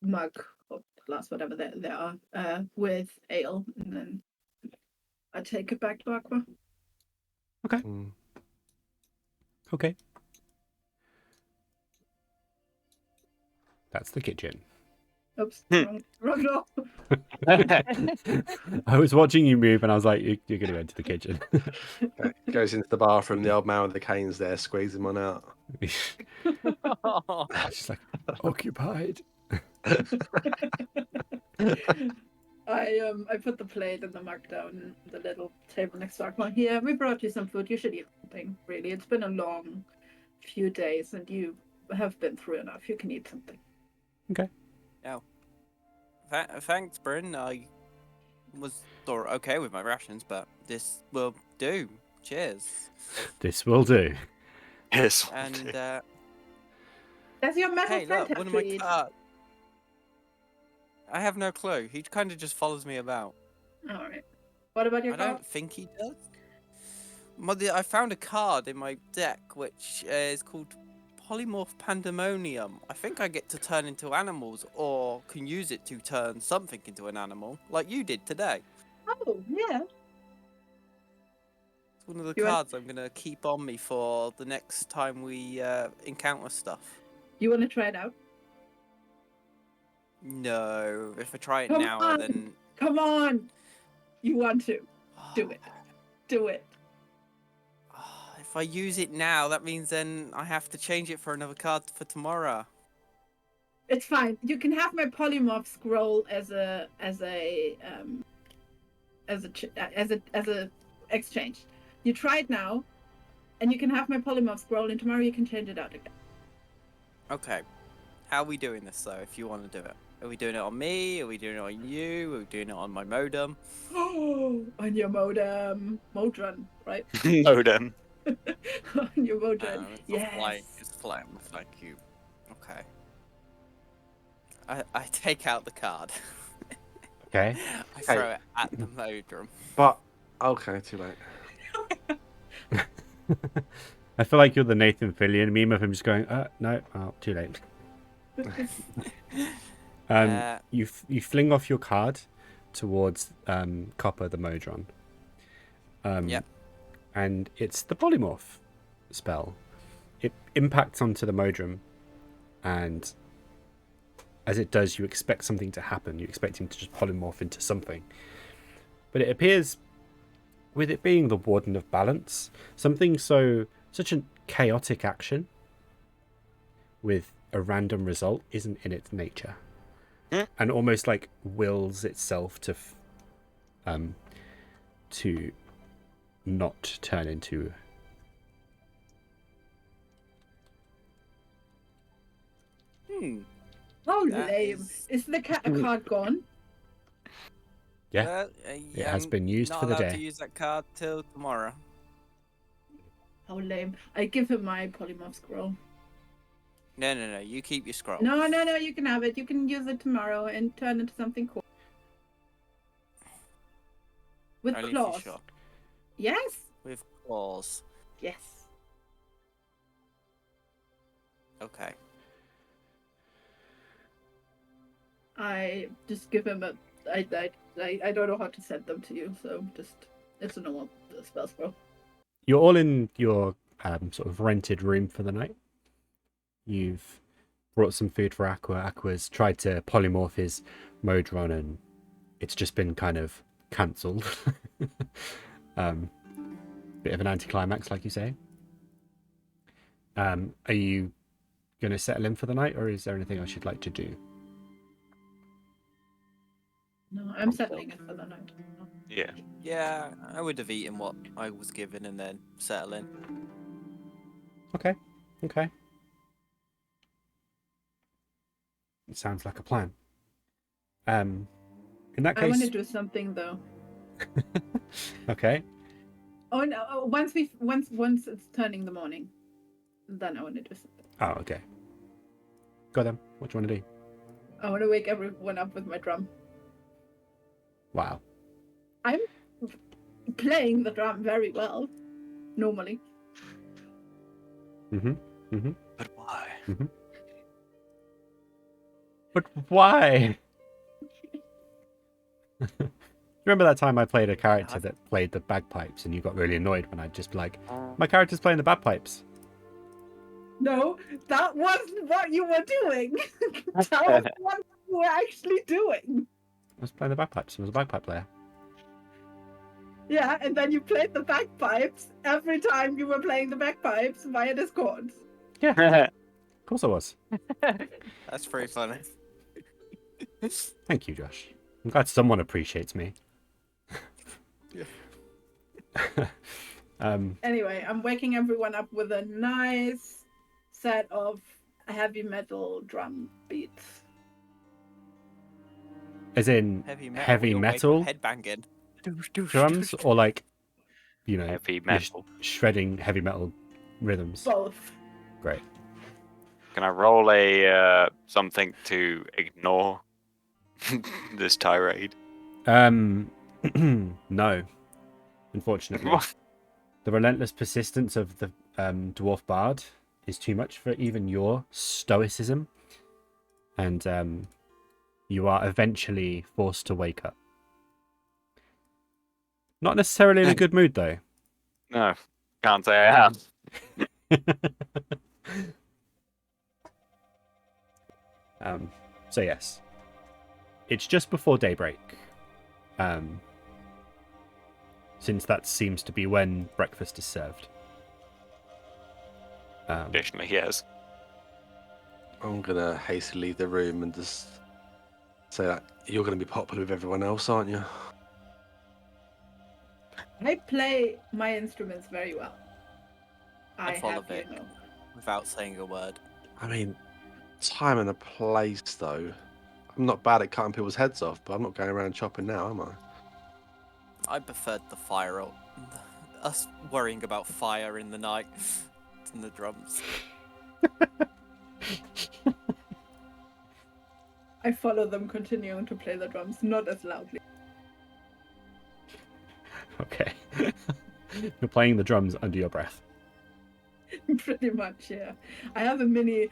mug or glass, whatever they are, with ale, and then I take it back to Aqua. Okay. Hmm. Okay. That's the kitchen. Oops, wrong door. I was watching you move and I was like, you're going to enter the kitchen. Goes into the bathroom, the old man with the canes there, squeezing one out. She's like, occupied. I put the plate and the mug down on the little table next to Aqua. Here, we brought you some food. You should eat something, really. It's been a long few days and you have been through enough. You can eat something. Thanks, Bryn. I was okay with my rations, but this will do. Cheers. This will do. Yes. And Does your metal hey, friend look, have one of to my eat? cards. I have no clue. He kind of just follows me about. All right. What about your I card? don't think he does. I found a card in my deck which is called Polymorph Pandemonium. I think I get to turn into animals, or can use it to turn something into an animal, like you did today. Oh, yeah. It's one of the You want- cards I'm gonna keep on me for the next time we encounter stuff. You want to try it out? No, if I try it Come now, on. then Come on. You want to. Do it. Do it. If I use it now, that means then I have to change it for another card for tomorrow. It's fine. You can have my polymorph scroll as a exchange. You try it now, and you can have my polymorph scroll, and tomorrow you can change it out again. Okay. How are we doing this though? If you want to do it, are we doing it on me? Are we doing it on you? Are we doing it on my modem? Oh, on your modron, right? Modem. On your modron. It's Yes. flying. It's flying with like you. Okay. I take out the card. Okay. I throw it at the modem. But okay, too late. I feel like you're the Nathan Fillion meme of him just going, no, oh, too late. You fling off your card towards Copper the Modron. Yep. And it's the polymorph spell. It impacts onto the Modron, and as it does, you expect something to happen. You expect him to just polymorph into something. But it appears, with it being the Warden of Balance, such a chaotic action with a random result isn't in its nature. And almost like wills itself to not turn into. Oh, That lame. Is the card gone? Yeah, it has been used for the Not allowed day. to use that card till tomorrow. How lame. I give him my polymorph scroll. No. You keep your scroll. No, you can have it. You can use it tomorrow and turn into something cool. With Only if you're claws. sure. Yes. With claws. Yes. Okay. I just give him I don't know how to send them to you, so just it's a normal spell scroll. You're all in your sort of rented room for the night. You've brought some food for Aqua. Aqua's tried to polymorph his Modron, and it's just been kind of cancelled. Bit of an anticlimax, like you say. Are you going to settle in for the night, or is there anything else you'd like to do? No, I'm settling it for the night. Yeah. Yeah, I would have eaten what I was given and then settle in. Okay. It sounds like a plan. In that case, I want to do something though. Okay. Oh no! Once it's turning the morning, then I want to do something. Oh, okay. Go then. What do you want to do? I want to wake everyone up with my drum. Wow. I'm playing the drum very well, normally. But why? But why? Remember that time I played a character that played the bagpipes and you got really annoyed when I'd just be like, my character's playing the bagpipes. No, that wasn't what you were doing. That was what you were actually doing. I was playing the bagpipes. I was a bagpipe player. Yeah, and then you played the bagpipes every time you were playing the bagpipes via Discord. Yeah, of course I was. That's pretty funny. Thank you, Josh. I'm glad someone appreciates me. Anyway, I'm waking everyone up with a nice set of heavy metal drum beats. As in heavy you're metal headbanging. drums, or like, Heavy you're metal. shredding heavy metal rhythms. Both. Great. Can I roll a something to ignore this tirade? No, unfortunately. The relentless persistence of the dwarf bard is too much for even your stoicism, and you are eventually forced to wake up. Not necessarily in a good mood, though. No, can't say I am. So yes, it's just before daybreak. Since that seems to be when breakfast is served. Additionally, yes. I'm gonna hastily leave the room and just say that you're gonna be popular with everyone else, aren't you? I play my instruments very well. I follow have Vic you know. without saying a word. I mean, time and a place, though. I'm not bad at cutting people's heads off, but I'm not going around chopping now, am I? I preferred the fire. Us worrying about fire in the night and the drums. I follow them continuing to play the drums, not as loudly. Okay. You're playing the drums under your breath. Pretty much, yeah. I have a mini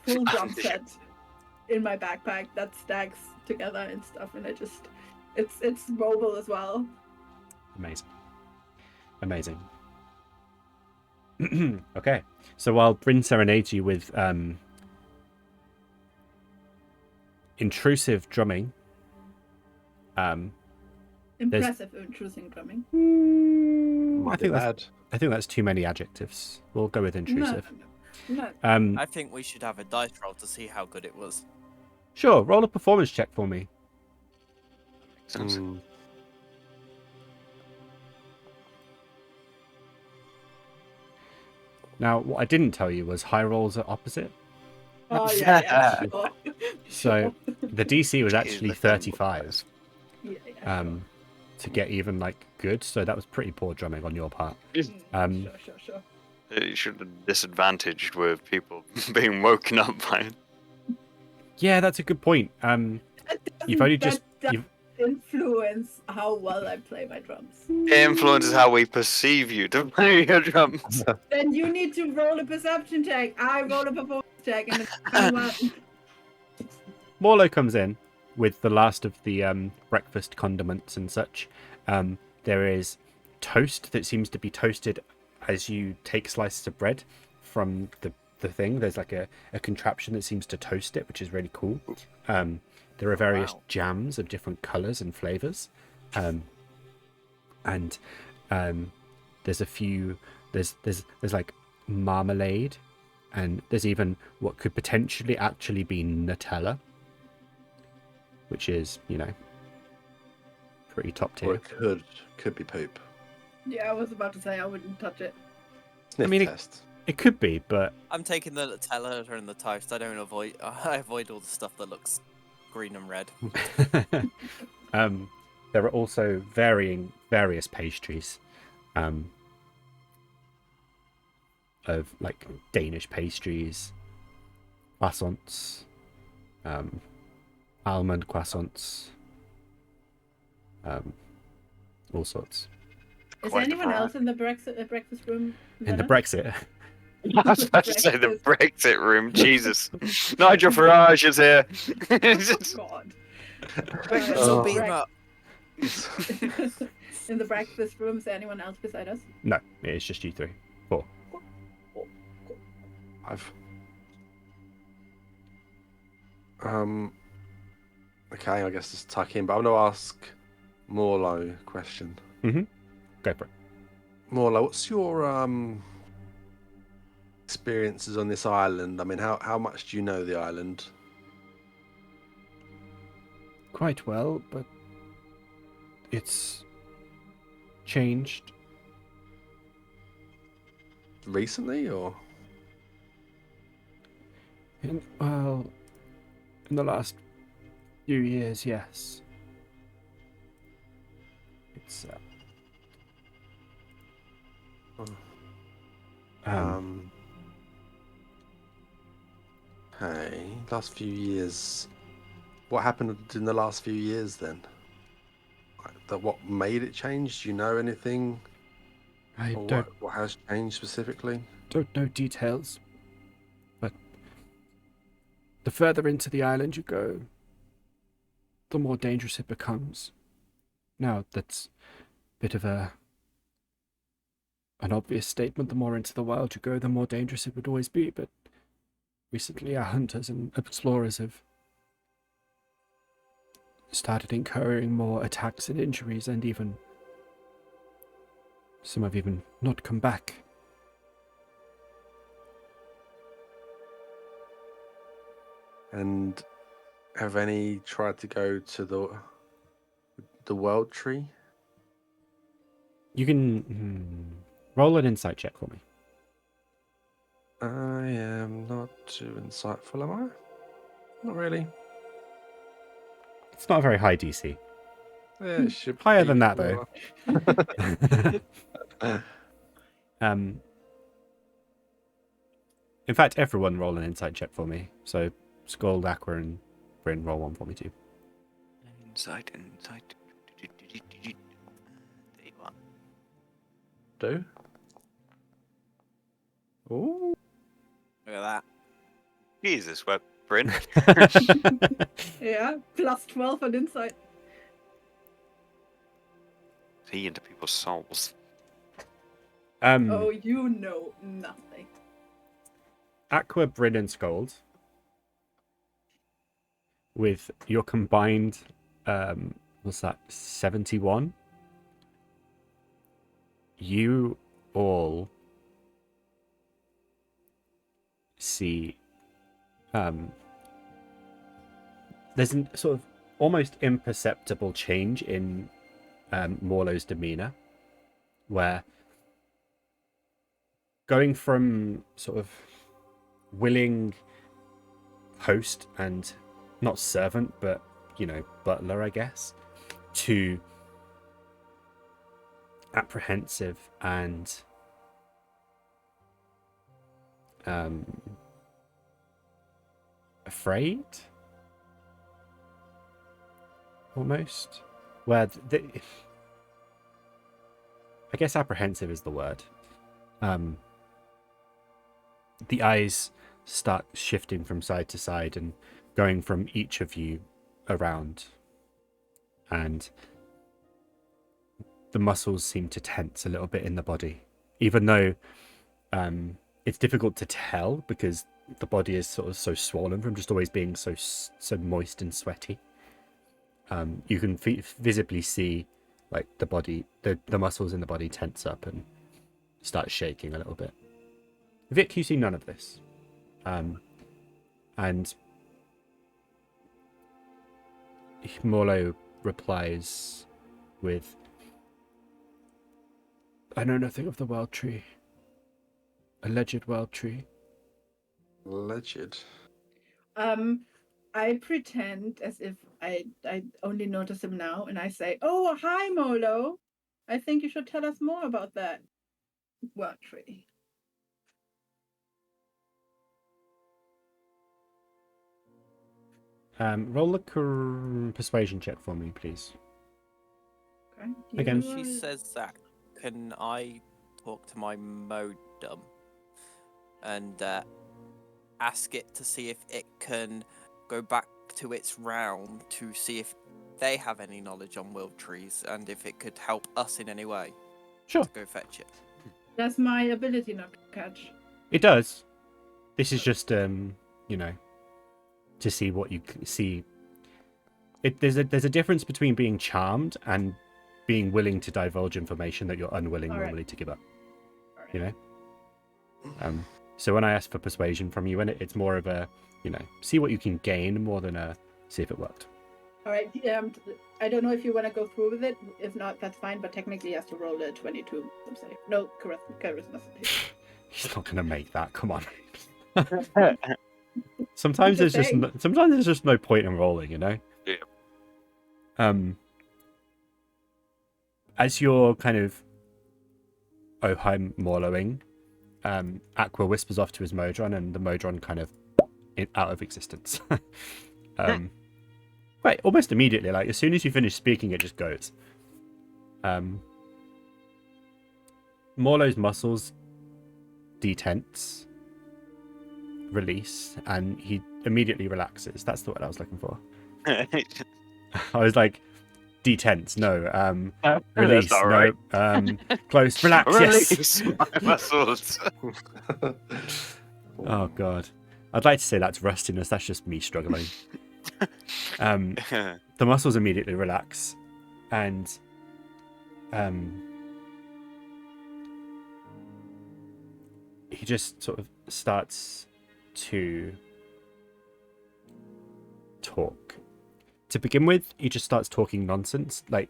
full drum set in my backpack that stacks together and stuff, and it's mobile as well. Amazing. Okay. So while Bryn serenades you with intrusive drumming, Impressive intrusive drumming. Might be bad. I think that's too many adjectives. We'll go with intrusive. No. I think we should have a dice roll to see how good it was. Sure, roll a performance check for me. Mm. Now, what I didn't tell you was high rolls are opposite. Oh yeah, sure. So the DC was actually the thing with 35 Yeah, to get even like good. So that was pretty poor drumming on your part. sure. It should have disadvantaged with people being woken up by it. Yeah, that's a good point. You've only just influence how well I play my drums. It influences how we perceive you to play your drums. Then you need to roll a perception check. I roll a performance check, and then Morlo comes in with the last of the breakfast condiments and such. There is toast that seems to be toasted as you take slices of bread from the thing. There's like a contraption that seems to toast it, which is really cool. There are various jams of different colors and flavors. And there's a few, there's like marmalade, and there's even what could potentially actually be Nutella, which is, pretty top tier. Or it could be poop. yeah, I was about to say I wouldn't touch it. Sniff test. It could be, but I'm taking the Nutella and the toast. I avoid all the stuff that looks green and red. there are also various pastries of like Danish pastries, croissants, almond croissants, all sorts. Is Quite anyone variety. else in the breakfast room? In the Lena? Brexit. I was about to say the Brexit room. Jesus. Nigel Farage is here. God. So beat 'em up. In the breakfast room, is there anyone else beside us? No, it's just you three. 4. Okay, I guess just tuck in, but I'm gonna ask Morlo a question. Go for it. Morlo, what's your experiences on this island? I mean, how much do you know the island? Quite well, but it's changed. Recently, or Well, in the last few years, yes. It's Hey, last few years. What happened in the last few years then? What made it change? Do you know anything? I Or don't what has changed specifically? know details, but the further into the island you go, the more dangerous it becomes. Now, that's a bit of an obvious statement. The more into the wild you go, the more dangerous it would always be, but recently our hunters and explorers have started incurring more attacks and injuries, and even some have even not come back. And have any tried to go to the world tree? You can roll an insight check for me. I am not too insightful, am I? Not really. It's not a very high DC. Yeah, it should Higher be than that, though. lower. In fact, everyone roll an insight check for me. So, Sköld, Aqua, and Bryn roll one for me too. Insight. There you are. Do? Ooh. Look at that. Jesus, what, Bryn? Yeah, plus 12 on insight. See into people's souls. Oh, you know nothing. Aqua, Bryn, and Sköld, with your combined, what's that, 71? You all see, there's a sort of almost imperceptible change in Morlo's demeanor, where going from sort of willing host and not servant, but, you know, butler, I guess, to apprehensive and afraid, almost, where I guess apprehensive is the word. The eyes start shifting from side to side and going from each of you around, and the muscles seem to tense a little bit in the body, even though it's difficult to tell because the body is sort of so swollen from just always being so moist and sweaty. You can visibly see like the body, the muscles in the body tense up and start shaking a little bit. Vic, you see none of this. And Morlo replies with, I know nothing of the wild tree. Alleged wild tree. Alleged. I pretend as if I only notice him now, and I say, "Oh, hi, Molo. I think you should tell us more about that wild tree." Roll a persuasion check for me, please. Okay. Again. When she says that, can I talk to my modem and ask it to see if it can go back to its realm to see if they have any knowledge on wild trees and if it could help us in any way? Sure. To go fetch it. Does my ability not catch? It does. This is just, you know, to see what you see. There's a difference between being charmed and being willing to divulge information that you're unwilling normally to give up. All right. You know. So when I ask for persuasion from you, and it's more of a, you know, see what you can gain more than a see if it worked. All right. I don't know if you want to go through with it. If not, that's fine. But technically, he has to roll a 22. I'm sorry. No, charisma. He's not gonna make that. Come on. Sometimes That's there's the just sometimes there's just no point in rolling, you know. Yeah. As you're kind of Oheim Morlowing, Aqua whispers off to his Modron, and the Modron kind of out of existence. Wait, almost immediately, like as soon as you finish speaking, it just goes. Morlow's muscles detense, release, and he immediately relaxes. That's the word I was looking for. I was like, detense, no. Release, not no. Close, relax, yes. Release my muscles. Oh god, I'd like to say that's rustiness. That's just me struggling. The muscles immediately relax, and he just sort of starts to talk. To begin with, he just starts talking nonsense. Like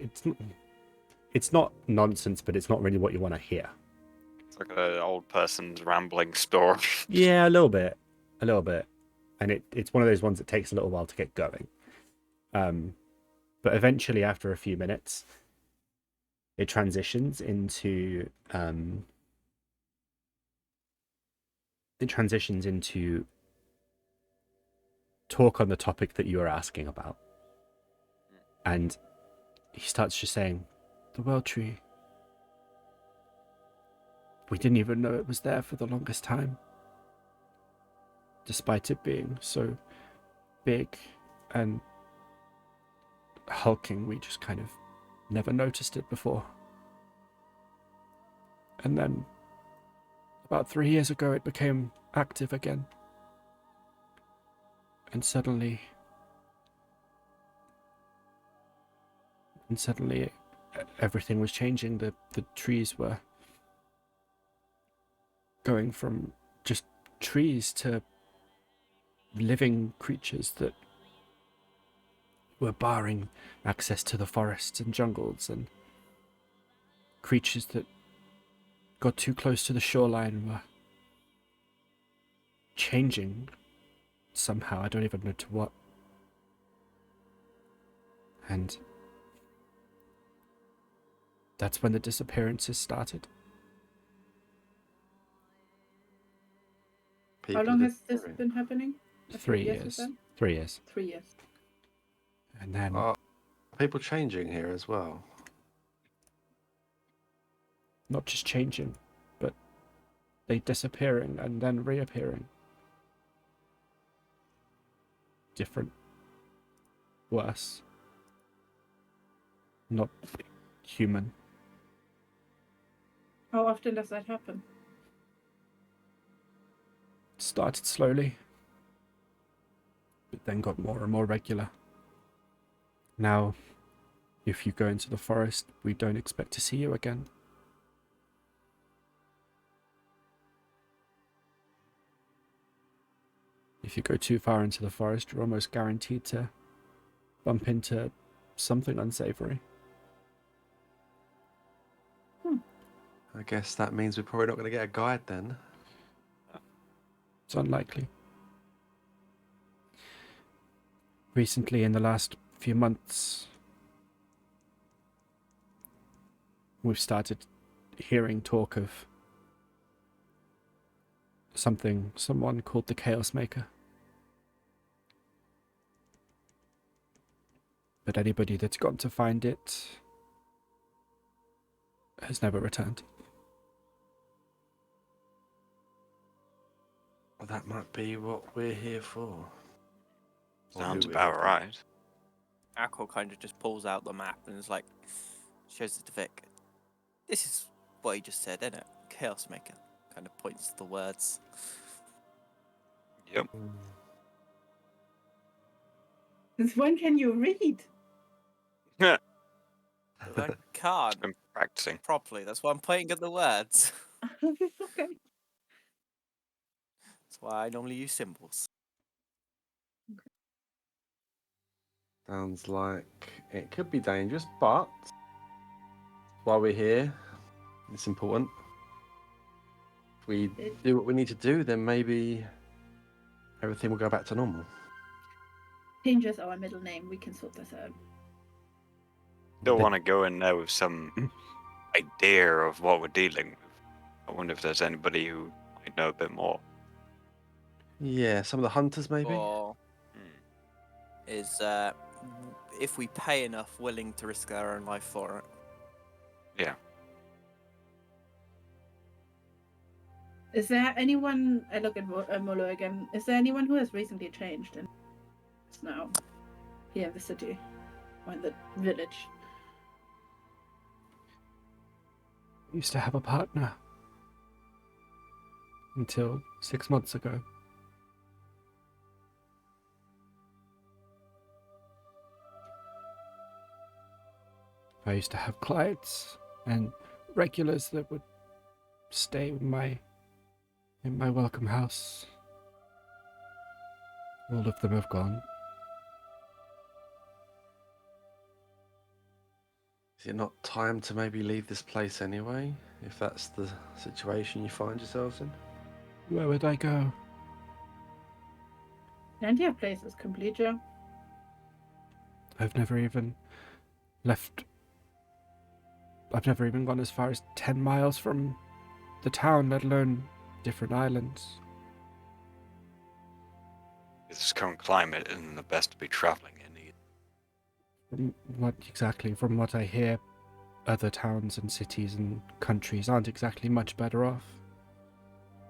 it's not nonsense, but it's not really what you want to hear. It's like an old person's rambling story. Yeah, a little bit, and it's one of those ones that takes a little while to get going. But eventually, after a few minutes, it transitions into talk on the topic that you were asking about. And he starts just saying, the world tree. We didn't even know it was there for the longest time. Despite it being so big and hulking, we just kind of never noticed it before. And then, about 3 years ago, it became active again. And suddenly, everything was changing. The trees were going from just trees to living creatures that were barring access to the forests and jungles, and creatures that got too close to the shoreline were changing somehow. I don't even know to what. And that's when the disappearances started. How long has this been happening? 3 years. 3 years. 3 years. And then Are people changing here as well? not just changing, but they disappearing and then reappearing. Different. Worse. Not human. How often does that happen? Started slowly, but then got more and more regular. Now, if you go into the forest, we don't expect to see you again. If you go too far into the forest, you're almost guaranteed to bump into something unsavory. I guess that means we're probably not going to get a guide then. It's unlikely. Recently, in the last few months, we've started hearing talk of someone called the Chaos Maker. But anybody that's gone to find it has never returned. Well, that might be what we're here for. Or Sounds who we're about here for. right. Aqua kind of just pulls out the map and is like, shows it to Vic. This is what he just said, isn't it? Chaos Maker. Kind of points to the words. Yep. Since when can you read? I can't Been practicing. properly. That's why I'm pointing at the words. Okay. That's why I normally use symbols. Sounds like it could be dangerous, but while we're here, it's important. If we do what we need to do, then maybe everything will go back to normal. Change is our middle name. We can sort this out. Don't want to go in there with some idea of what we're dealing with. I wonder if there's anybody who might know a bit more. Yeah, some of the hunters maybe. Or Hmm. is if we pay enough, willing to risk their own life for it. Yeah. Is there anyone? I look at Molo again. Is there anyone who has recently changed and is now here in the city or in the village? I used to have a partner until 6 months ago. I used to have clients and regulars that would stay in my welcome house. All of them have gone. Is it not time to maybe leave this place anyway, if that's the situation you find yourselves in? Where would I go? Plenty of places, complete Joe. I've never even left. I've never even gone as far as 10 miles from the town, let alone different islands. This current climate isn't the best to be traveling in either. From what I hear, other towns and cities and countries aren't exactly much better off.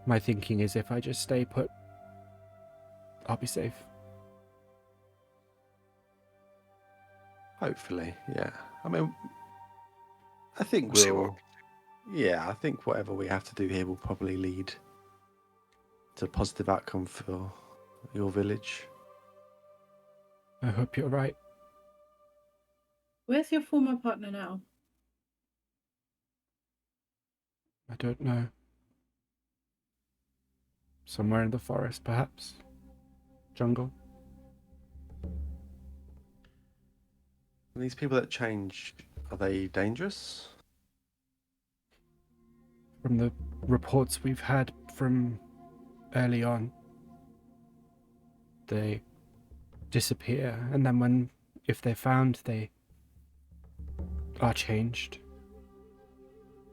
My thinking is if I just stay put, I'll be safe. Hopefully, yeah. I mean, I think We'll see what yeah, I think whatever we have to do here will probably lead to a positive outcome for your village. I hope you're right. Where's your former partner now? I don't know. Somewhere in the forest, perhaps. Jungle. And these people that change, are they dangerous? From the reports we've had from early on, they disappear, and then if they're found, they are changed.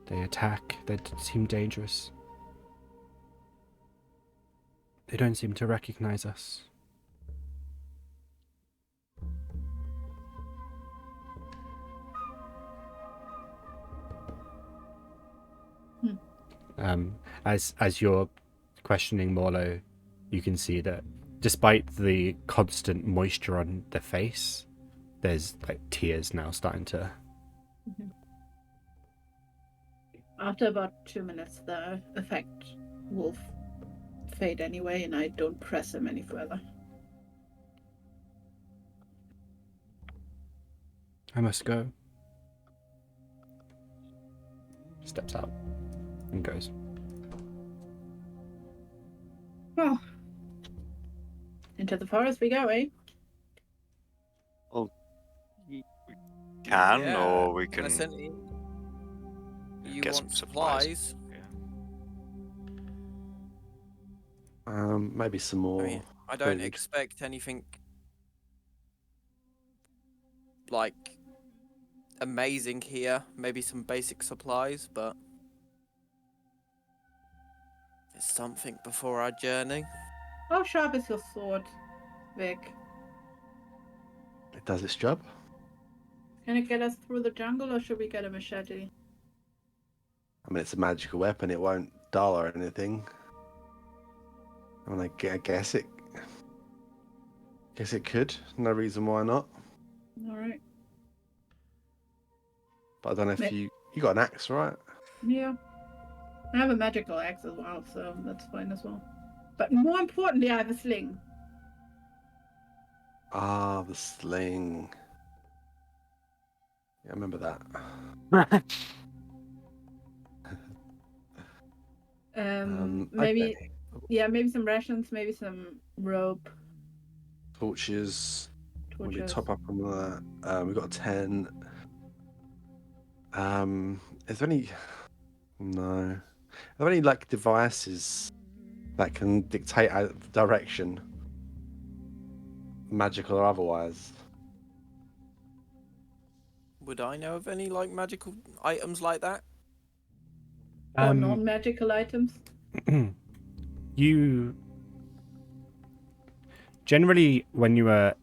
They attack, they seem dangerous. They don't seem to recognize us. As you're questioning Morlo, you can see that despite the constant moisture on their face, there's like tears now starting to. After about 2 minutes, the effect will fade anyway, and I don't press him any further. I must go. Steps out and goes. Well, into the forest we go, eh? Can, Yeah, or we can You get want some supplies. Maybe some more. I mean, I don't food. expect anything like amazing here. Maybe some basic supplies, but it's something before our journey. How sharp is your sword, Vic? It does its job. Can it get us through the jungle, or should we get a machete? I mean, it's a magical weapon. It won't dull or anything. I mean, I guess it. Guess it could. No reason why not. All right. But I don't know if you got an axe, right? Yeah. I have a magical axe as well, so that's fine as well. But more importantly, I have a sling. Ah, the sling. Yeah, I remember that. Maybe, okay. yeah, maybe some rations, maybe some rope, Torches. Maybe torches. top up on that. We've got a 10. Is there any? No. Are there any like devices that can dictate our direction? magical or otherwise. Would I know of any like magical items like that? Or non-magical items. You generally, when you were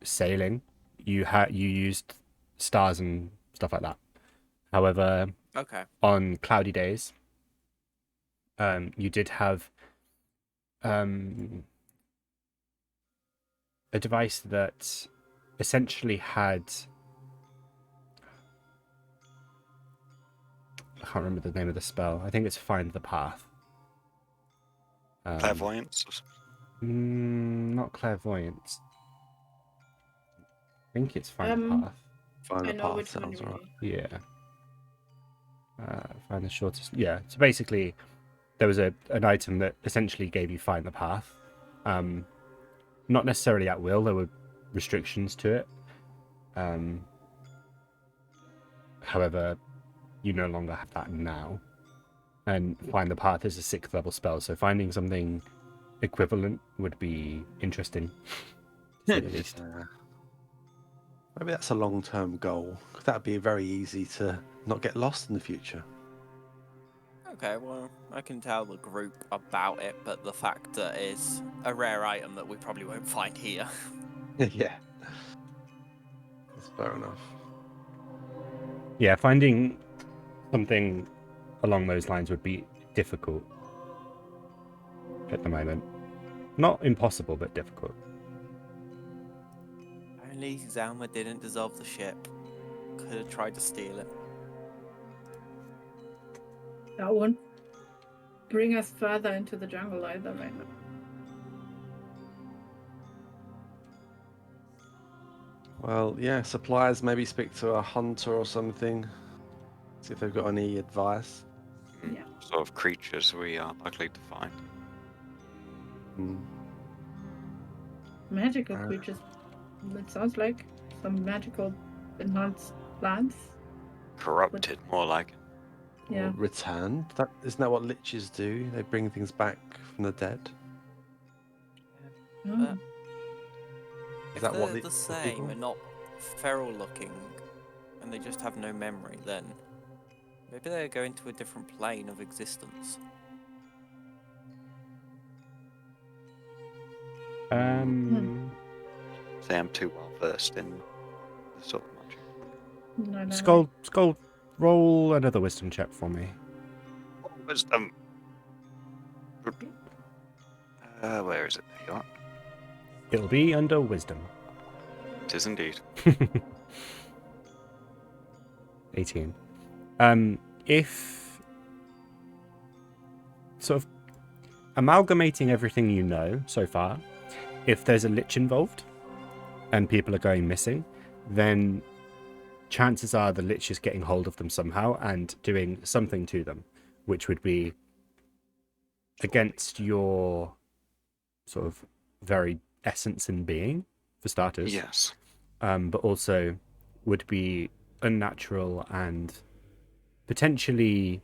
sailing, you used stars and stuff like that. However, Okay. on cloudy days, you did have a device that essentially had, I can't remember the name of the spell. I think it's Find the Path. Clairvoyance. Or something. Not clairvoyance. I think it's Find the Path. Find I the know path which one sounds you right. mean. Yeah. Find the shortest. Yeah. So basically, there was an item that essentially gave you Find the Path. Not necessarily at will. There were restrictions to it. However, you no longer have that now. And Find the Path is a 6th level spell, so finding something equivalent would be interesting. To say the least. Maybe that's a long-term goal. That'd be very easy to not get lost in the future. Okay, well, I can tell the group about it, but the fact that it's a rare item that we probably won't find here. Yeah. That's fair enough. Yeah, finding something along those lines would be difficult at the moment. Not impossible, but difficult. Apparently, Zelma didn't dissolve the ship. Could have tried to steal it. That won't bring us further into the jungle either right now. Well, yeah, suppliers, maybe speak to a hunter or something. See if they've got any advice. Yeah. Sort of creatures we are likely to find. Magical creatures. It sounds like some magical enhanced plants. Corrupted, more like. Yeah. Or returned. Isn't that what liches do? They bring things back from the dead. Oh. Is If that what they're the the same people? and not feral looking, and they just have no memory, then maybe they're going to a different plane of existence. Say I'm too well versed in the sort of magic. No. Sköld, roll another wisdom check for me. Wisdom. Where is it? There you are. It'll be under wisdom. It is indeed. 18. If sort of amalgamating everything you know so far, if there's a lich involved and people are going missing, then chances are the lich is getting hold of them somehow and doing something to them, which would be against your sort of very essence and being, for starters. Yes. But also would be unnatural and potentially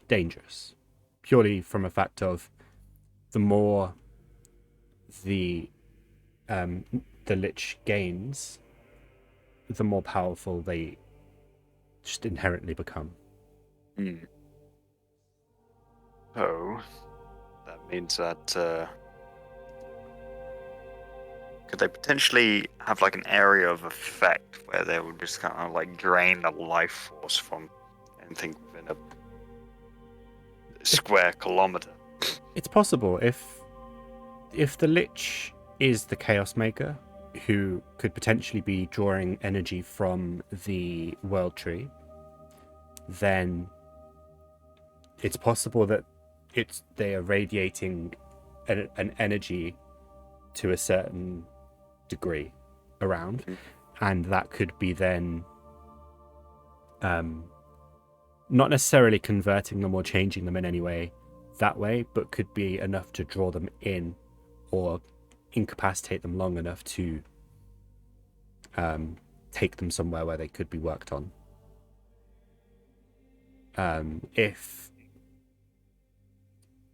dangerous, purely from a fact of the more the lich gains, the more powerful they just inherently become. So that means that could they potentially have like an area of effect where they would just kind of like drain the life force from anything within a square kilometer? It's possible if the lich is the chaos maker who could potentially be drawing energy from the world tree, then it's possible that they are radiating an energy to a certain degree around, and that could be then not necessarily converting them or changing them in any way that way, but could be enough to draw them in or incapacitate them long enough to take them somewhere where they could be worked on. If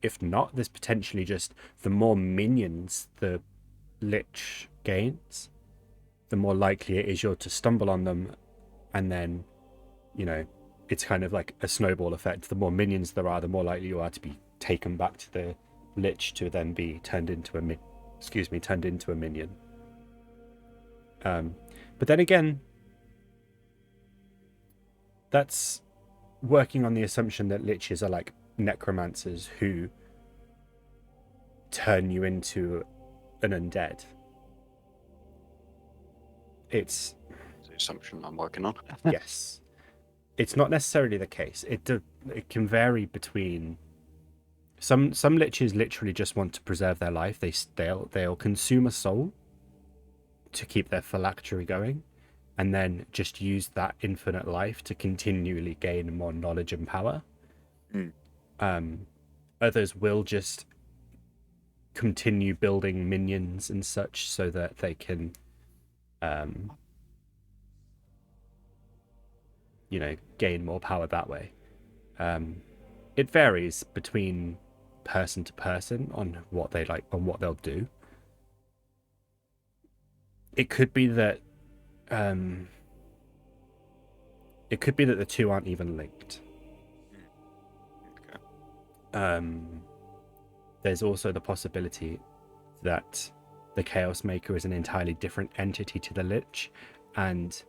if not, there's potentially just the more minions the Lich gains, the more likely it is you're to stumble on them, and then, it's kind of like a snowball effect. The more minions there are, the more likely you are to be taken back to the Lich to then be turned into a minion. But then again, that's working on the assumption that Liches are like necromancers who turn you into an undead. It's the assumption I'm working on. yes, it's not necessarily the case. It can vary between some Liches literally just want to preserve their life. They'll consume a soul to keep their phylactery going, and then just use that infinite life to continually gain more knowledge and power. Others will just continue building minions and such so that they can gain more power that way. It varies between person to person on what they like, on what they'll do. It could be that the two aren't even linked. There's also the possibility that the Chaos Maker is an entirely different entity to the Lich, and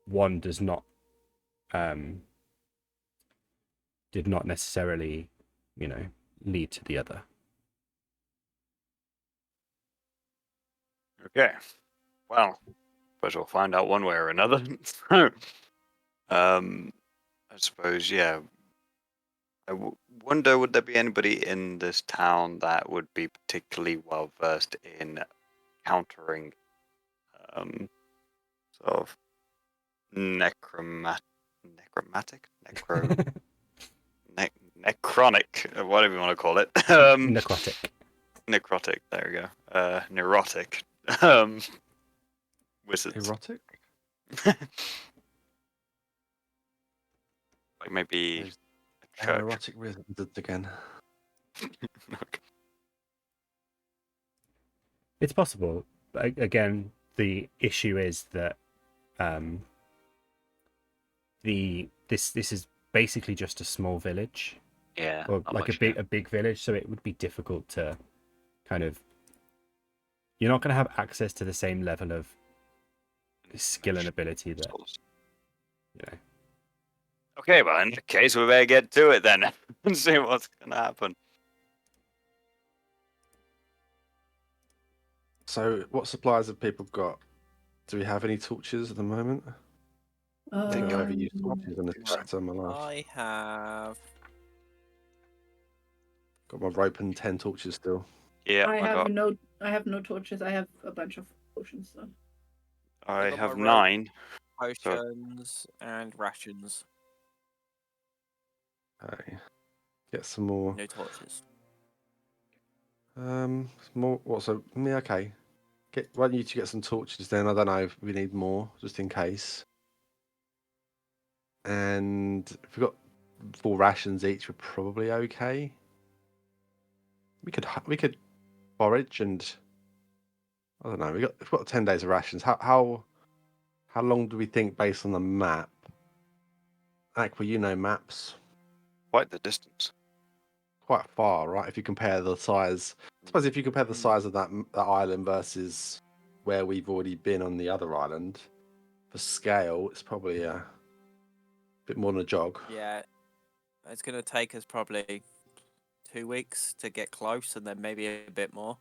one does not did not necessarily, lead to the other. Okay. Well, suppose we'll find out one way or another. I suppose, yeah. I wonder, would there be anybody in this town that would be particularly well versed in countering sort of necrotic, whatever you want to call it. Necrotic, there we go. Neurotic. Wizards. Erotic? Like maybe a church. Erotic wizard again. Okay. It's possible, but again, the issue is that this is basically just a small village, Yeah. or like a big village, so it would be difficult to kind of. You're not going to have access to the same level of skill and ability that. Okay, well, in that case, we better get to it then and see what's going to happen. So, what supplies have people got? Do we have any torches at the moment? I think I've ever used torches in this chapter in my life. I have. Got my rope and 10 torches still. Yeah, I have no torches. I have a bunch of potions though. I got have my 9. Potions and rations. Okay. Get some more. No torches. More. What? So yeah, okay. Why don't you two get some torches then? I don't know if we need more, just in case. And if we've got 4 rations each, we're probably okay. We could forage and I don't know. We've got 10 days of rations. How long do we think based on the map? Aqua, you know maps. Quite the distance. Quite far, right? If you compare the size, I suppose if you compare the size of that island versus where we've already been on the other island, for scale, it's probably a bit more than a jog. Yeah, it's going to take us probably 2 weeks to get close, and then maybe a bit more.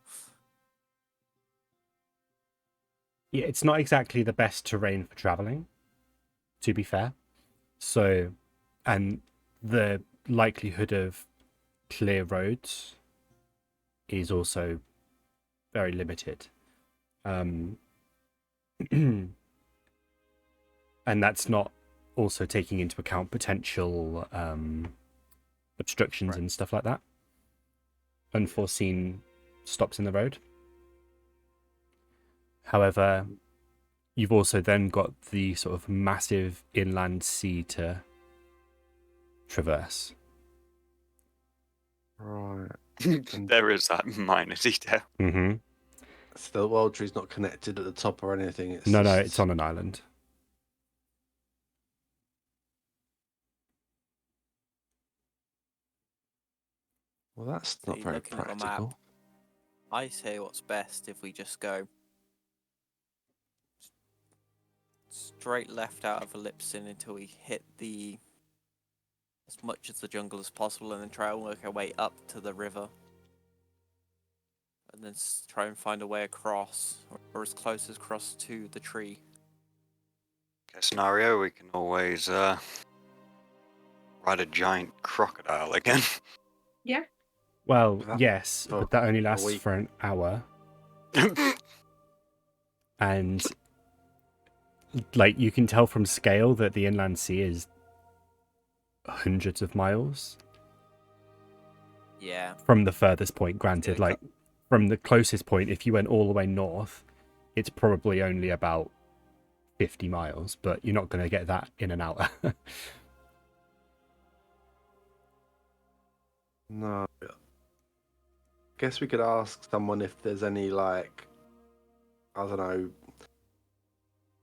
Yeah, it's not exactly the best terrain for traveling, to be fair. So, and the likelihood of clear roads is also very limited. And that's not also taking into account potential obstructions and stuff like that. Unforeseen stops in the road. However, you've also then got the sort of massive inland sea to traverse. Right. There is that minor detail. Mm-hmm. So the world tree's not connected at the top or anything. It's No, just... it's on an island. Well, that's not See, very looking at the practical. map, I say what's best if we just go straight left out of Ellipsin until we hit the as much as the jungle as possible, and then try and work our way up to the river, and then try and find a way across, or as close as across to the tree. Okay, scenario, we can always ride a giant crocodile again. Yeah. Well, That- yes, for but that only lasts week. for an hour. And like you can tell from scale that the inland sea is hundreds of miles Yeah. from the furthest point. Granted, Yeah, like from the closest point, if you went all the way north, it's probably only about 50 miles, but you're not going to get that in an hour. No. Guess we could ask someone if there's any, like, I don't know,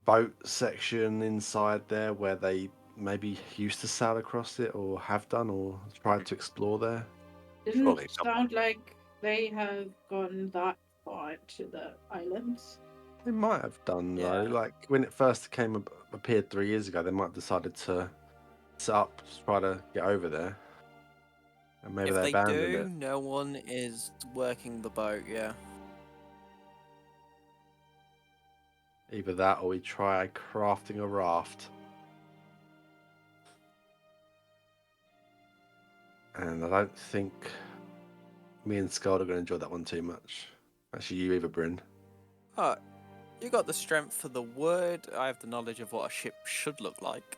boat section inside there where they maybe used to sail across it or have done or tried to explore there. Didn't Surely someone- sound like they have gone that far to the islands. They might have done, though. Yeah. Like, when it first appeared 3 years ago, they might have decided to set up to try to get over there. And maybe If they they abandoned do, it. no one is working the boat. Yeah. Either that or we try crafting a raft. And I don't think me and Sköld are going to enjoy that one too much. Actually, you either, Bryn. Oh, you got the strength for the wood. I have the knowledge of what a ship should look like.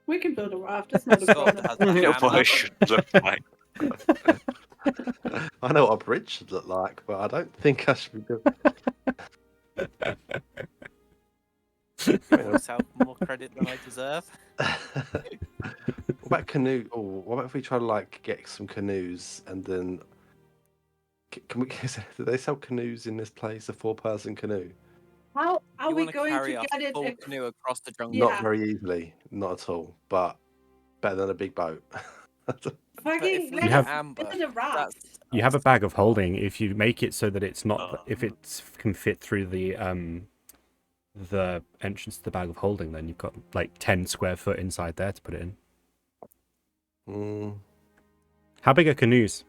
We can build a raft. It's not a Scott problem. has the Your hammer. voice should look like. I know what a bridge should look like, but I don't think I should be good. Give myself more credit than I deserve. What about canoe? Oh, what about if we try to like get some canoes and then can we? Do they sell canoes in this place? A 4-person canoe? How are You we want to going carry to a get it? full canoe across the jungle? Yeah. Not very easily, not at all. But better than a big boat. But if Fucking we let's have- amber, build a raft. that's You have a bag of holding. If you make it so that it's not, if Oh. it can fit through the entrance to the bag of holding, then you've got like 10 square foot inside there to put it in. Mm, How big are canoes?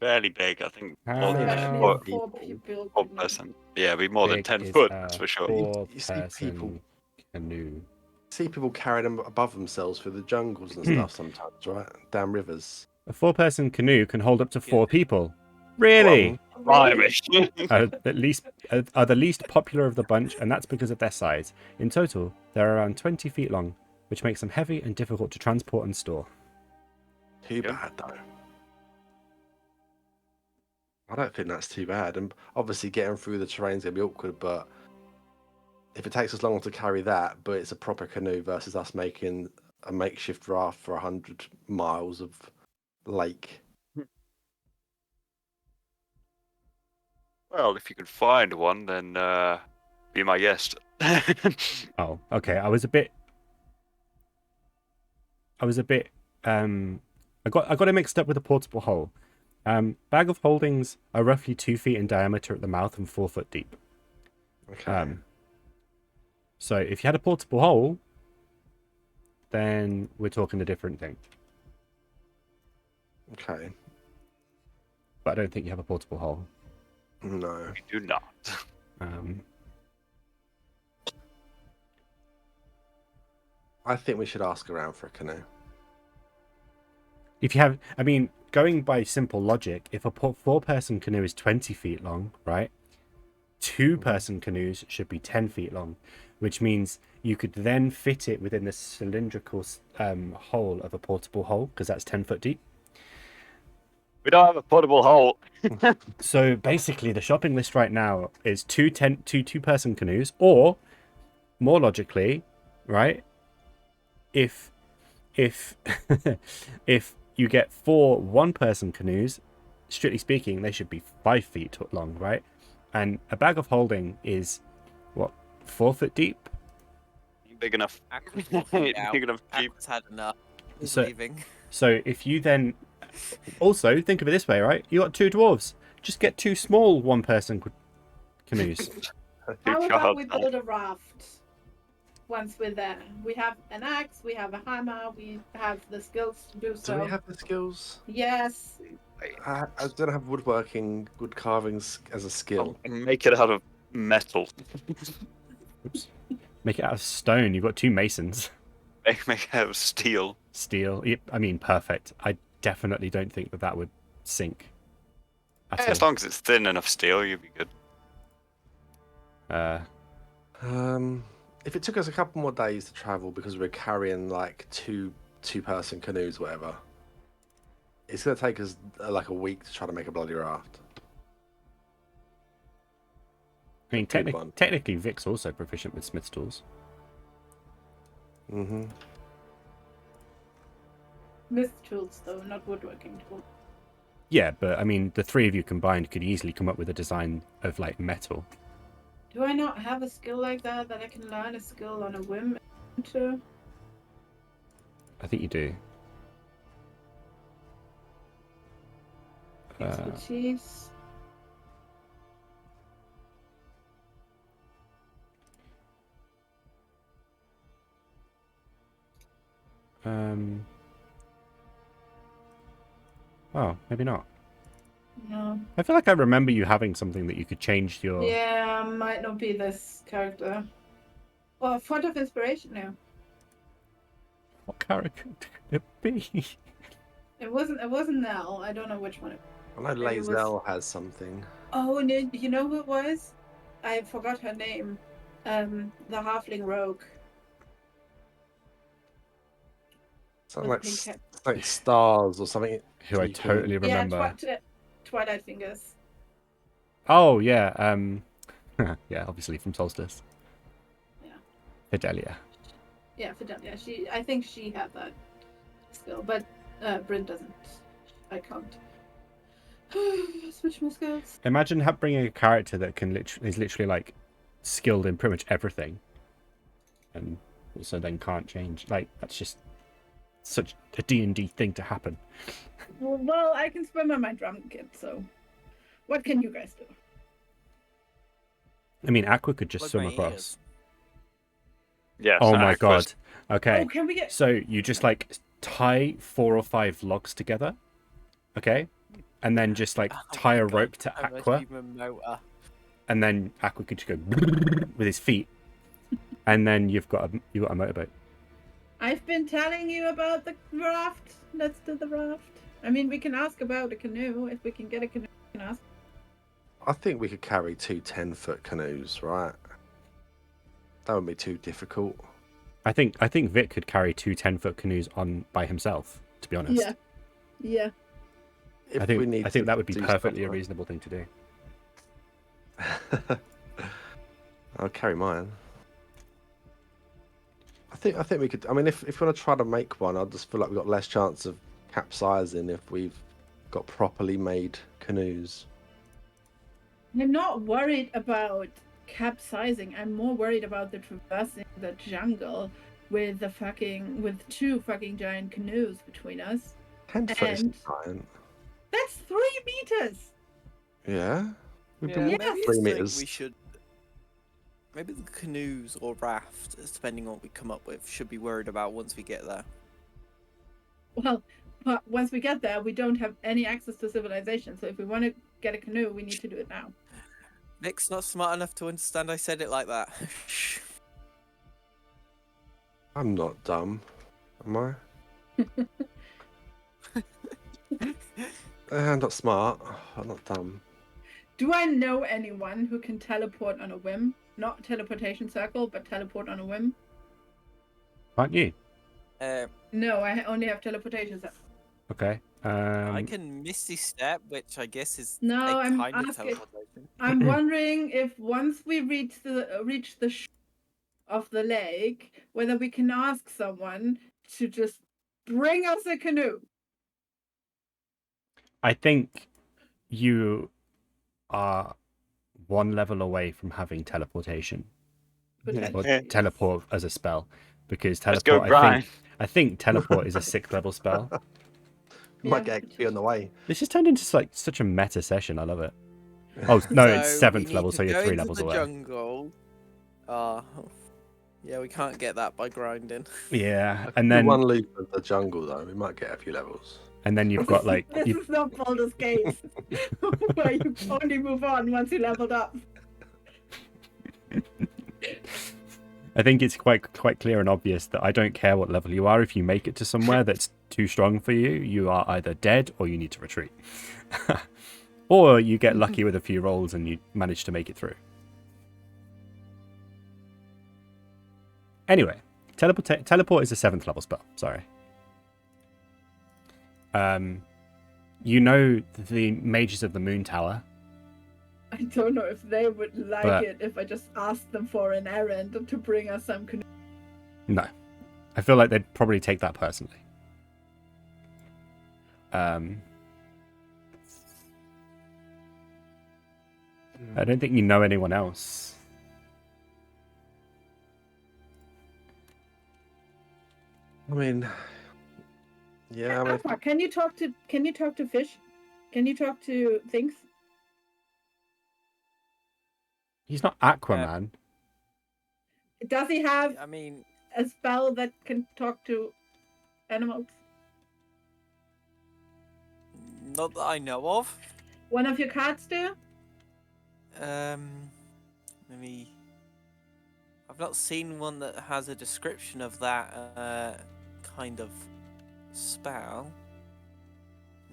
Fairly big, I think. How More than Especially four, a 4 people. 4-person. Yeah, it'd be more than big 10 is foot, a that's for sure. You see 4-person people- canoe? see people carry them above themselves through the jungles and stuff sometimes, right? Down rivers. A 4-person canoe can hold up to 4 Yeah. people. Really? Blimey. Are the least popular of the bunch, and that's because of their size. In total, they're around 20 feet long, which makes them heavy and difficult to transport and store. Too Yeah. bad though. I don't think that's too bad. And obviously getting through the terrain's gonna be awkward, but if it takes us long to carry that, but it's a proper canoe versus us making a makeshift raft for 100 miles of lake. Well, if you can find one, then be my guest. Oh, okay. I got it mixed up with a portable hole. Bag of holdings are roughly 2 feet in diameter at the mouth and 4 foot deep. Okay. So if you had a portable hole, then we're talking a different thing. Okay. But I don't think you have a portable hole. No. We do not. I think we should ask around for a canoe. If you have, I mean, going by simple logic, if a 4-person canoe is 20 feet long, right? 2-person canoes should be 10 feet long, which means you could then fit it within the cylindrical hole of a portable hole, because that's 10 foot deep. We don't have a portable hole. So basically, the shopping list right now is two 2-person canoes, or more logically, right? If if if you get 4 one-person canoes, strictly speaking, they should be 5 feet long, right? And a bag of holding is what, 4 foot deep? Big enough. Aqua's walking out. Big enough jeep. Aqua's had enough. He's So- leaving. So if you then also think of it this way, right? You got 2 dwarves. Just get 2 small one-person canoes. How about God, we build a raft once we're there? We have an axe, we have a hammer, we have the skills to do Do so. we have the skills? Yes. I don't have wood carving as a skill. Make it out of metal. Oops. Make it out of stone. You've got 2 masons. Make it out of steel. Steel. Yep, I mean, perfect. I definitely don't think that would sink. At As all. long as it's thin enough steel, you'll be good. If it took us a couple more days to travel because we're carrying like two-person canoes, whatever, it's gonna take us like a week to try to make a bloody raft. I mean, Good one. technically, Vic's also proficient with smith's tools. Mm-hmm. Myth tools, though, not woodworking tools. Yeah, but I mean, the 3 of you combined could easily come up with a design of like metal. Do I not have a skill like that I can learn a skill on a whim into? I think you do. Expertise. Oh, maybe not. No. I feel like I remember you having something that you could change your. Yeah, might not be this character. Oh, font of inspiration now. What character could it be? It wasn't Nell. I don't know which one. I know Maybe it was- Lae'zel has something. Oh, no, you know who it was? I forgot her name. The halfling rogue. Something with like, pink hair. like stars or something. Who I You can- totally remember. Yeah, Twilight Fingers. Oh yeah, yeah, obviously from Solstice. Yeah. Fidelia. Yeah, Fidelia. I think she had that skill, but Bryn doesn't. I can't. Switch my skills. Imagine bringing a character that is literally like skilled in pretty much everything, and also then can't change. Like that's just such a D&D thing to happen. Well, I can swim on my drum kit, so what can you guys do? I mean, Aqua could just Plug swim my across. ears. Yes. Oh my Aqua's- god. Okay. Oh, can we get? So you just like tie 4 or 5 logs together, okay, and then just like Oh tie my a God, rope to I must Aqua, be motor. and then Aqua could just go with his feet, and then you've got a motorboat. I've been telling you about the raft. Let's do the raft. I mean, we can ask about a canoe if we can get a canoe. We can ask. I think we could carry 2 10-foot canoes, right? That wouldn't be too difficult. I think Vic could carry 2 10-foot canoes on by himself. To be honest, Yeah. If I think we need I think to that would be do perfectly a something. reasonable thing to do. I'll carry mine. I think we could. I mean, if we want to try to make one, I just feel like we've got less chance of capsizing if we've got properly made canoes. I'm not worried about capsizing. I'm more worried about the traversing the jungle with 2 fucking giant canoes between us. 10-foot is And- giant. That's 3 meters. Yeah. We've Yeah, been maybe walking it's 3 like meters. we should. Maybe the canoes or raft, depending on what we come up with, should be worried about once we get there. Well, but once we get there, we don't have any access to civilization. So if we want to get a canoe, we need to do it now. Nick's not smart enough to understand I said it like that. I'm not dumb, am I? I'm not smart. I'm not dumb. Do I know anyone who can teleport on a whim? Not teleportation circle, but teleport on a whim? Aren't you? No, I only have teleportation circle. Okay. I can Misty Step, which I guess is No, a I'm kind of asking- teleportation. I'm wondering if once we reach the shore of the lake, whether we can ask someone to just Bring us a canoe. I think you are one level away from having teleportation or teleport as a spell, because Let's go, teleport. Brian. I think teleport is a 6th level spell. Might get a key on the way. This has turned into like such a meta session. I love it. Oh no, it's So we 7th level, need so to you're go 3 into levels the away. jungle. Yeah, we can't get that by grinding. Yeah, And and then one loop of the jungle though, we might get a few levels. you've got like This is not Baldur's Gate, where you only move on once you leveled up. I think it's quite clear and obvious that I don't care what level you are. If you make it to somewhere that's too strong for you, you are either dead or you need to retreat. Or you get lucky with a few rolls and you manage to make it through. Anyway, teleport is a 7th level spell. Sorry. You know the mages of the Moon Tower. I don't know if they would like But- it if I just asked them for an errand to bring us some canoe. No. I feel like they'd probably take that personally. I don't think you know anyone else. I mean, yeah, I mean, Aqua, can you talk to fish? Can you talk to things? He's not Aquaman. Does he have I mean, a spell that can talk to animals? not that I know of. One of your cards do? Maybe. I've not seen one that has a description of that kind of spell.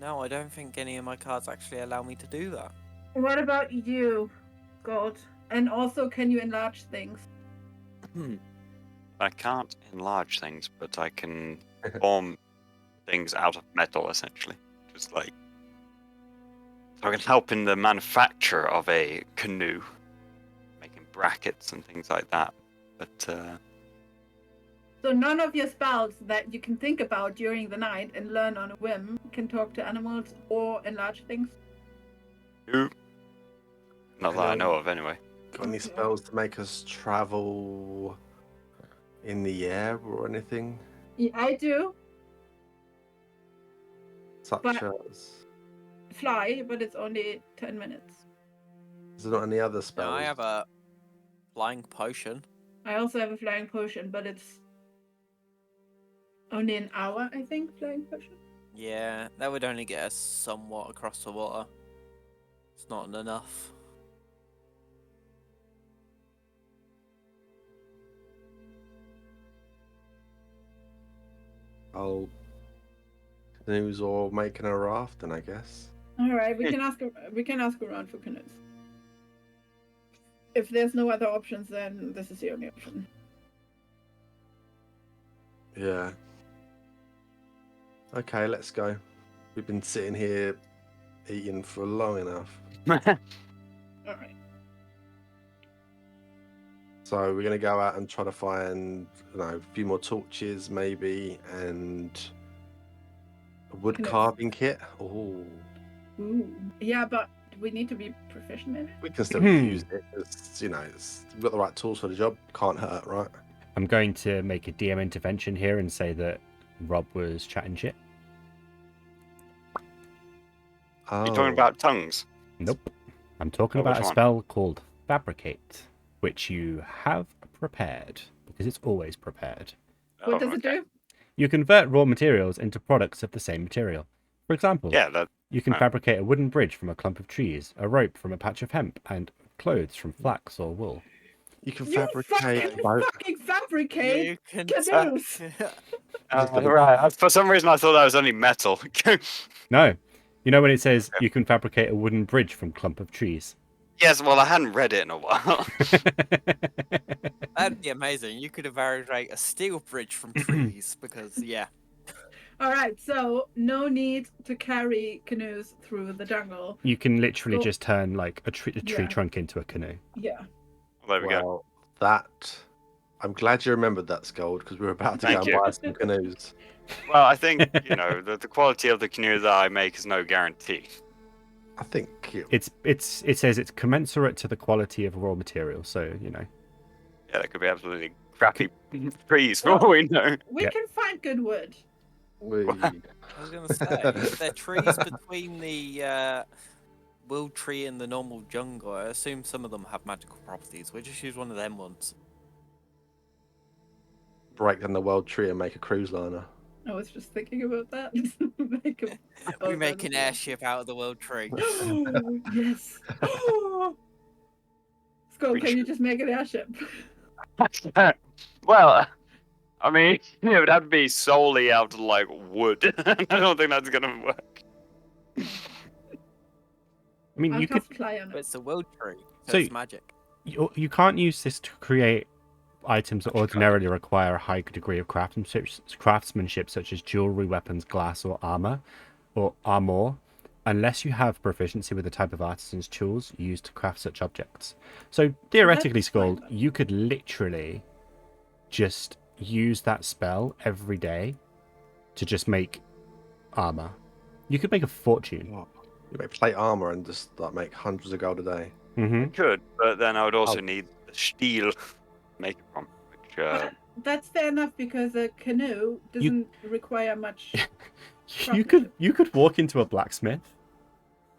No, I don't think any of my cards actually allow me to do that. What about you, God? And also, can you enlarge things? I can't enlarge things, but I can form things out of metal, essentially. Just like... So I can help in the manufacture of a canoe. Making brackets and things like that. But, So none of your spells that you can think about during the night and learn on a whim can talk to animals or enlarge things? not that I know of, anyway. got any Okay. spells to make us travel in the air or anything? Yeah, I do. Such But- as. Fly, but it's only 10 minutes. Is there not any other No, spells? I have a flying potion. I also have a flying potion, but it's only an hour, I think, flying potion. Yeah, that would only get us somewhat across the water. It's not enough. I'll canoes or making a raft, then I guess. All right, we can ask around for canoes. If there's no other options, then this is the only option. Yeah. Okay, let's go. We've been sitting here eating for long enough. All right. So we're gonna go out and try to find, a few more torches maybe, and a wood Canoes. carving kit. Oh, Ooh. Yeah, but we need to be proficient in it. we can still use it. We've got the right tools for the job. Can't hurt, right? I'm going to make a DM intervention here and say that Rob was chatting shit. Oh. You're talking about tongues? Nope. I'm talking Oh, about which a one? spell called Fabricate, which you have prepared, because it's always prepared. What Oh, does it okay. do? You convert raw materials into products of the same material. For example, Yeah, that... you can oh. fabricate a wooden bridge from a clump of trees, a rope from a patch of hemp, and clothes from flax or wool. You can You fabricate fucking fabricate You can canoes. right. For some reason, I thought that was only metal. No. You know when it says you can fabricate a wooden bridge from clump of trees? Yes, well, I hadn't read it in a while. That'd be amazing. You could fabricate a steel bridge from trees because, yeah. All right, so no need to carry canoes through the jungle. You can literally Cool. just turn like a tree Yeah. trunk into a canoe. Yeah. There we go. Well, that. I'm glad you remembered that, Sköld, because we were about to Thank go you. and buy some canoes. Well, I think the quality of the canoe that I make is no guarantee. I think It says it's commensurate to the quality of raw material, so Yeah, that could be absolutely crappy trees for Well, all we know. We Yep. can find good wood. we. I was going to say, if there are trees between the wild tree and the normal jungle, I assume some of them have magical properties. We'll just use one of them ones. break down the world tree and make a cruise liner. I was just thinking about that. Make a We boat make out of an wood. airship out of the wild tree. Yes. Sköld, can you just make an airship? Well, I mean, it would have to be solely out of like wood. I don't think that's gonna work. I mean, I'll you could cast fly on But it. it's a wild tree, so So- it's magic. you can't use this to create items that Actually, ordinarily require a high degree of craftsmanship, such as jewelry, weapons, glass, or armor, unless you have proficiency with the type of artisan's tools used to craft such objects. So theoretically, That's fine, Sköld, then. you could literally just use that spell every day to just make armor. You could make a fortune. What? You make plate armor and just like make hundreds of gold a day. Mm-hmm. I could, but then I would also Oh. need the steel to make it from, which But that's fair enough because a canoe doesn't require much. You could walk into a blacksmith,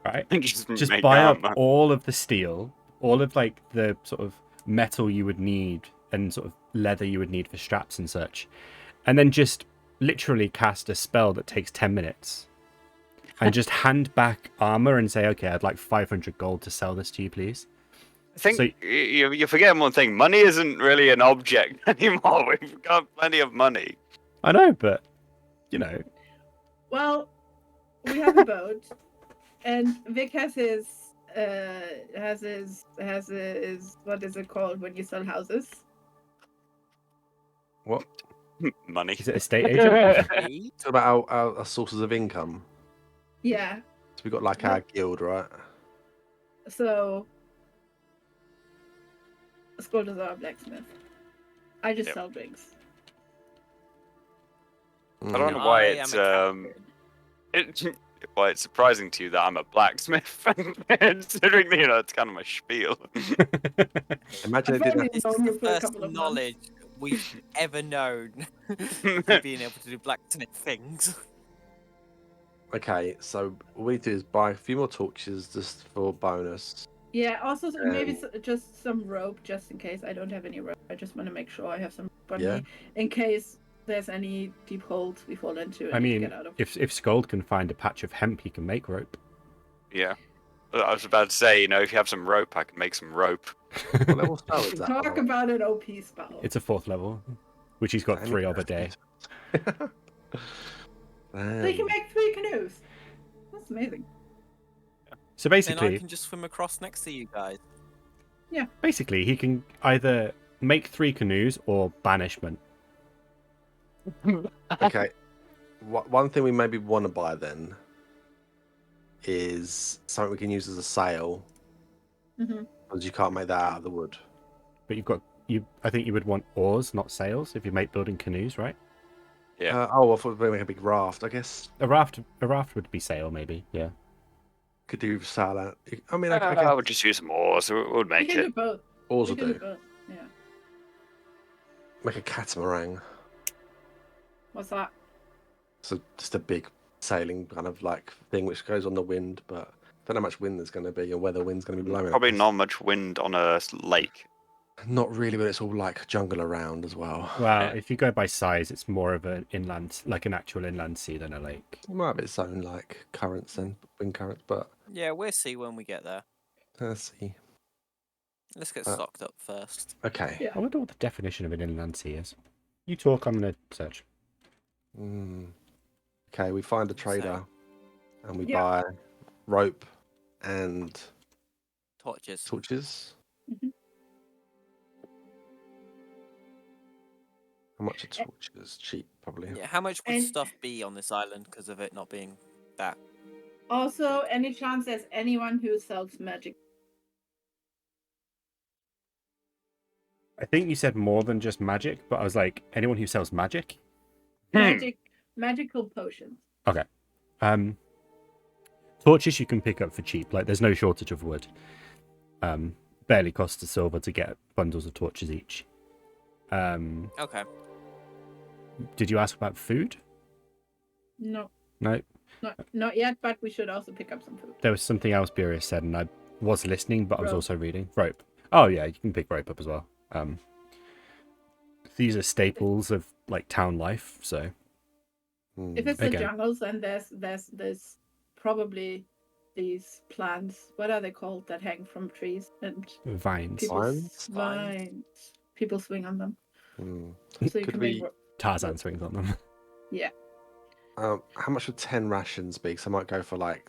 right? just Just make buy up armor. all of the steel, all of like the sort of metal you would need and sort of leather you would need for straps and such, and then just literally cast a spell that takes 10 minutes and just hand back armor and say, okay, I'd like 500 gold to sell this to you, please. I think So- you forget one thing. Money isn't really an object anymore. We've got plenty of money. I know, but you know, Well, we have a boat, and Vic has his what is it called when you sell houses? What? Money. is it estate agent? Hey, It's about our sources of income. Yeah. So we got like our guild, right? So Sköld is our blacksmith. I just Yep. sell drinks. I don't know why it's why it's surprising to you that I'm a blacksmith, considering it's kind of my spiel. Imagine I've it did only that. this known is her the for a first couple of knowledge we've ever known of being able to do blacksmith things. Okay, so what we do is buy a few more torches just for bonus. Yeah. Also, maybe just some rope, just in case I don't have any rope. I just want to make sure I have some rope on Yeah. me in case there's any deep holes we fall into. And I need to mean, get out of. if Sköld can find a patch of hemp, he can make rope. Yeah. I was about to say, if you have some rope, I can make some rope. What level spell is that? Talk about an OP spell. It's a 4th level, which he's got 3 of a day. So you can make 3 canoes. That's amazing. So Then I basically, can just swim across next to you guys. he can either make 3 canoes or banishment. Okay. One thing we maybe want to buy then is something we can use as a sail, Hmm. because you can't make that out of the wood. But I think you would want oars, not sails, if you make building canoes, right? Yeah. I thought we'd make a big raft. I guess A raft would be sail, maybe. Yeah. could do sail out. I mean, I I guess would just use some oars. It would We make can do it. both. oars We will can do do. both. Yeah. Make a catamaran. What's that? So just a big sailing kind of like thing which goes on the wind, but don't know how much wind there's going to be and where the wind's going to be blowing. I Probably guess. not much wind on a lake. Not really, but it's all like jungle around as well. Well, Yeah. if you go by size, it's more of an inland, like an actual inland sea than a lake. It might have its own like currents and wind currents, but Yeah, we'll see when we get there. let's see. Let's get Uh, stocked up first. Okay. Yeah. I wonder what the definition of an inland sea is. You talk, I'm gonna search. Okay, we find a So- trader and we Yeah. buy rope and Torches. torches. Mhm. How much are torches? Cheap, probably. Yeah, how much would And- stuff be on this island because of it not being that? Also, any chance there's anyone who sells magic? I think you said more than just magic, but I was like, anyone who sells magic? Hmm. Magic Magical potions. Okay. Torches you can pick up for cheap. Like, there's no shortage of wood. Barely costs a silver to get bundles of torches each. Okay. Did you ask about food? No, No. not yet, but we should also pick up some food. There was something else Beria said, and I was listening, but I was Rope. also reading. Rope. Oh yeah, you can pick rope up as well. These are staples of like town life. So If it's Again. the jungles, then there's probably these plants. What are they called that hang from trees and vines, people Vines? vines. People swing on them, Hmm. so you Could can we- make. Tarzan swings on them. Yeah. How much would 10 rations be? Because I might go for like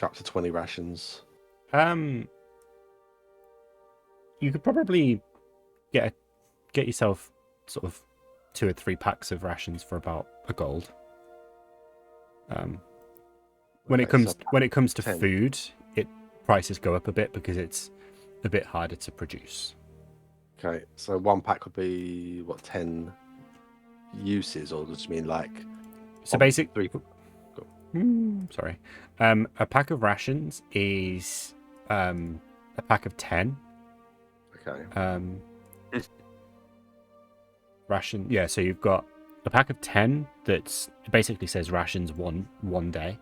up to 20 rations. You could probably get yourself sort of 2 or 3 packs of rations for about a gold. When it Okay, so comes to 10. food, prices go up a bit because it's a bit harder to produce. Okay, so one pack would be what, 10 uses, or does it mean like So basic. 3? Sorry. A pack of rations is a pack of 10. Okay. Ration. Yeah. So you've got a pack of 10 that's it basically says rations one day.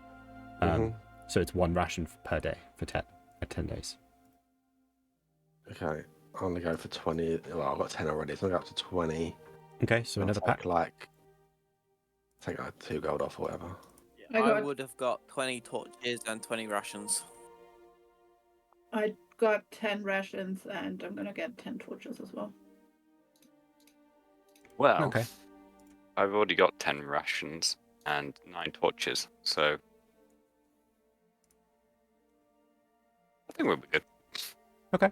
Mhm. So it's 1 ration per day for 10 days. Okay, I'm gonna go for 20. Well, I've got 10 already, so I'm gonna go up to 20. Okay. So I'll another take, pack. like, take like 2 gold off or whatever. I I got- would have got 20 torches and 20 rations. I got 10 rations, and I'm gonna get 10 torches as well. Well, Okay. I've already got 10 rations and 9 torches, so I think we'll be good. Okay.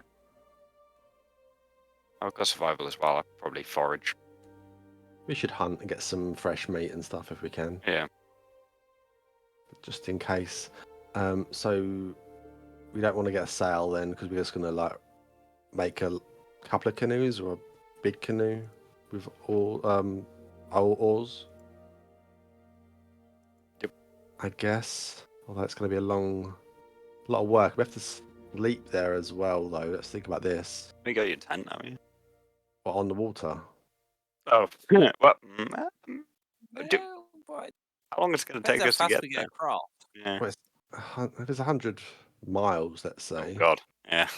I've got survival as well. I'll probably forage. We should hunt and get some fresh meat and stuff if we can, Yeah. just in case. So we don't want to get a sail then, because we're just gonna like make a couple of canoes or a big canoe with all oars. Yep. I guess. Although it's going to be a lot of work. We have to sleep there as well, though. Let's think about this. You got your tent now, yeah? What, on the water? Oh, well, Do- Well, but how long is it going to depends take how us to fast get we there? get across. Yeah. Well, it's 100 miles, let's Oh, say. God. Yeah.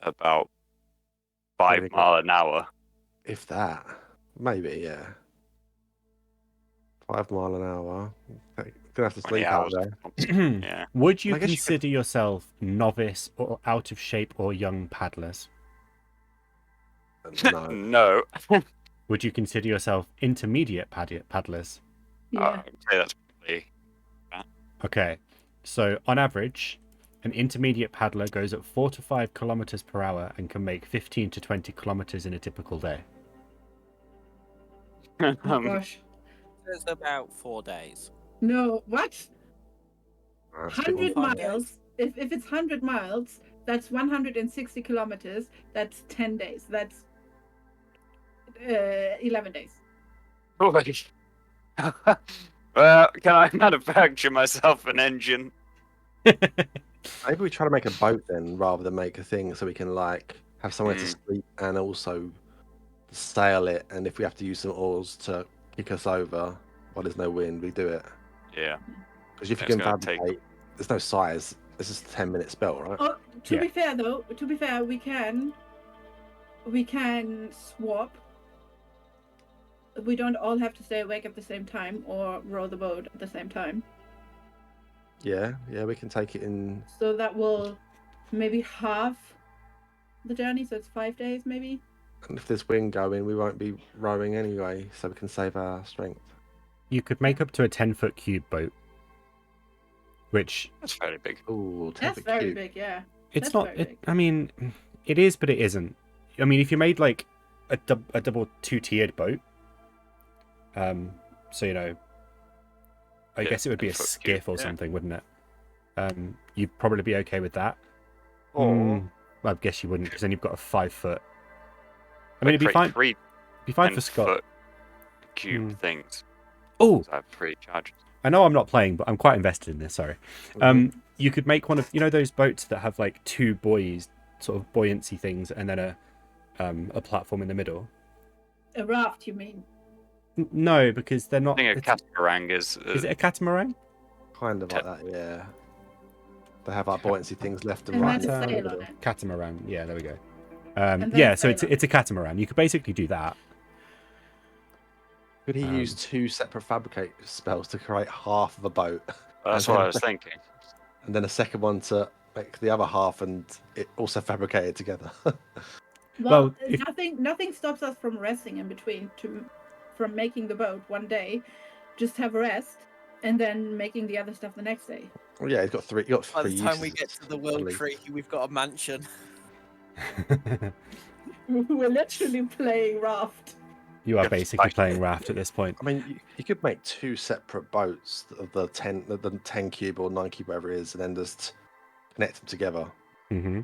About 5 Probably mile an hour. If that. Maybe, yeah. 5 mile an hour. Okay. Gonna have to 20 sleep out hours. there. Yeah. Would you I guess you could- consider yourself novice or out of shape or young paddlers? No. No. Would you consider yourself intermediate paddlers? Yeah. I'd say that's probably. Okay, so on average, an intermediate paddler goes at 4 to 5 kilometers per hour and can make 15 to 20 kilometers in a typical day. Oh gosh. It's about 4 days. No, what? That's a bit 100 5 days. miles. If it's 100 miles, that's 160 kilometers. That's 10 days. That's 11 days. Well, can I manufacture myself an engine? Maybe we try to make a boat then, rather than make a thing, so we can like have somewhere to sleep and also sail it. And if we have to use some oars to kick us over while there's no wind, we do it. Yeah. Because if you It's can gonna fabricate, there's no size. This is a 10-minute spell, right? Oh, to Yeah. be fair though, we can swap. We don't all have to stay awake at the same time or row the boat at the same time. Yeah, we can take it in. So that will maybe half the journey. So it's 5 days, maybe. And if there's wind going, we won't be rowing anyway, so we can save our strength. You could make up to a 10-foot cube boat, which That's fairly big. Ooh, That's 10 very cube. big, yeah. it's That's not. very big. I mean, it is, but it isn't. I mean, if you made like a double 2-tiered boat, so you know, I Yeah, guess it would be a 10-foot skiff cube, or yeah. something, wouldn't it? You'd probably be okay with that. Or Well, I guess you wouldn't, because then you've got a 5-foot. I mean, it'd be create fine. 3 Be fine for Scott. 10-foot cube Hmm. things. Oh, I have 3 charges. I know I'm not playing, but I'm quite invested in this. Sorry. You could make one of those boats that have like 2 buoys, sort of buoyancy things, and then a platform in the middle. A raft, you mean? No, because they're not. I think a catamaran is. Is it a catamaran? Kind of like that, yeah. They have like buoyancy things left and And right. then a Right. sail on it. Catamaran. Yeah, there we go. And then Yeah, a so it's sail on it's a catamaran. You could basically do that. Could he use 2 separate fabricate spells to create half of a boat, That's and what then- I was thinking. and then a second one to make the other half, and it also fabricated together? Well, if- nothing stops us from resting in between from making the boat one day, just have a rest, and then making the other stuff the next day. Well, yeah, he's got 3. You got 3 By the time we uses, get to the I world believe. tree, we've got a mansion. We're literally playing raft. You are Yes, basically like- playing raft at this point. I mean, you could make 2 separate boats of the 10 cube or 9 cube, whatever it is, and then just connect them together. hmm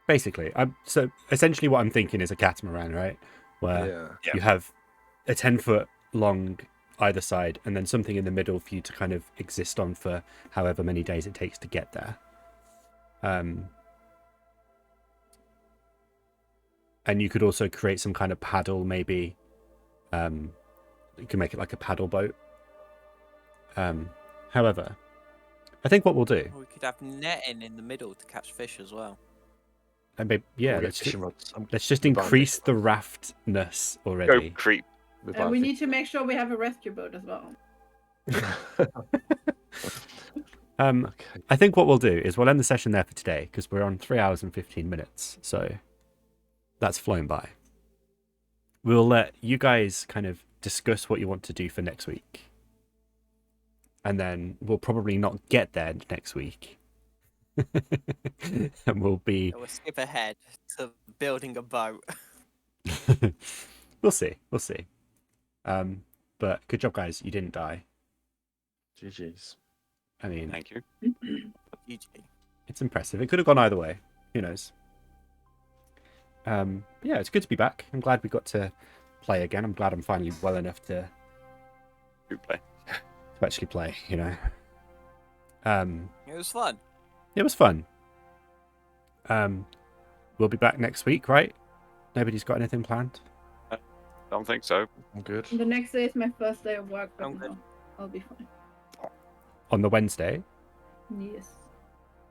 Basically, so essentially what I'm thinking is a catamaran, right? Where Yeah. you have a 10-foot long either side, and then something in the middle for you to kind of exist on for however many days it takes to get there. And you could also create some kind of paddle, maybe. You can make it like a paddle boat. However, I think what we'll do, We could have netting in the middle to catch fish as well. and maybe, yeah, We'll get let's fishing rods. let's just We'll buy 'em. increase the raftness Go already. creep. We'll And buy we a need to make sure we have a rescue boat as well. Okay. I think what we'll do is we'll end the session there for today because we're on 3 hours and 15 minutes. So that's flown by. We'll let you guys kind of discuss what you want to do for next week. And then we'll probably not get there next week. And we'll be... We'll skip ahead to building a boat. We'll see. We'll see. But good job, guys. You didn't die. GG's. I mean, Thank you. GG. it's impressive. It could have gone either way. Who knows? Yeah, it's good to be back. I'm glad we got to play again. I'm glad I'm finally well enough to Group play. actually play, you know. It was fun. It was fun. We'll be back next week, right? Nobody's got anything planned? Don't think so. I'm good. The next day is my first day of work, but I'm good. no, I'll be fine. On the Wednesday? Yes.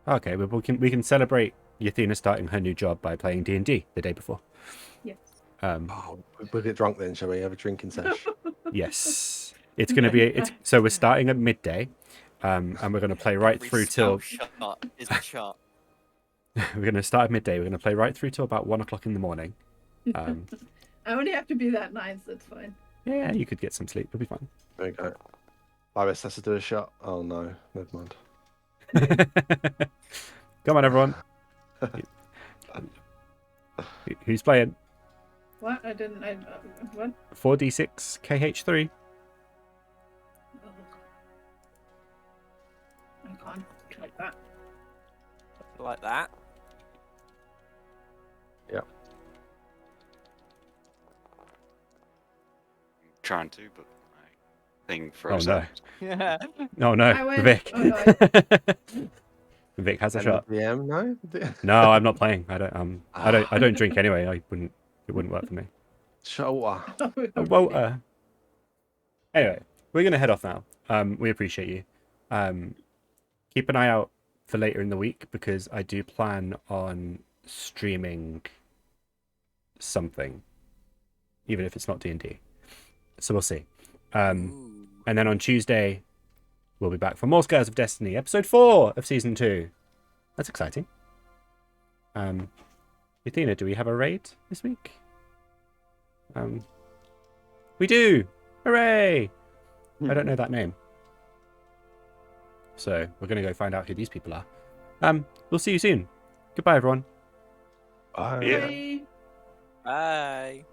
Okay, well, we can celebrate Yathina starting her new job by playing D&D the day before. Yes. Oh, we'll get drunk then, shall we? Have a drinking session. Yes. It's going to be... So we're starting at midday, and we're going to play right Every through spell till... shot is a shot. We're going to start at midday. We're going to play right through till about 1 o'clock in the morning. I only have to be that nice, that's fine. Yeah, you could get some sleep. It'll be fine. There you go. Iris has to do a shot. Oh no, never mind. Come on, everyone. Who's playing? What? I didn't. What? 4d6 KH3. Oh. I can't try that. Like that. Trying to, but my thing Oh froze no. out. Yeah. Oh no, I went- Vic. oh, no, Vic has a And shot. the DM, no? No, I'm not playing. I don't drink anyway. It wouldn't work for me. Shot water. Well, anyway, we're gonna head off now. We appreciate you. Keep an eye out for later in the week because I do plan on streaming something, even if it's not D&D. So we'll see. Ooh. And then on Tuesday, we'll be back for more Scars of Destiny, episode 4 of season 2. That's exciting. Yathina, do we have a raid this week? We do! Hooray! I don't know that name. So we're going to go find out who these people are. We'll see you soon. Goodbye, everyone. Bye. Yeah. Bye. Bye.